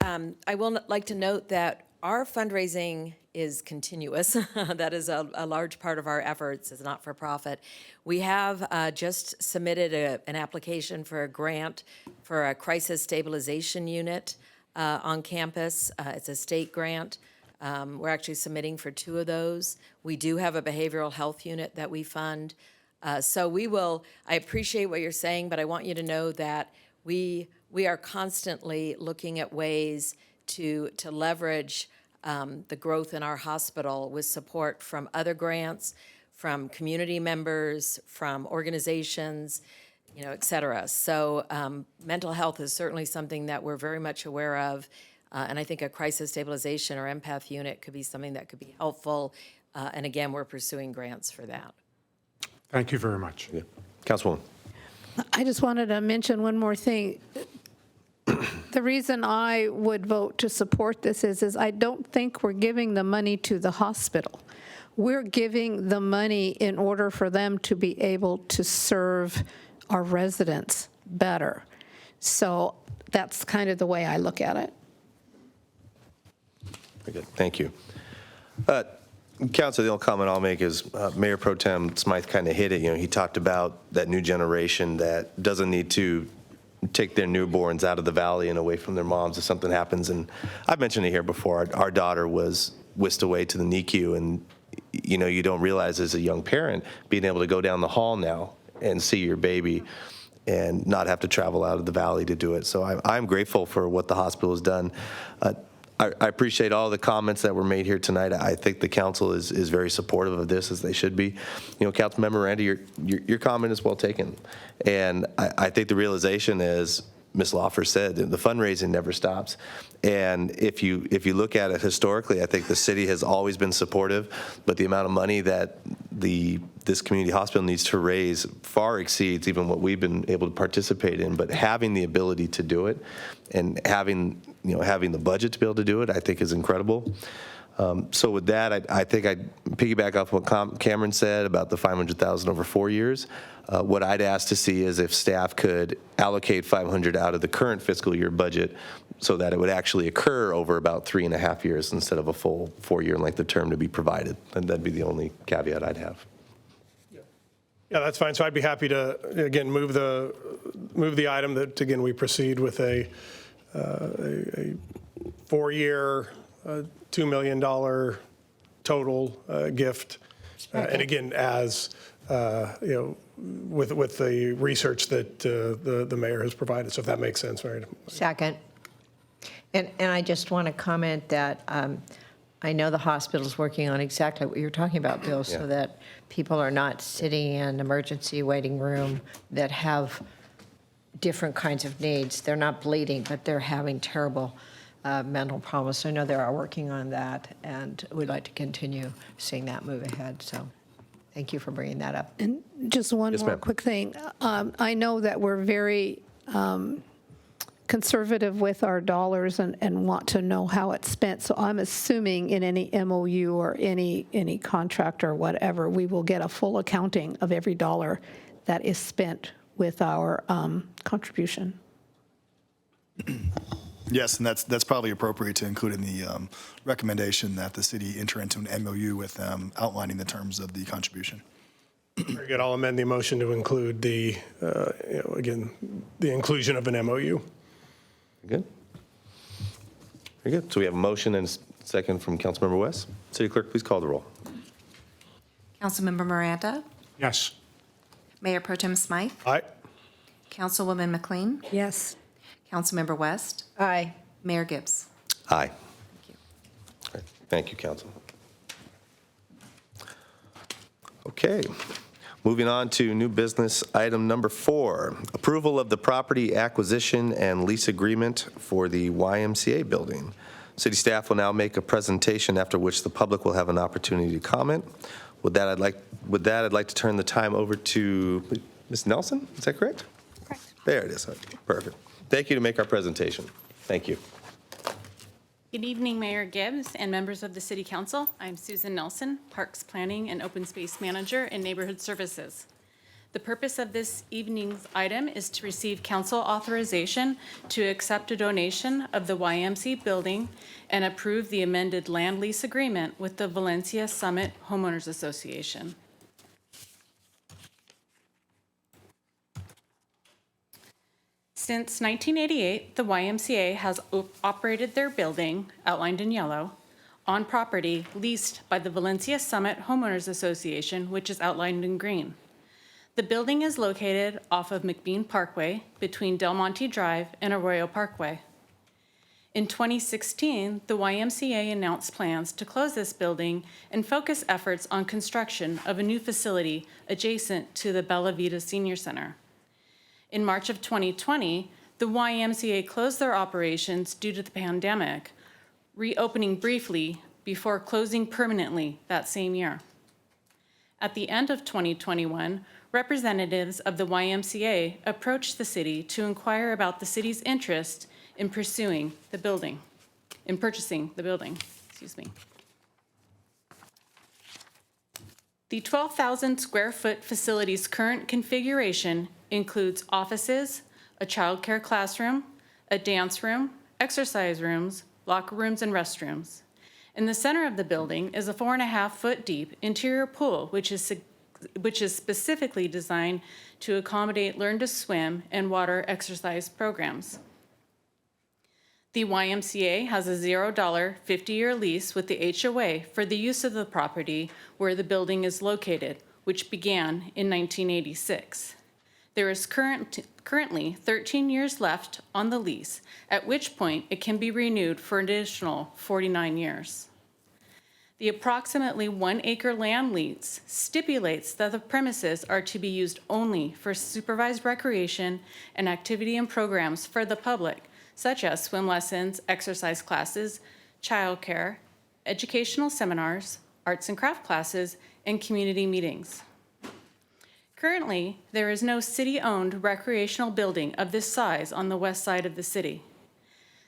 I will like to note that our fundraising is continuous. That is a large part of our efforts as not-for-profit. We have just submitted an application for a grant for a crisis stabilization unit on campus. It's a state grant. We're actually submitting for 2 of those. We do have a behavioral health unit that we fund. So we will, I appreciate what you're saying, but I want you to know that we are constantly looking at ways to leverage the growth in our hospital with support from other grants, from community members, from organizations, et cetera. So mental health is certainly something that we're very much aware of. And I think a crisis stabilization or empath unit could be something that could be helpful. And again, we're pursuing grants for that. Thank you very much. Yeah. Councilwoman. I just wanted to mention one more thing. The reason I would vote to support this is I don't think we're giving the money to the hospital. We're giving the money in order for them to be able to serve our residents better. So that's kind of the way I look at it. Very good. Thank you. Council, the only comment I'll make is Mayor Pro Tem Smythe kind of hit it. He talked about that new generation that doesn't need to take their newborns out of the valley and away from their moms if something happens. And I've mentioned it here before. Our daughter was whisked away to the NICU, and you don't realize as a young parent being able to go down the hall now and see your baby and not have to travel out of the valley to do it. So I'm grateful for what the hospital has done. I appreciate all the comments that were made here tonight. I think the council is very supportive of this, as they should be. Councilmember Miranda, your comment is well taken. And I think the realization is, Ms. Lawfer said, the fundraising never stops. And if you look at it historically, I think the city has always been supportive, but the amount of money that this community hospital needs to raise far exceeds even what we've been able to participate in. But having the ability to do it and having the budget to be able to do it, I think is incredible. So with that, I think I'd piggyback off what Cameron said about the $500,000 over 4 years. What I'd ask to see is if staff could allocate $500 out of the current fiscal year budget so that it would actually occur over about 3.5 years instead of a full 4-year length of term to be provided. And that'd be the only caveat I'd have. Yeah, that's fine. So I'd be happy to, again, move the item that, again, we proceed with a 4-year, $2 million total gift. And again, as, with the research that the mayor has provided. So if that makes sense, Mary. Second. And I just want to comment that I know the hospital's working on exactly what you're talking about, Bill, so that people are not sitting in emergency waiting room that have different kinds of needs. They're not bleeding, but they're having terrible mental problems. So I know they are working on that, and we'd like to continue seeing that move ahead. So thank you for bringing that up. And just one more quick thing. I know that we're very conservative with our dollars and want to know how it's spent. So I'm assuming in any MOU or any contract or whatever, we will get a full accounting of every dollar that is spent with our contribution. Yes, and that's probably appropriate to include in the recommendation that the city enter into an MOU with them outlining the terms of the contribution. Very good. I'll amend the motion to include the, again, the inclusion of an MOU. Good. Very good. So we have a motion and a second from Councilmember West. City Clerk, please call the roll. Councilmember Miranda? Yes. Mayor Pro Tem Smythe? Aye. Councilwoman McLean? Yes. Councilmember West? Aye. Mayor Gibbs? Aye. All right. Thank you, Council. Okay. Moving on to new business item number 4, approval of the property acquisition and lease agreement for the YMCA building. City staff will now make a presentation, after which the public will have an opportunity to comment. With that, I'd like to turn the time over to Ms. Nelson. Is that correct? Correct. There it is. Perfect. Thank you to make our presentation. Thank you. Good evening, Mayor Gibbs and members of the City Council. I'm Susan Nelson, Parks Planning and Open Space Manager in Neighborhood Services. The purpose of this evening's item is to receive council authorization to accept a donation of the YMCA building and approve the amended land lease agreement with the Valencia Summit Homeowners Association. Since 1988, the YMCA has operated their building, outlined in yellow, on property leased by the Valencia Summit Homeowners Association, which is outlined in green. The building is located off of McBean Parkway between Del Monte Drive and Arroyo Parkway. In 2016, the YMCA announced plans to close this building and focus efforts on construction of a new facility adjacent to the Bella Vita Senior Center. In March of 2020, the YMCA closed their operations due to the pandemic, reopening briefly before closing permanently that same year. At the end of 2021, representatives of the YMCA approached the city to inquire about the city's interest in purchasing the building. The 12,000 square foot facility's current configuration includes offices, a childcare classroom, a dance room, exercise rooms, locker rooms, and restrooms. In the center of the building is a 4.5-foot deep interior pool, which is specifically designed to accommodate learn to swim and water exercise programs. The YMCA has a $0 50-year lease with the HOA for the use of the property where the building is located, which began in 1986. There is currently 13 years left on the lease, at which point it can be renewed for an additional 49 years. The approximately 1-acre land lease stipulates that the premises are to be used only for supervised recreation and activity and programs for the public, such as swim lessons, exercise classes, childcare, educational seminars, arts and craft classes, and community meetings. Currently, there is no city-owned recreational building of this size on the west side of the city.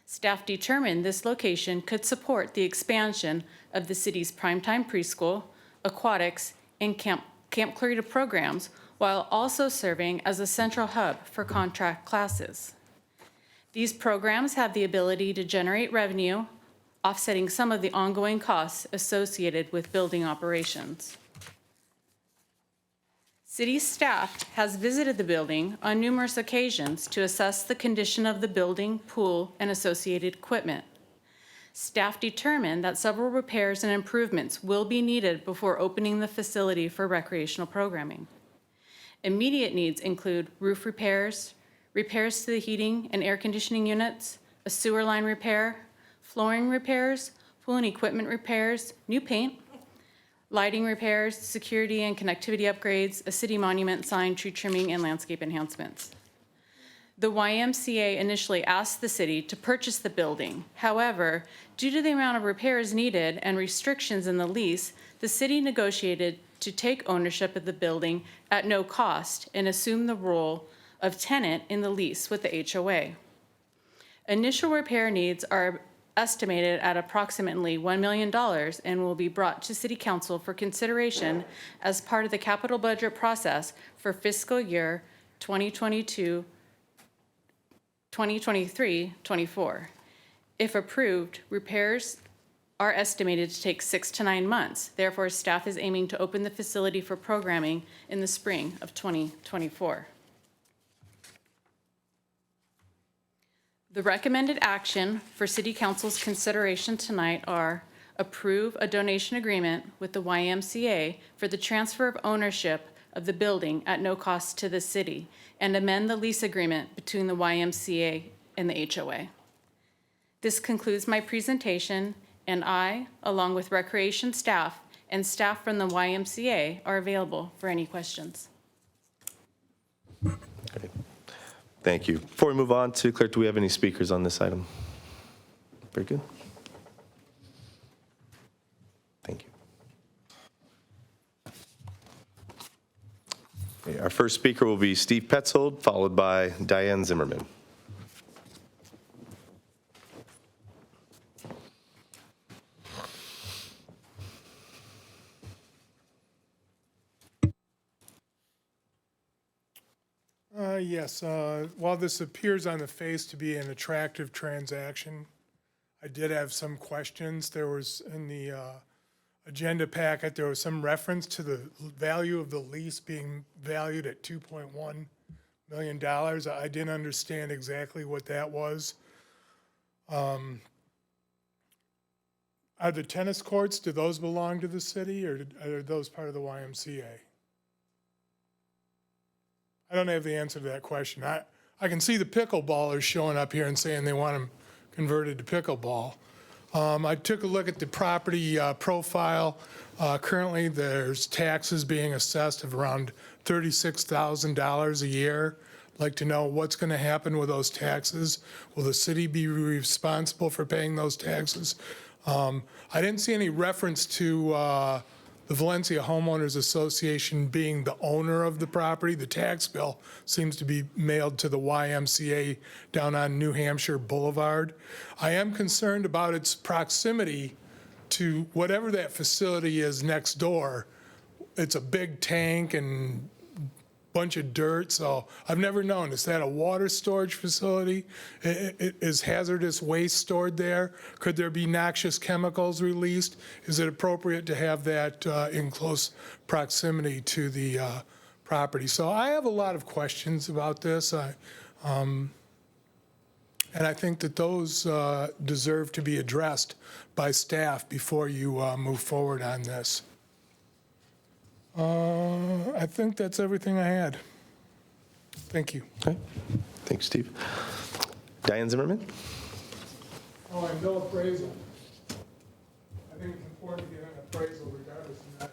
Staff determined this location could support the expansion of the city's primetime preschool, aquatics, and Camp Clarita programs, while also serving as a central hub for contract classes. These programs have the ability to generate revenue, offsetting some of the ongoing costs associated with building operations. City staff has visited the building on numerous occasions to assess the condition of the building, pool, and associated equipment. Staff determined that several repairs and improvements will be needed before opening the facility for recreational programming. Immediate needs include roof repairs, repairs to the heating and air conditioning units, a sewer line repair, flooring repairs, pool and equipment repairs, new paint, lighting repairs, security and connectivity upgrades, a city monument sign, tree trimming, and landscape enhancements. The YMCA initially asked the city to purchase the building. However, due to the amount of repairs needed and restrictions in the lease, the city negotiated to take ownership of the building at no cost and assume the role of tenant in the lease with the HOA. Initial repair needs are estimated at approximately $1 million and will be brought to City Council for consideration as part of the capital budget process for fiscal year 2023-24. If approved, repairs are estimated to take 6 to 9 months. Therefore, staff is aiming to open the facility for programming in the spring of 2024. The recommended action for City Council's consideration tonight are approve a donation agreement with the YMCA for the transfer of ownership of the building at no cost to the city and amend the lease agreement between the YMCA and the HOA. This concludes my presentation, and I, along with recreation staff and staff from the YMCA, are available for any questions. Great. Thank you. Before we move on to clerk, do we have any speakers on this item? Very good. Thank you. Okay, our first speaker will be Steve Petzold, followed by Diane Zimmerman. Yes, while this appears on the face to be an attractive transaction, I did have some questions. There was, in the agenda packet, there was some reference to the value of the lease being valued at $2.1 million. I didn't understand exactly what that was. Are the tennis courts, do those belong to the city, or are those part of the YMCA? I don't have the answer to that question. I can see the pickleballers showing up here and saying they want them converted to pickleball. I took a look at the property profile. Currently, there's taxes being assessed of around $36,000 a year. I'd like to know what's going to happen with those taxes. Will the city be responsible for paying those taxes? I didn't see any reference to the Valencia Homeowners Association being the owner of the property. The tax bill seems to be mailed to the YMCA down on New Hampshire Boulevard. I am concerned about its proximity to whatever that facility is next door. It's a big tank and bunch of dirt, so I've never known. Is that a water storage facility? Is hazardous waste stored there? Could there be noxious chemicals released? Is it appropriate to have that in close proximity to the property? So I have a lot of questions about this, and I think that those deserve to be addressed by staff before you move forward on this. I think that's everything I had. Thank you. Okay. Thanks, Steve. Diane Zimmerman? Oh, and no appraisal. I think it's important to get an appraisal regardless of that.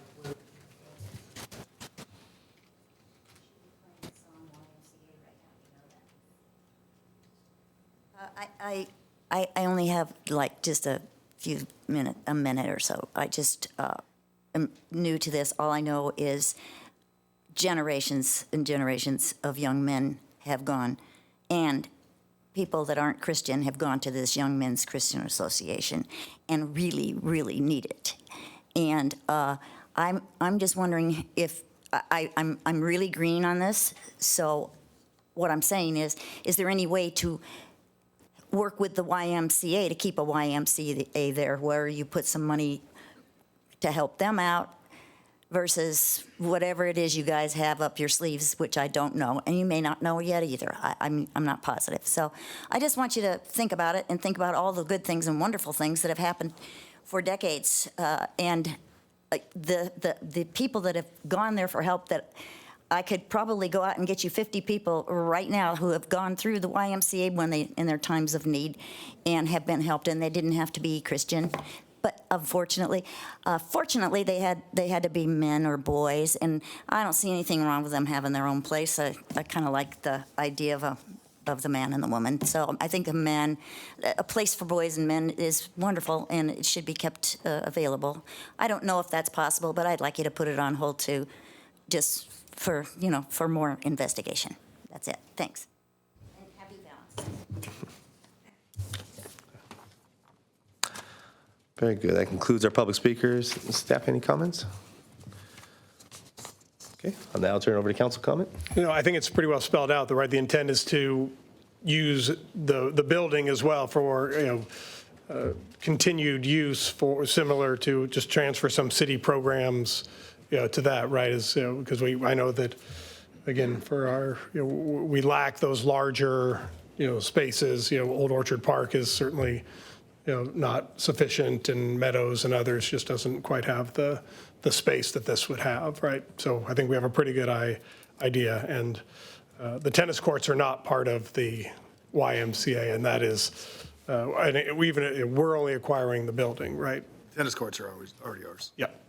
I only have like just a minute or so. I just am new to this. All I know is generations and generations of young men have gone, and people that aren't Christian have gone to this Young Men's Christian Association and really, really need it. And I'm just wondering if I'm really green on this. So what I'm saying is there any way to work with the YMCA to keep a YMCA there where you put some money to help them out versus whatever it is you guys have up your sleeves, which I don't know, and you may not know yet either. I'm not positive. So I just want you to think about it and think about all the good things and wonderful things that have happened for decades, and the people that have gone there for help. That I could probably go out and get you 50 people right now who have gone through the YMCA when they in their times of need and have been helped, and they didn't have to be Christian. But unfortunately, fortunately, they had to be men or boys, and I don't see anything wrong with them having their own place. I kind of like the idea of the man and the woman. So I think a place for boys and men is wonderful, and it should be kept available. I don't know if that's possible, but I'd like you to put it on hold too, just for more investigation. That's it. Thanks. And happy Valentine's. Very good. That concludes our public speakers. Staff, any comments? Okay, I'll now turn it over to council comment. I think it's pretty well spelled out. The intent is to use the building as well for continued use, for similar to just transfer some city programs to that, right? Because I know that, again, for our we lack those larger spaces. Old Orchard Park is certainly not sufficient, and Meadows and others just doesn't quite have the space that this would have, right? So I think we have a pretty good idea, and the tennis courts are not part of the YMCA, and that is, we're only acquiring the building, right? Tennis courts are already ours. Yep.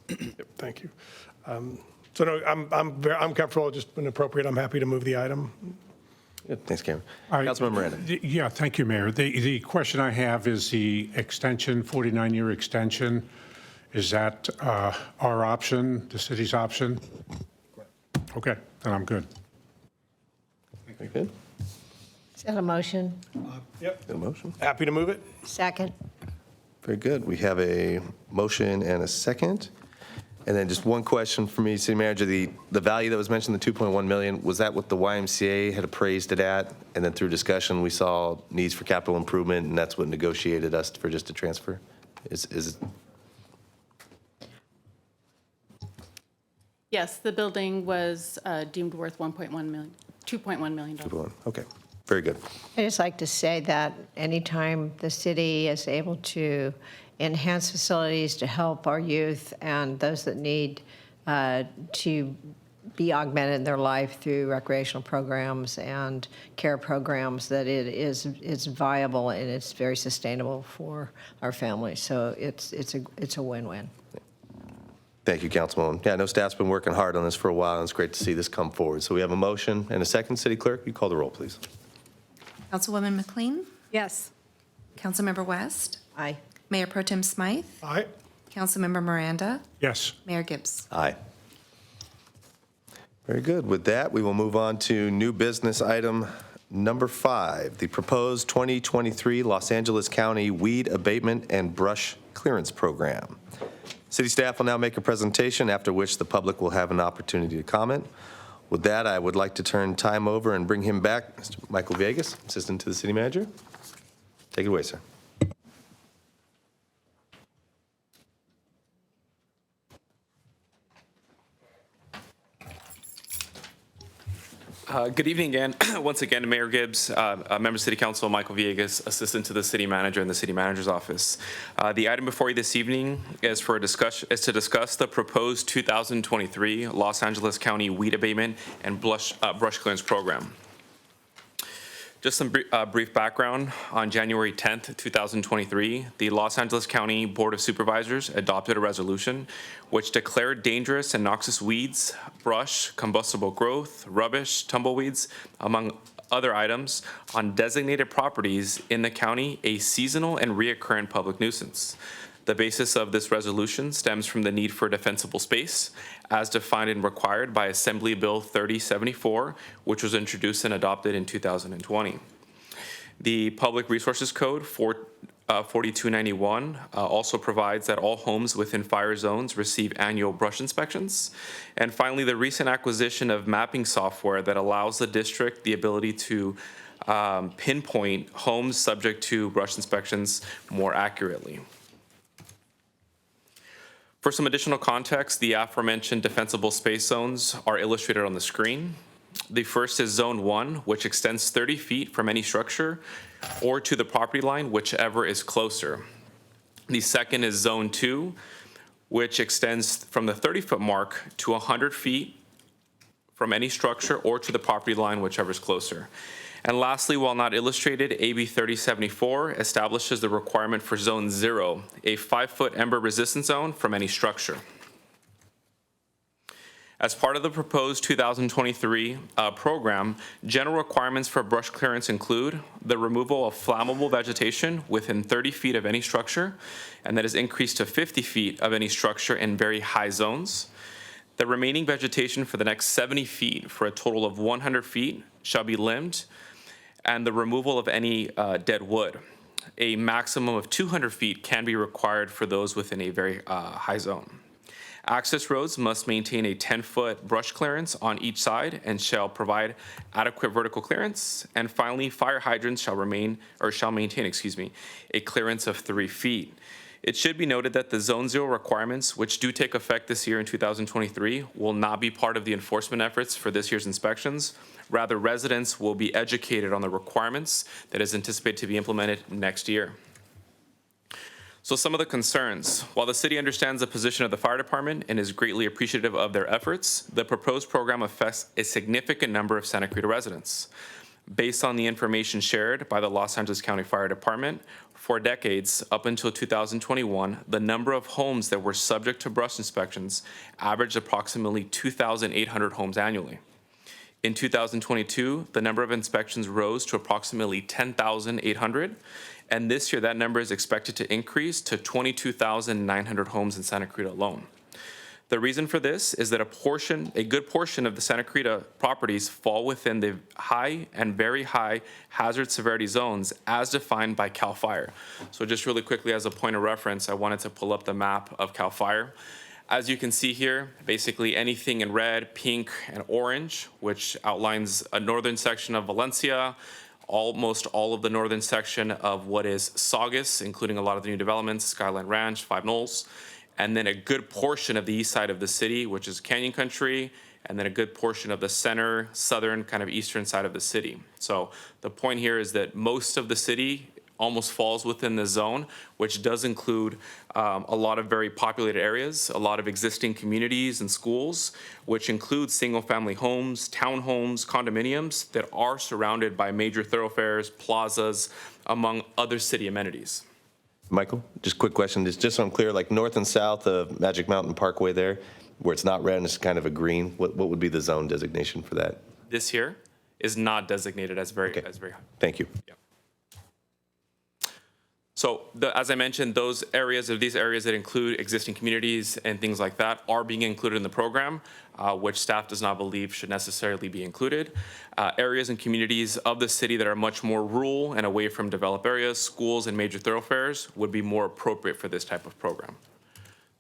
Yep, thank you. So no, I'm comfortable. Just when appropriate, I'm happy to move the item. Good. Thanks, Cameron. All right. Councilman Miranda. Yeah, thank you, Mayor. The question I have is the extension, 49-year extension. Is that our option, the city's option? Okay, then I'm good. Very good. Is that a motion? Yep. Good motion. Happy to move it. Second. Very good. We have a motion and a second. And then just one question for me, City Manager, the value that was mentioned, the $2.1 million, was that what the YMCA had appraised it at? And then through discussion, we saw needs for capital improvement, and that's what negotiated us for just a transfer? Is it? Yes, the building was deemed worth $2.1 million. 2.1, okay. Very good. I'd just like to say that anytime the city is able to enhance facilities to help our youth and those that need to be augmented in their life through recreational programs and care programs, that it's viable and it's very sustainable for our families. So it's a win-win. Thank you, Councilwoman. Yeah, I know staff's been working hard on this for a while, and it's great to see this come forward. So we have a motion and a second. City Clerk, you call the roll, please. Councilwoman McLean? Yes. Councilmember West? Aye. Mayor Pro Tem Smythe? Aye. Councilmember Miranda? Yes. Mayor Gibbs? Aye. Very good. With that, we will move on to new business item number 5, the proposed 2023 Los Angeles County Weed Abatement and Brush Clearance Program. City staff will now make a presentation, after which the public will have an opportunity to comment. With that, I would like to turn time over and bring him back, Mr. Michael Villegas, Assistant to the City Manager. Take it away, sir. Good evening again. Once again, Mayor Gibbs, Member of City Council, Michael Villegas, Assistant to the City Manager in the City Manager's Office. The item before you this evening is to discuss the proposed 2023 Los Angeles County Weed Abatement and Brush Clearance Program. Just some brief background. On January 10th, 2023, the Los Angeles County Board of Supervisors adopted a resolution which declared dangerous and noxious weeds, brush, combustible growth, rubbish, tumbleweeds, among other items, on designated properties in the county a seasonal and reoccurring public nuisance. The basis of this resolution stems from the need for defensible space as defined and required by Assembly Bill 3074, which was introduced and adopted in 2020. The Public Resources Code 4291 also provides that all homes within fire zones receive annual brush inspections. And finally, the recent acquisition of mapping software that allows the district the ability to pinpoint homes subject to brush inspections more accurately. For some additional context, the aforementioned defensible space zones are illustrated on the screen. The first is Zone 1, which extends 30 feet from any structure or to the property line, whichever is closer. The second is Zone 2, which extends from the 30-foot mark to 100 feet from any structure or to the property line, whichever is closer. And lastly, while not illustrated, AB 3074 establishes the requirement for Zone 0, a 5-foot ember resistance zone from any structure. As part of the proposed 2023 program, general requirements for brush clearance include the removal of flammable vegetation within 30 feet of any structure, and that is increased to 50 feet of any structure in very high zones. The remaining vegetation for the next 70 feet for a total of 100 feet shall be limbed, and the removal of any dead wood. A maximum of 200 feet can be required for those within a very high zone. Access roads must maintain a 10-foot brush clearance on each side and shall provide adequate vertical clearance. And finally, fire hydrants shall maintain, a clearance of 3 feet. It should be noted that the Zone 0 requirements, which do take effect this year in 2023, will not be part of the enforcement efforts for this year's inspections. Rather, residents will be educated on the requirements that is anticipated to be implemented next year. So some of the concerns. While the city understands the position of the fire department and is greatly appreciative of their efforts, the proposed program affects a significant number of Santa Clarita residents. Based on the information shared by the Los Angeles County Fire Department, for decades, up until 2021, the number of homes that were subject to brush inspections averaged approximately 2,800 homes annually. In 2022, the number of inspections rose to approximately 10,800, and this year that number is expected to increase to 22,900 homes in Santa Clarita alone. The reason for this is that a good portion of the Santa Clarita properties fall within the high and very high hazard severity zones as defined by CAL FIRE. So just really quickly as a point of reference, I wanted to pull up the map of CAL FIRE. As you can see here, basically anything in red, pink, and orange, which outlines a northern section of Valencia, almost all of the northern section of what is Saugus, including a lot of the new developments, Skyline Ranch, Five Knolls, and then a good portion of the east side of the city, which is Canyon Country, and then a good portion of the center, southern, kind of eastern side of the city. So the point here is that most of the city almost falls within the zone, which does include a lot of very populated areas, a lot of existing communities and schools, which include single-family homes, townhomes, condominiums that are surrounded by major thoroughfares, plazas, among other city amenities. Michael, just a quick question. Just so I'm clear, like north and south of Magic Mountain Parkway there, where it's not red and it's kind of a green, what would be the zone designation for that? This here is not designated as very high. Thank you. Yeah. So as I mentioned, these areas that include existing communities and things like that are being included in the program, which staff does not believe should necessarily be included. Areas and communities of the city that are much more rural and away from developed areas, schools, and major thoroughfares would be more appropriate for this type of program.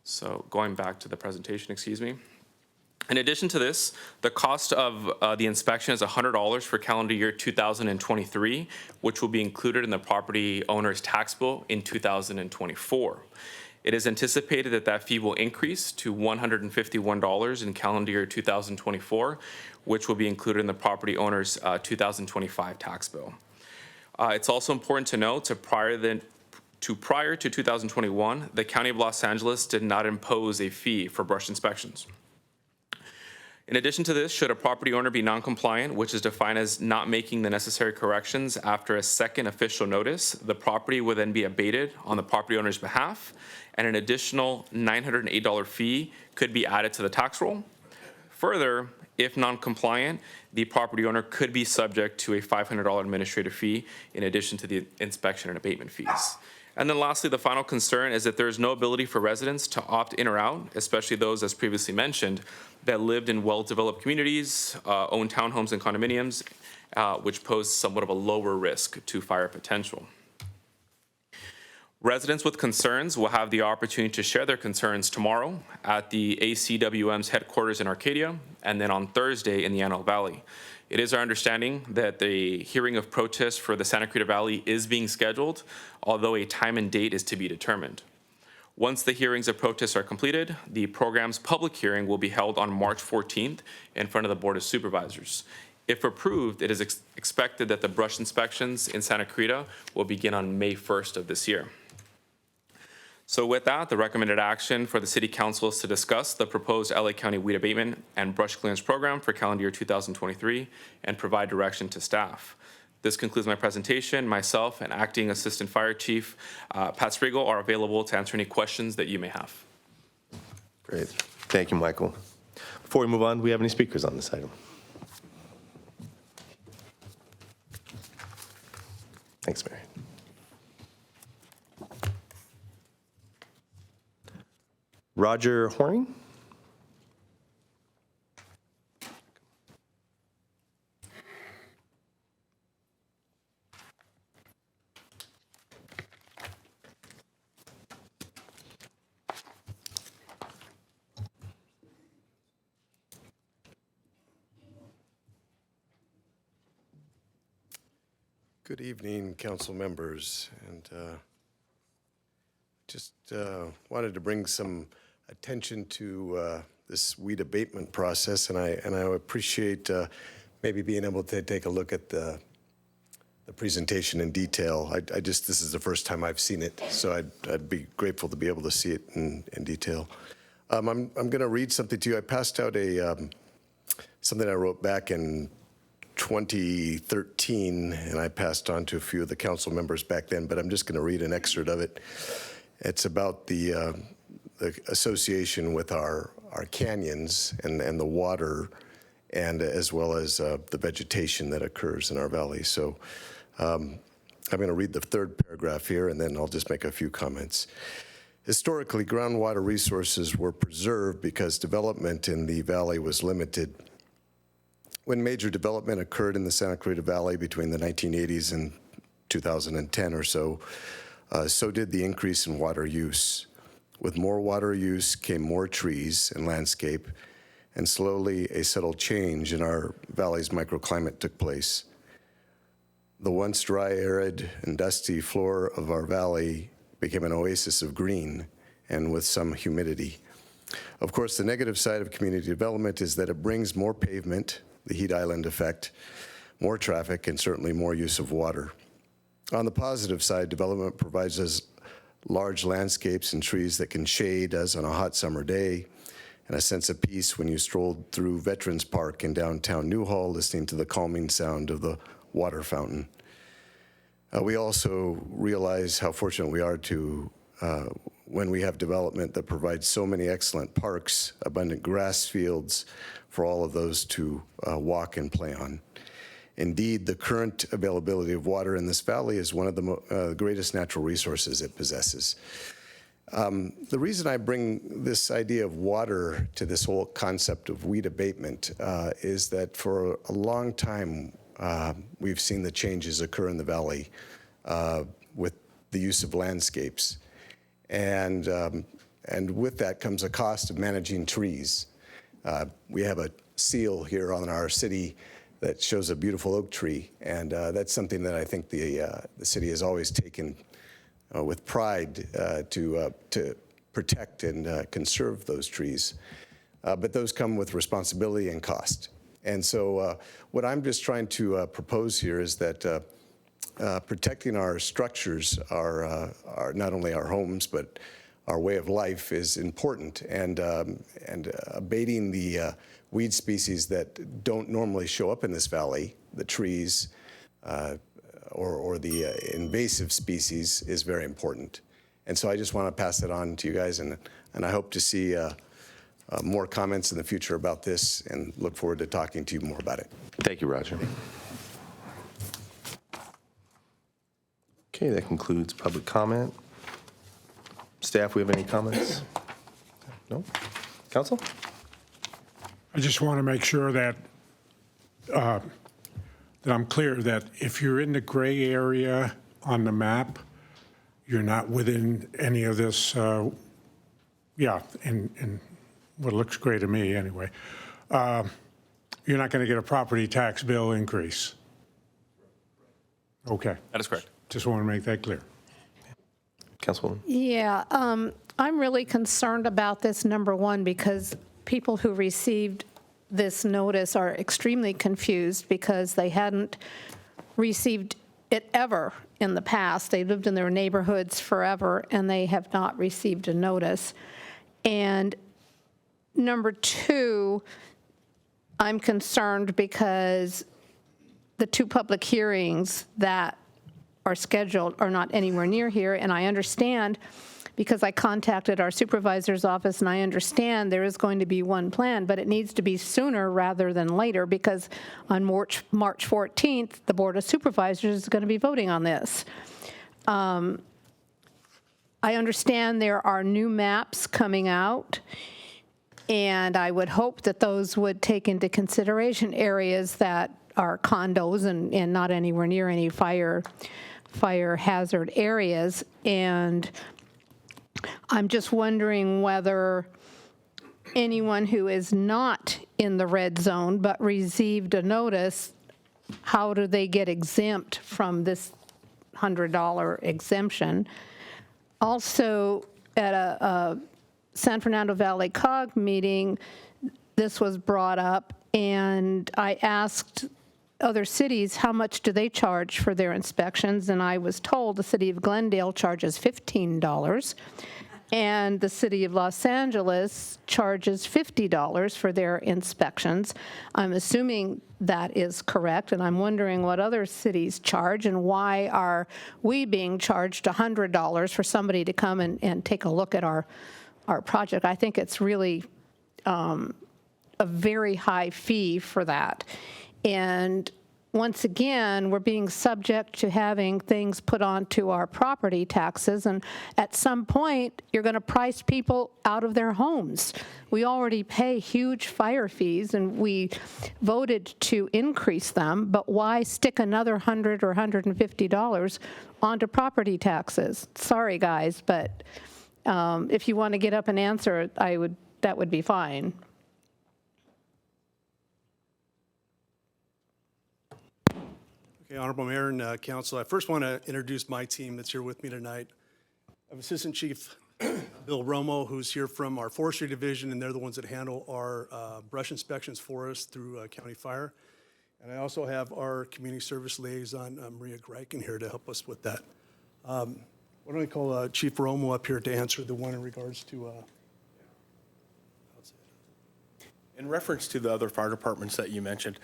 So going back to the presentation, excuse me. In addition to this, the cost of the inspection is $100 for calendar year 2023, which will be included in the property owner's tax bill in 2024. It is anticipated that that fee will increase to $151 in calendar year 2024, which will be included in the property owner's 2025 tax bill. It's also important to note prior to 2021, the County of Los Angeles did not impose a fee for brush inspections. In addition to this, should a property owner be non-compliant, which is defined as not making the necessary corrections after a second official notice, the property would then be abated on the property owner's behalf, and an additional $908 fee could be added to the tax roll. Further, if non-compliant, the property owner could be subject to a $500 administrative fee in addition to the inspection and abatement fees. And then lastly, the final concern is that there is no ability for residents to opt in or out, especially those, as previously mentioned, that lived in well-developed communities, own townhomes and condominiums, which pose somewhat of a lower risk to fire potential. Residents with concerns will have the opportunity to share their concerns tomorrow at the ACWM's headquarters in Arcadia, and then on Thursday in the Antelope Valley. It is our understanding that the hearing of protests for the Santa Clarita Valley is being scheduled, although a time and date is to be determined. Once the hearings of protests are completed, the program's public hearing will be held on March 14th in front of the Board of Supervisors. If approved, it is expected that the brush inspections in Santa Clarita will begin on May 1st of this year. So with that, the recommended action for the City Council is to discuss the proposed LA County Weed Abatement and Brush Clearance Program for calendar year 2023 and provide direction to staff. This concludes my presentation. Myself and Acting Assistant Fire Chief Pat Spriegel are available to answer any questions that you may have. Great. Thank you, Michael. Before we move on, do we have any speakers on this item? Thanks, Mary. Roger Horning? Good evening, council members, and just wanted to bring some attention to this weed abatement process, and I appreciate maybe being able to take a look at the presentation in detail. This is the first time I've seen it, so I'd be grateful to be able to see it in detail. I'm going to read something to you. I passed out something I wrote back in 2013, and I passed on to a few of the council members back then, but I'm just going to read an excerpt of it. It's about the association with our canyons and the water, and as well as the vegetation that occurs in our valley. So I'm going to read the third paragraph here, and then I'll just make a few comments. Historically, groundwater resources were preserved because development in the valley was limited. When major development occurred in the Santa Clarita Valley between the 1980s and 2010 or so, so did the increase in water use. With more water use came more trees and landscape, and slowly a subtle change in our valley's microclimate took place. The once dry, arid, and dusty floor of our valley became an oasis of green and with some humidity. Of course, the negative side of community development is that it brings more pavement, the heat island effect, more traffic, and certainly more use of water. On the positive side, development provides us large landscapes and trees that can shade us on a hot summer day, and a sense of peace when you strolled through Veterans Park in downtown Newhall, listening to the calming sound of the water fountain. We also realize how fortunate we are to when we have development that provides so many excellent parks, abundant grass fields for all of those to walk and play on. Indeed, the current availability of water in this valley is one of the greatest natural resources it possesses. The reason I bring this idea of water to this whole concept of weed abatement is that for a long time, we've seen the changes occur in the valley with the use of landscapes. And with that comes a cost of managing trees. We have a seal here on our city that shows a beautiful oak tree, and that's something that I think the city has always taken with pride to protect and conserve those trees. But those come with responsibility and cost. And so what I'm just trying to propose here is that protecting our structures, our not only our homes, but our way of life is important, and abating the weed species that don't normally show up in this valley, the trees or the invasive species, is very important. And so I just want to pass that on to you guys, and I hope to see more comments in the future about this, and look forward to talking to you more about it. Thank you, Roger. Okay, that concludes public comment. Staff, we have any comments? No? Council? I just want to make sure that that I'm clear that if you're in the gray area on the map, you're not within any of this, yeah, in what looks gray to me anyway. You're not going to get a property tax bill increase. Okay. That is correct. Just want to make that clear. Councilwoman? Yeah, I'm really concerned about this, number one, because people who received this notice are extremely confused because they hadn't received it ever in the past. They lived in their neighborhoods forever, and they have not received a notice. And number two, I'm concerned because the 2 public hearings that are scheduled are not anywhere near here, and I understand because I contacted our supervisor's office, and I understand there is going to be one plan, but it needs to be sooner rather than later because on March 14th, the Board of Supervisors is going to be voting on this. I understand there are new maps coming out, and I would hope that those would take into consideration areas that are condos and not anywhere near any fire hazard areas. And I'm just wondering whether anyone who is not in the red zone but received a notice, how do they get exempt from this $100 exemption? Also, at a San Fernando Valley COG meeting, this was brought up, and I asked other cities, how much do they charge for their inspections? And I was told the city of Glendale charges $15, and the city of Los Angeles charges $50 for their inspections. I'm assuming that is correct, and I'm wondering what other cities charge, and why are we being charged $100 for somebody to come and take a look at our project? I think it's really a very high fee for that. And once again, we're being subject to having things put onto our property taxes, and at some point, you're going to price people out of their homes. We already pay huge fire fees, and we voted to increase them, but why stick another $100 or $150 onto property taxes? Sorry, guys, but if you want to get up and answer, that would be fine. Okay, Honorable Mayor and Council, I first want to introduce my team that's here with me tonight. I have Assistant Chief Bill Romo, who's here from our Forestry Division, and they're the ones that handle our brush inspections for us through County Fire. And I also have our Community Service Liaison, Maria Greichen, here to help us with that. Why don't I call Chief Romo up here to answer the one in regards to in reference to the other fire departments that you mentioned,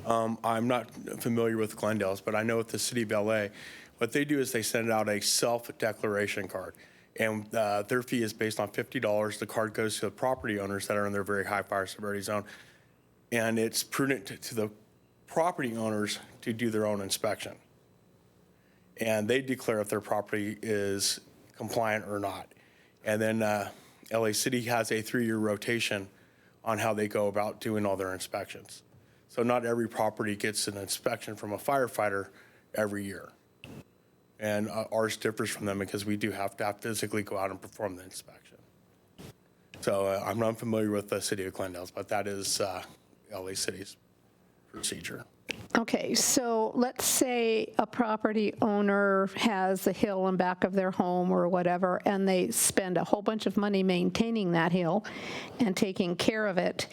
I'm not familiar with Glendale's, but I know with the city of LA, what they do is they send out a self-declaration card. And their fee is based on $50. The card goes to the property owners that are in their very high fire severity zone. And it's prudent to the property owners to do their own inspection. And they declare if their property is compliant or not. And then LA City has a 3-year rotation on how they go about doing all their inspections. So not every property gets an inspection from a firefighter every year. And ours differs from them because we do have to physically go out and perform the inspection. So I'm not familiar with the city of Glendale, but that is LA City's procedure. Okay, so let's say a property owner has a hill in back of their home or whatever, and they spend a whole bunch of money maintaining that hill and taking care of it,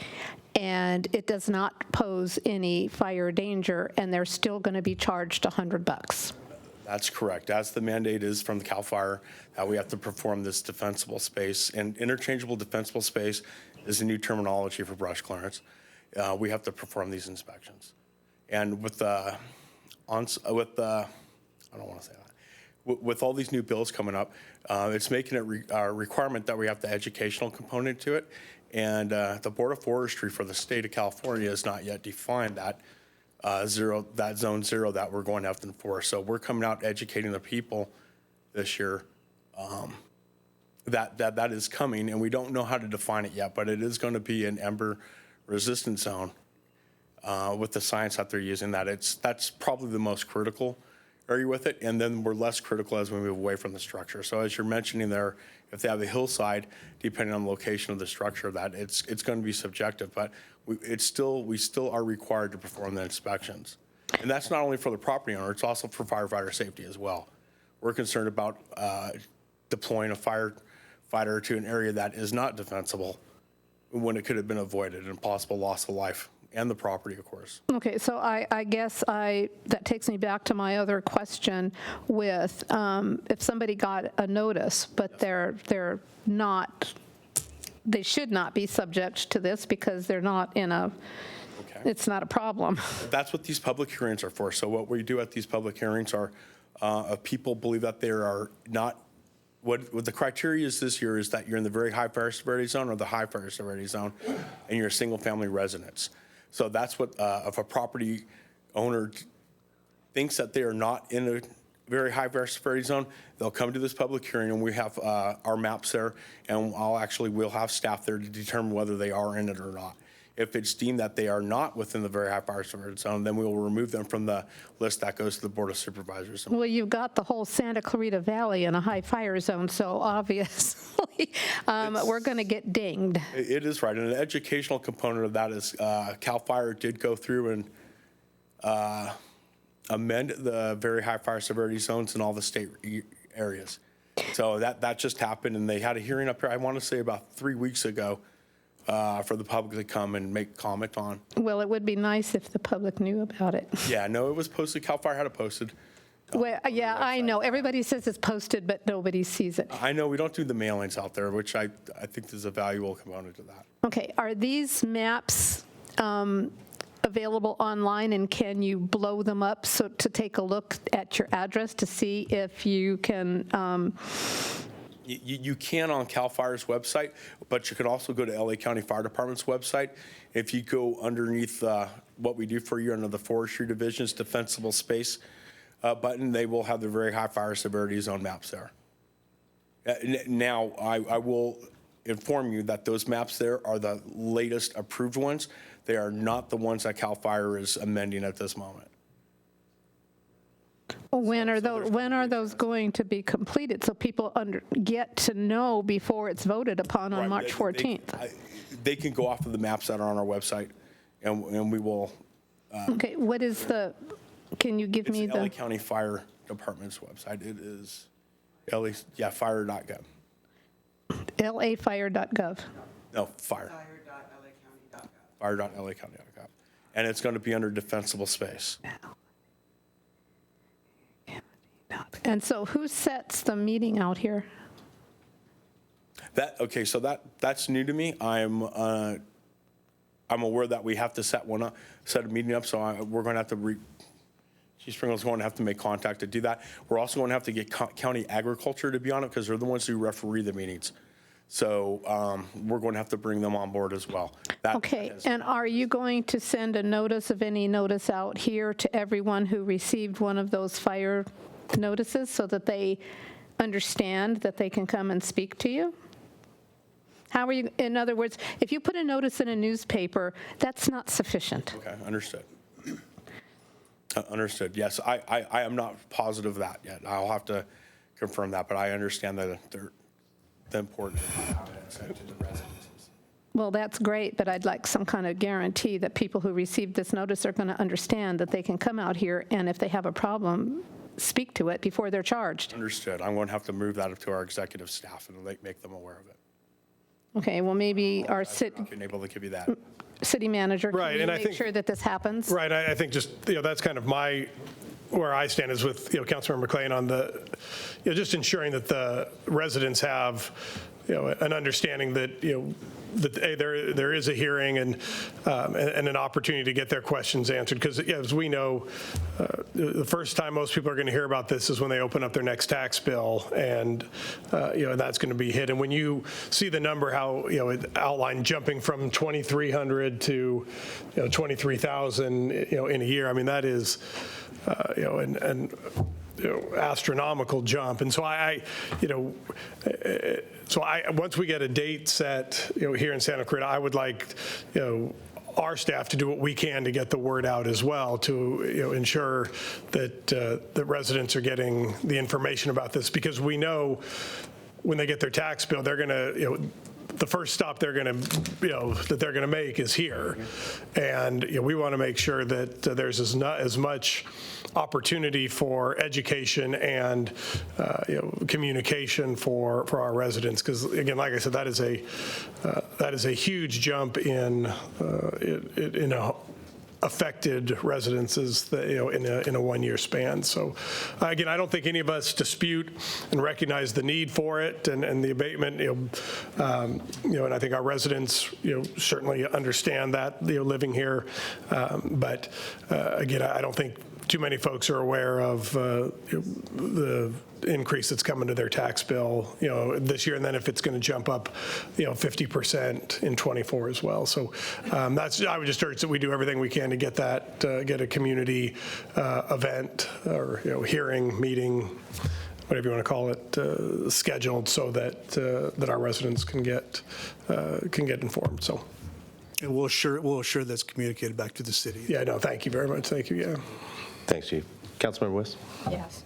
and it does not pose any fire danger, and they're still going to be charged $100. That's correct. As the mandate is from the CAL FIRE, we have to perform this defensible space. And interchangeable defensible space is a new terminology for brush clearance. We have to perform these inspections. And with I don't want to say that. With all these new bills coming up, it's making it a requirement that we have the educational component to it. And the Board of Forestry for the state of California has not yet defined that zone zero that we're going to have to enforce. So we're coming out educating the people this year that is coming, and we don't know how to define it yet, but it is going to be an ember-resistant zone with the science that they're using. That's probably the most critical area with it, and then we're less critical as we move away from the structure. So as you're mentioning there, if they have a hillside, depending on the location of the structure, that it's going to be subjective, but we still are required to perform the inspections. And that's not only for the property owner, it's also for firefighter safety as well. We're concerned about deploying a firefighter to an area that is not defensible when it could have been avoided, and possible loss of life and the property, of course. Okay, so I guess that takes me back to my other question with if somebody got a notice, but they're not, they should not be subject to this because they're not in a, it's not a problem. That's what these public hearings are for. So what we do at these public hearings are, if people believe that they are not, what the criteria is this year is that you're in the very high fire severity zone or the high fire severity zone, and you're a single family residence. So that's what, if a property owner thinks that they are not in a very high fire severity zone, they'll come to this public hearing, and we have our maps there, and we'll have staff there to determine whether they are in it or not. If it's deemed that they are not within the very high fire severity zone, then we will remove them from the list that goes to the Board of Supervisors. Well, you've got the whole Santa Clarita Valley in a high fire zone, so obviously we're going to get dinged. It is right, and an educational component of that is CAL FIRE did go through and amend the very high fire severity zones in all the state areas. So that just happened, and they had a hearing up here, I want to say about 3 weeks ago, for the public to come and make comment on. Well, it would be nice if the public knew about it. Yeah, no, it was posted. CAL FIRE had it posted. Well, yeah, I know. Everybody says it's posted, but nobody sees it. I know we don't do the mailings out there, which I think is a valuable component to that. Okay, are these maps available online, and can you blow them up so to take a look at your address to see if you can? You can on CAL FIRE's website, but you can also go to LA County Fire Department's website. If you go underneath what we do for you under the Forestry Division's Defensible Space button, they will have the very high fire severity zone maps there. Now, I will inform you that those maps there are the latest approved ones. They are not the ones that CAL FIRE is amending at this moment. When are those going to be completed so people get to know before it's voted upon on March 14th? They can go off of the maps that are on our website, and we will. Okay, what is can you give me the? LA County Fire Department's website. It is fire.gov. lafire.gov. No, fire. Fire.lacounty.gov. And it's going to be under defensible space. And so who sets the meeting out here? So that's new to me. I'm aware that we have to set a meeting up, so we're going to have to Chief Springle's going to have to make contact to do that. We're also going to have to get county agriculture to be on it because they're the ones who referee the meetings. So we're going to have to bring them on board as well. Okay, and are you going to send a notice of any notice out here to everyone who received one of those fire notices so that they understand that they can come and speak to you? How are you, in other words, if you put a notice in a newspaper, that's not sufficient. Okay, understood. Understood, yes. I am not positive of that yet. I'll have to confirm that, but I understand that they're important to have it sent to the residences. Well, that's great, but I'd like some kind of guarantee that people who received this notice are going to understand that they can come out here and if they have a problem, speak to it before they're charged. Understood. I'm going to have to move that up to our executive staff and make them aware of it. Okay, well, maybe our I've been able to give you that. city manager Right, can and I make think- sure that this happens? Right, I think just, that's kind of where I stand is with, Councilmember McLean on the, just ensuring that the residents have, an understanding that, that there is a hearing and an opportunity to get their questions answered. Because as we know, the first time most people are going to hear about this is when they open up their next tax bill, and that's going to be hit. And when you see the number, how it outlined jumping from 2,300 to 23,000 in a year, I mean that is and astronomical jump. And so once we get a date set, here in Santa Clarita, I would like, our staff to do what we can to get the word out as well to ensure that that residents are getting the information about this, because we know when they get their tax bill, they're going to, the first stop they're going to, that they're going to make is here. And we want to make sure that there's as much opportunity for education and communication for our residents, because again, like I said, that is a huge jump in affected residences that, in a one-year span. So again, I don't think any of us dispute and recognize the need for it and the abatement, and I think our residents, certainly understand that, living here. But again, I don't think too many folks are aware of the increase that's coming to their tax bill, this year, and then if it's going to jump up, 50% in '24 as well. So I would just urge that we do everything we can to get that, get a community event or hearing, meeting, whatever you want to call it, scheduled so that that our residents can get informed. So. And we'll assure that's communicated back to the city. Yeah, no, thank you very much. Thank you. Yeah. Thanks, Chief. Councilmember West? Yes.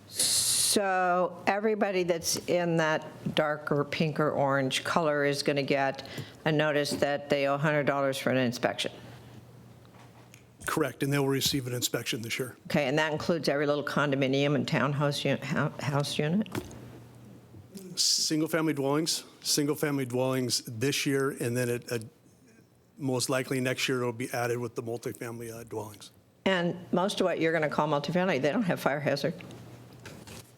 So everybody that's in that darker pink or orange color is going to get a notice that they owe $100 for an inspection. Correct, and they will receive an inspection this year. Okay, and that includes every little condominium and townhouse house unit? Single-family dwellings this year, and then most likely next year it'll be added with the multifamily dwellings. And most of what you're going to call multifamily, they don't have fire hazard.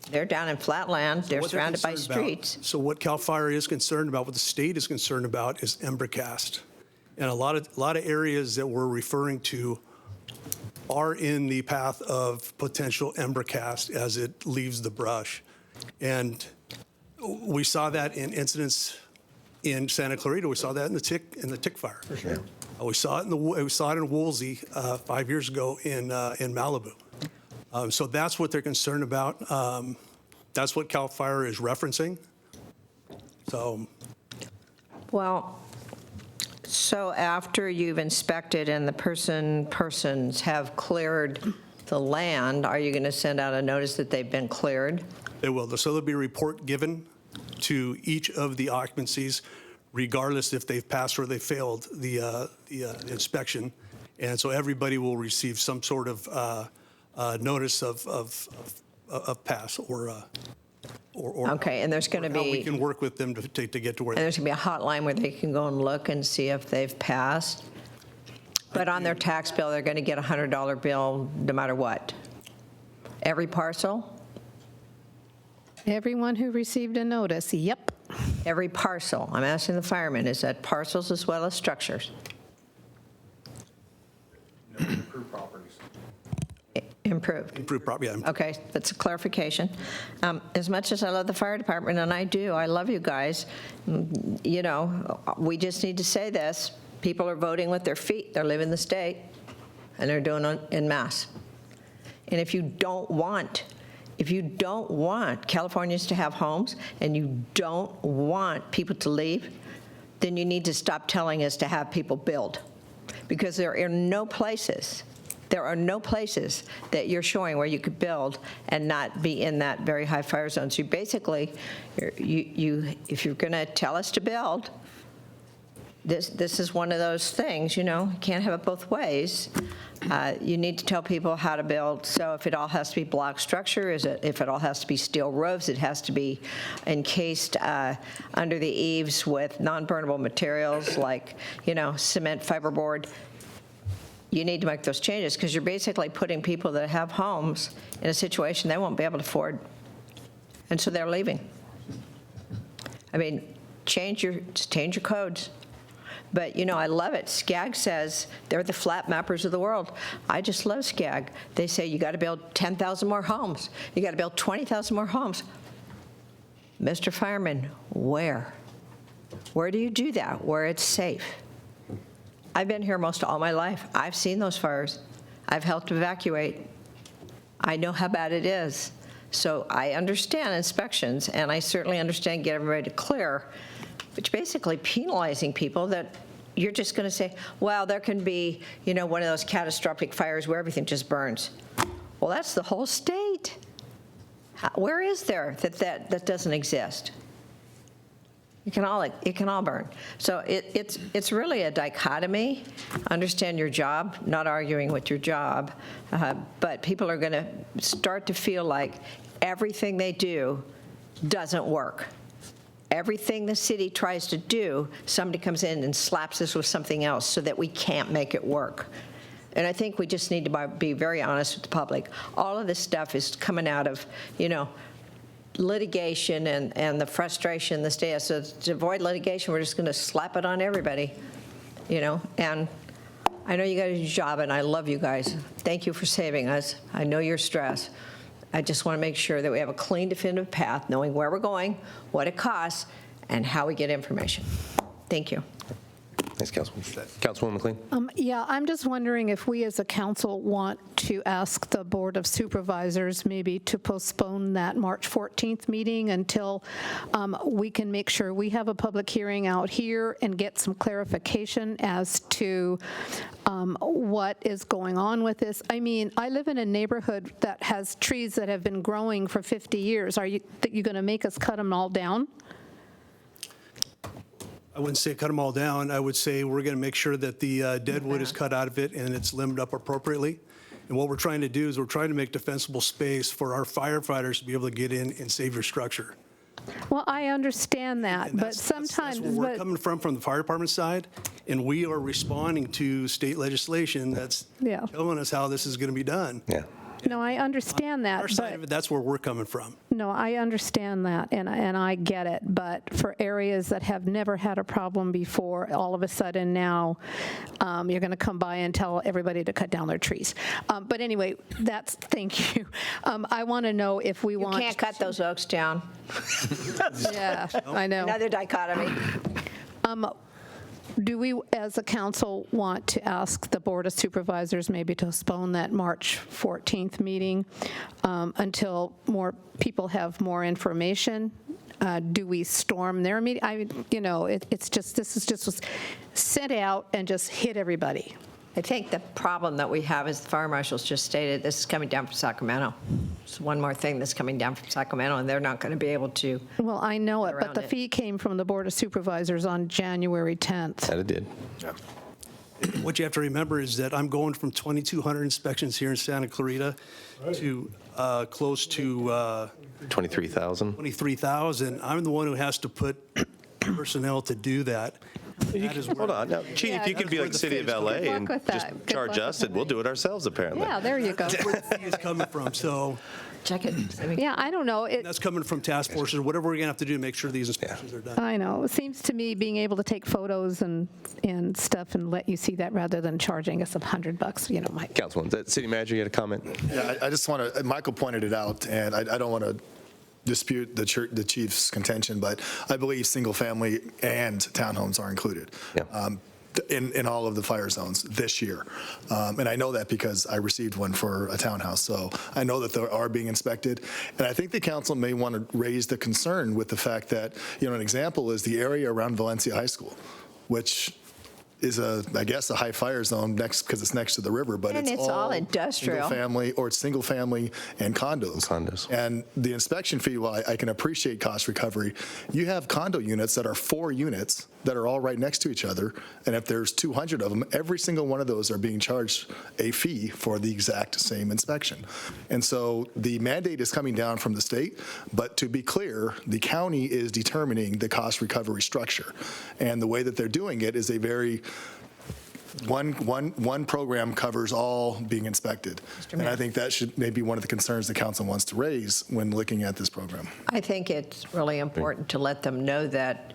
They're down in flat land, they're surrounded by streets. So what CAL FIRE is concerned about, what the state is concerned about, is embercast. And a lot of areas that we're referring to are in the path of potential embercast as it leaves the brush. And we saw that in incidents in Santa Clarita. We saw that in the tick fire. For sure. We saw it in Woolsey 5 years ago in Malibu. So that's what they're concerned about. That's what CAL FIRE is referencing. So. Well, so after you've inspected and the persons have cleared the land, are you going to send out a notice that they've been cleared? They will. So there'll be a report given to each of the occupancies, regardless if they've passed or they failed the inspection. And so everybody will receive some sort of notice of pass or okay, and there's going to be. How we can work with them to get to where. And there's going to be a hotline where they can go and look and see if they've passed. But on their tax bill, they're going to get a $100 bill no matter what. Every parcel? Everyone who received a notice, yep. Every parcel. I'm asking the firemen, is that parcels as well as structures? Improved properties. Improved. Improved property, yeah. Okay, that's a clarification. As much as I love the fire department, and I do, I love you guys, we just need to say this. People are voting with their feet. They're leaving the state, and they're doing it en masse. And if you don't want Californians to have homes, and you don't want people to leave, then you need to stop telling us to have people build. Because there are no places that you're showing where you could build and not be in that very high fire zone. So basically, if you're going to tell us to build, this is one of those things, you can't have it both ways. You need to tell people how to build. So if it all has to be block structure, if it all has to be steel roofs, it has to be encased under the eaves with non-burnable materials like, cement, fiberboard. You need to make those changes because you're basically putting people that have homes in a situation they won't be able to afford. And so they're leaving. I mean, change your codes. But, I love it. SCAG says they're the flat mappers of the world. I just love SCAG. They say you got to build 10,000 more homes. You got to build 20,000 more homes. Mr. Fireman, where? Where do you do that? Where it's safe? I've been here most all my life. I've seen those fires. I've helped evacuate. I know how bad it is. So I understand inspections, and I certainly understand get everybody to clear, but you're basically penalizing people that you're just going to say, well, there can be, one of those catastrophic fires where everything just burns. Well, that's the whole state. Where is there that doesn't exist? It can all burn. So it's really a dichotomy. Understand your job, not arguing with your job, but people are going to start to feel like everything they do doesn't work. Everything the city tries to do, somebody comes in and slaps us with something else so that we can't make it work. And I think we just need to be very honest with the public. All of this stuff is coming out of, litigation and the frustration in the state. So to avoid litigation, we're just going to slap it on everybody, And I know you got a job, and I love you guys. Thank you for saving us. I know you're stressed. I just want to make sure that we have a clean, definitive path, knowing where we're going, what it costs, and how we get information. Thank you. Thanks, Councilwoman. Councilwoman McLean. Yeah, I'm just wondering if we as a council want to ask the Board of Supervisors maybe to postpone that March 14th meeting until we can make sure we have a public hearing out here and get some clarification as to what is going on with this. I mean, I live in a neighborhood that has trees that have been growing for 50 years. Are you going to make us cut them all down? I wouldn't say cut them all down. I would say we're going to make sure that the dead wood is cut out of it and it's limbed up appropriately. And what we're trying to do is we're trying to make defensible space for our firefighters to be able to get in and save your structure. Well, I understand that, but sometimes... That's where we're coming from the fire department side, and we are responding to state legislation that's telling us how this is going to be done. Yeah. No, I understand that. Our side of it, that's where we're coming from. No, I understand that, and I get it. But for areas that have never had a problem before, all of a sudden now you're going to come by and tell everybody to cut down their trees. But anyway, thank you. I want to know if we want... You can't cut those oaks down. Yeah, I know. Another dichotomy. Do we, as a council, want to ask the Board of Supervisors maybe to postpone that March 14th meeting until more people have more information? Do we storm their meeting? I mean, this is just sent out and just hit everybody. I think the problem that we have is the fire marshals just stated this is coming down from Sacramento. It's one more thing that's coming down from Sacramento, and they're not going to be able to. Well, I know it, but the fee came from the Board of Supervisors on January 10th. That it did. Yeah. What you have to remember is that I'm going from 2,200 inspections here in Santa Clarita to close to 23,000. 23,000. I'm the one who has to put personnel to do that. Hold on. Now, Chief, you can be like City of LA and just charge us, and we'll do it ourselves, apparently. Yeah, there you go. That's where the fee is coming from, so. Check it. Yeah, I don't know. That's coming from task forces, whatever we're going to have to do to make sure these inspections are done. I know. It seems to me being able to take photos and stuff and let you see that rather than charging us $100, Mike. Councilwoman, City Manager, you had a comment? Yeah, I just want to, Michael pointed it out, and I don't want to dispute the chief's contention, but I believe single-family and townhomes are included. Yeah. In all of the fire zones this year. And I know that because I received one for a townhouse. So I know that they are being inspected. And I think the council may want to raise the concern with the fact that, an example is the area around Valencia High School, which is I guess a high fire zone because it's next to the river, but and it's all industrial. Single family and condos. And the inspection fee, while I can appreciate cost recovery, you have condo units that are 4 units that are all right next to each other. And if there's 200 of them, every single one of those are being charged a fee for the exact same inspection. And so the mandate is coming down from the state, but to be clear, the county is determining the cost recovery structure. And the way that they're doing it is a very one program covers all being inspected. And I think that should maybe one of the concerns the council wants to raise when looking at this program. I think it's really important to let them know that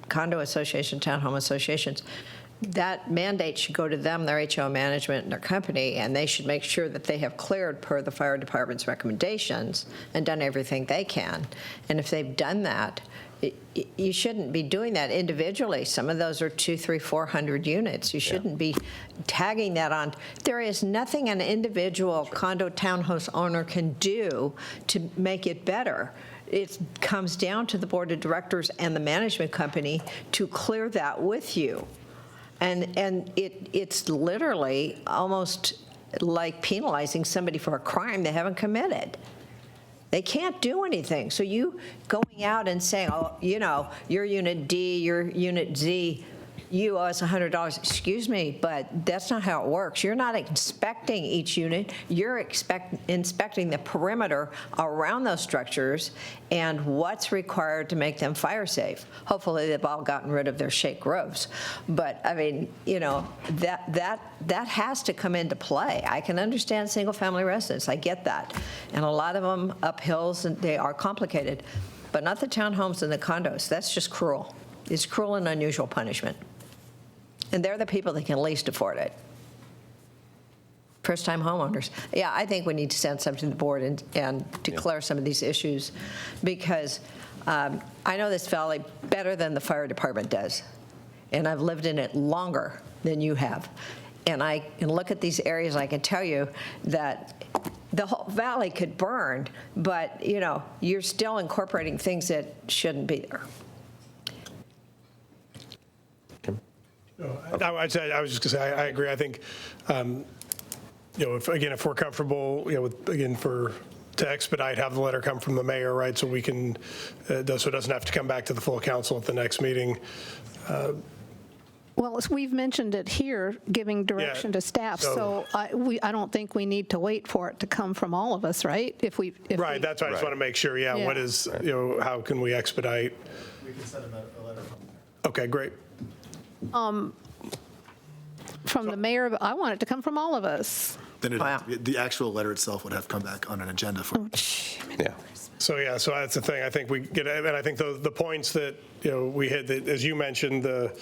condo association, townhome associations, that mandate should go to them, their HO management, and their company, and they should make sure that they have cleared per the fire department's recommendations and done everything they can. And if they've done that, you shouldn't be doing that individually. Some of those are 200, 300, 400 units. You shouldn't be tagging that on. There is nothing an individual condo townhouse owner can do to make it better. It comes down to the board of directors and the management company to clear that with you. And it's literally almost like penalizing somebody for a crime they haven't committed. They can't do anything. So you going out and saying, oh, you know, your unit D, your unit Z, you owe us $100. Excuse me, but that's not how it works. You're not inspecting each unit. You're inspecting the perimeter around those structures and what's required to make them fire safe. Hopefully, they've all gotten rid of their shake roofs. But I mean, you know, that has to come into play. I can understand single-family residents. I get that, and a lot of them up hills, and they are complicated, but not the townhomes and the condos. That's just cruel. It's cruel and unusual punishment. And they're the people that can least afford it. First-time homeowners. Yeah, I think we need to send something to the board and declare some of these issues, because I know this valley better than the fire department does, and I've lived in it longer than you have. And I can look at these areas, I can tell you that the whole valley could burn, but, you know, you're still incorporating things that shouldn't be there. I was just going to say, I agree. I think, you know, if we're comfortable, you know, to expedite, have the letter come from the mayor, right, so we can, so it doesn't have to come back to the full council at the next meeting. Well, as we've mentioned it here, giving direction to staff, so I don't think we need to wait for it to come from all of us, right? That's why I just want to make sure, what is, you know, how can we expedite? We can send them a letter from Okay, great. From the mayor, but I want it to come from all of us. Then the actual letter itself would have to come back on an agenda for. So that's the thing. I think we get, and I think the points that, you know, we hit, that, as you mentioned, the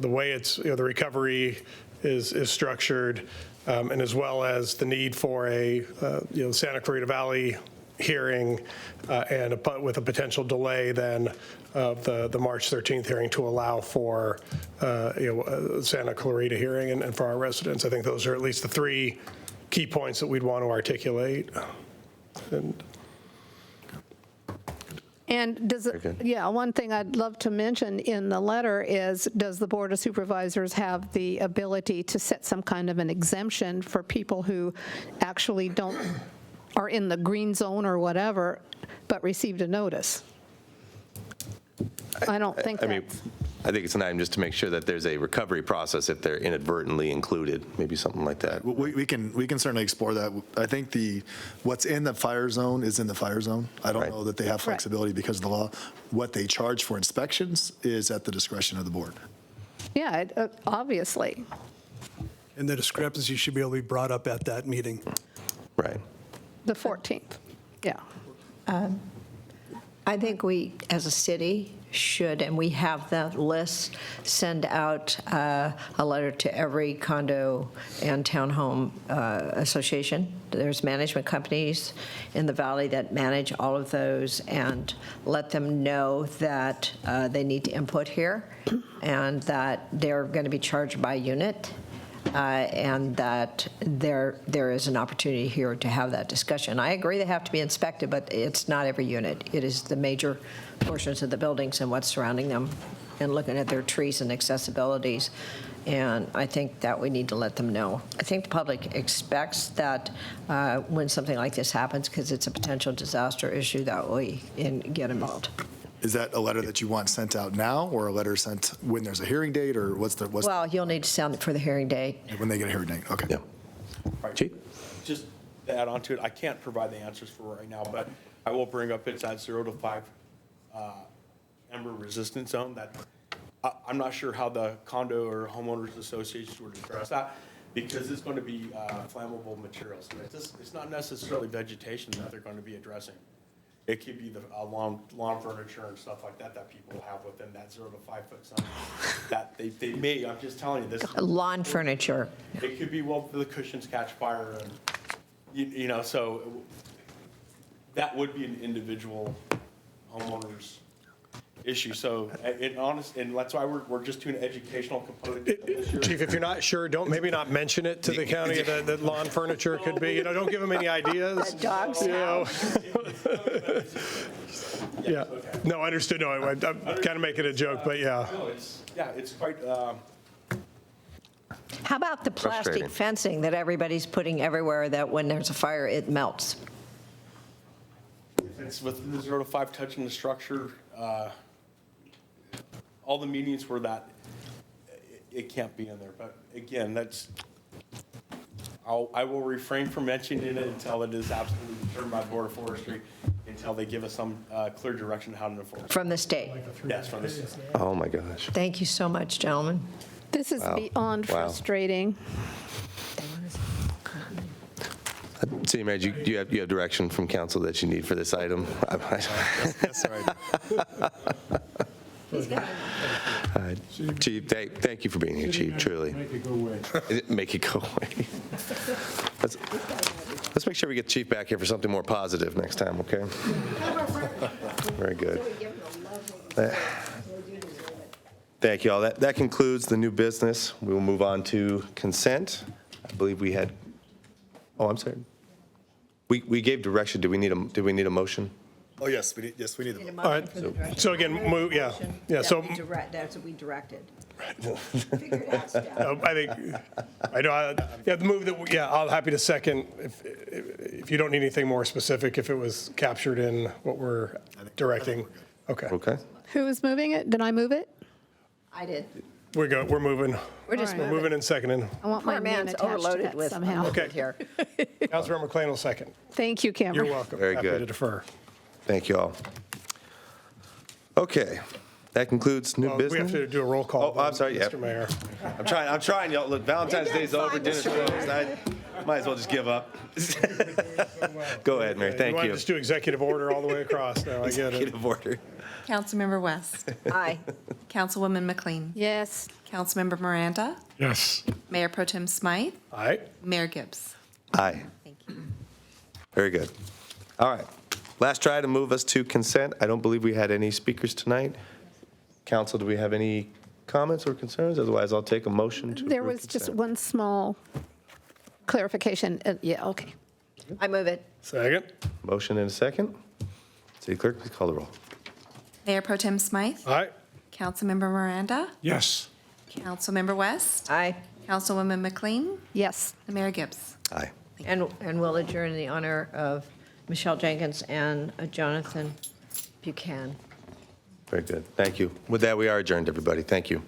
way it's, you know, the recovery is structured, and as well as the need for a you know, Santa Clarita Valley hearing, and with a potential delay then of the March 13th hearing to allow for you know, Santa Clarita hearing and for our residents. I think those are at least the three key points that we'd want to articulate. And does it, one thing I'd love to mention in the letter is, does the Board of Supervisors have the ability to set some kind of an exemption for people who actually are in the green zone or whatever, but received a notice? I don't think I mean, I think it's an item just to make sure that there's a recovery process if they're inadvertently included, maybe something like that. We can certainly explore that. I think what's in the fire zone is in the fire zone. I don't know that they have flexibility because of the law. What they charge for inspections is at the discretion of the board. Yeah, obviously. And the discrepancy should be able to be brought up at that meeting. Right. The 14th, yeah. I think we, as a city, should, and we have the list, send out a letter to every condo and townhome association. There's management companies in the valley that manage all of those, and let them know that they need to input here and that they're going to be charged by unit. And that there is an opportunity here to have that discussion. I agree they have to be inspected, but it's not every unit. It is the major portions of the buildings and what's surrounding them, and looking at their trees and accessibilities. And I think that we need to let them know. I think the public expects that when something like this happens, because it's a potential disaster issue, that we get involved. Is that a letter that you want sent out now, or a letter sent when there's a hearing date, or Well, you'll need to send it for the hearing date. When they get a hearing date, okay. Yeah. Chief? Just to add on to it, I can't provide the answers for right now, but I will bring up it's at 0 to 5 ember resistant zone. That I'm not sure how the condo or homeowners associations would address that, because it's going to be flammable materials. It's not necessarily vegetation that they're going to be addressing. It could be the lawn furniture and stuff like that people have within that 0 to 5 foot zone. That they may, I'm just telling you this. Lawn furniture. It could be, well, the cushions catch fire, and you know, so that would be an individual homeowner's issue. So, and that's why we're just doing an educational component this year. Chief, if you're not sure, maybe not mention it to the county that lawn furniture could be. Don't give them any ideas. Dog's house. Yeah. No, understood. No, I'm kind of making a joke, but yeah. No, it's quite. How about the plastic Frustrating. fencing that everybody's putting everywhere that when there's a fire, it melts? It's with the 0 to 5 touching the structure. All the meetings were that it can't be in there. But again, I will refrain from mentioning it until it is absolutely determined by the Board of Forestry, until they give us some clear direction on how to enforce it. From the state? Yes, from the state. Oh, my gosh. Thank you so much, gentlemen. This is beyond frustrating. City Manager, you have direction from council that you need for this item? That's right. Chief, thank you for being here, Chief, truly. Make it go away. Make it go away. Let's make sure we get Chief back here for something more positive next time, okay? Very good. Thank you all. That concludes the new business. We will move on to consent. I believe we had, oh, I'm sorry. We gave direction. Did we need a motion? Oh, yes, we need the All right. So again, move, yeah. So That's what we directed. I think, I know, the move that, I'm happy to second if you don't need anything more specific, if it was captured in what we're directing. Okay. Okay. Who is moving it? Did I move it? I did. We're moving. We're just All right. Moving and seconding. I want my Poor name man's attached to overloaded that with somehow. Okay. here. Councilmember McLean will second. Thank you, Cameron. You're welcome. Very Happy good. to defer. Thank you all. Okay, that concludes new We business. have to do a roll call. Oh, I'm sorry, yeah. Mr. Mayor. I'm trying, y'all. Look, Valentine's Day's over, dinner's closed. I might as well just give up. Go ahead, Mary, You thank want you. to just do executive order all the way across now, I get it. Executive order. Councilmember West. Aye. Councilwoman McLean. Yes. Councilmember Miranda. Yes. Mayor Pro Tem Smythe. All right. Mayor Gibbs. Aye. Thank you. Very good. All right, last try to move us to consent. I don't believe we had any speakers tonight. Council, do we have any comments or concerns? Otherwise, I'll take a motion to There approve was just consent. one small clarification. Yeah, okay. I move it. Second. Motion and a second. City Clerk, please call the roll. Mayor Pro Tem Smythe. All right. Councilmember Miranda. Yes. Councilmember West. Aye. Councilwoman McLean. Yes. And Mayor Gibbs. Aye. And we'll adjourn in the honor of Michelle Jenkins and Jonathan Buchanan. Very good. Thank you. With that, we are adjourned, everybody. Thank you.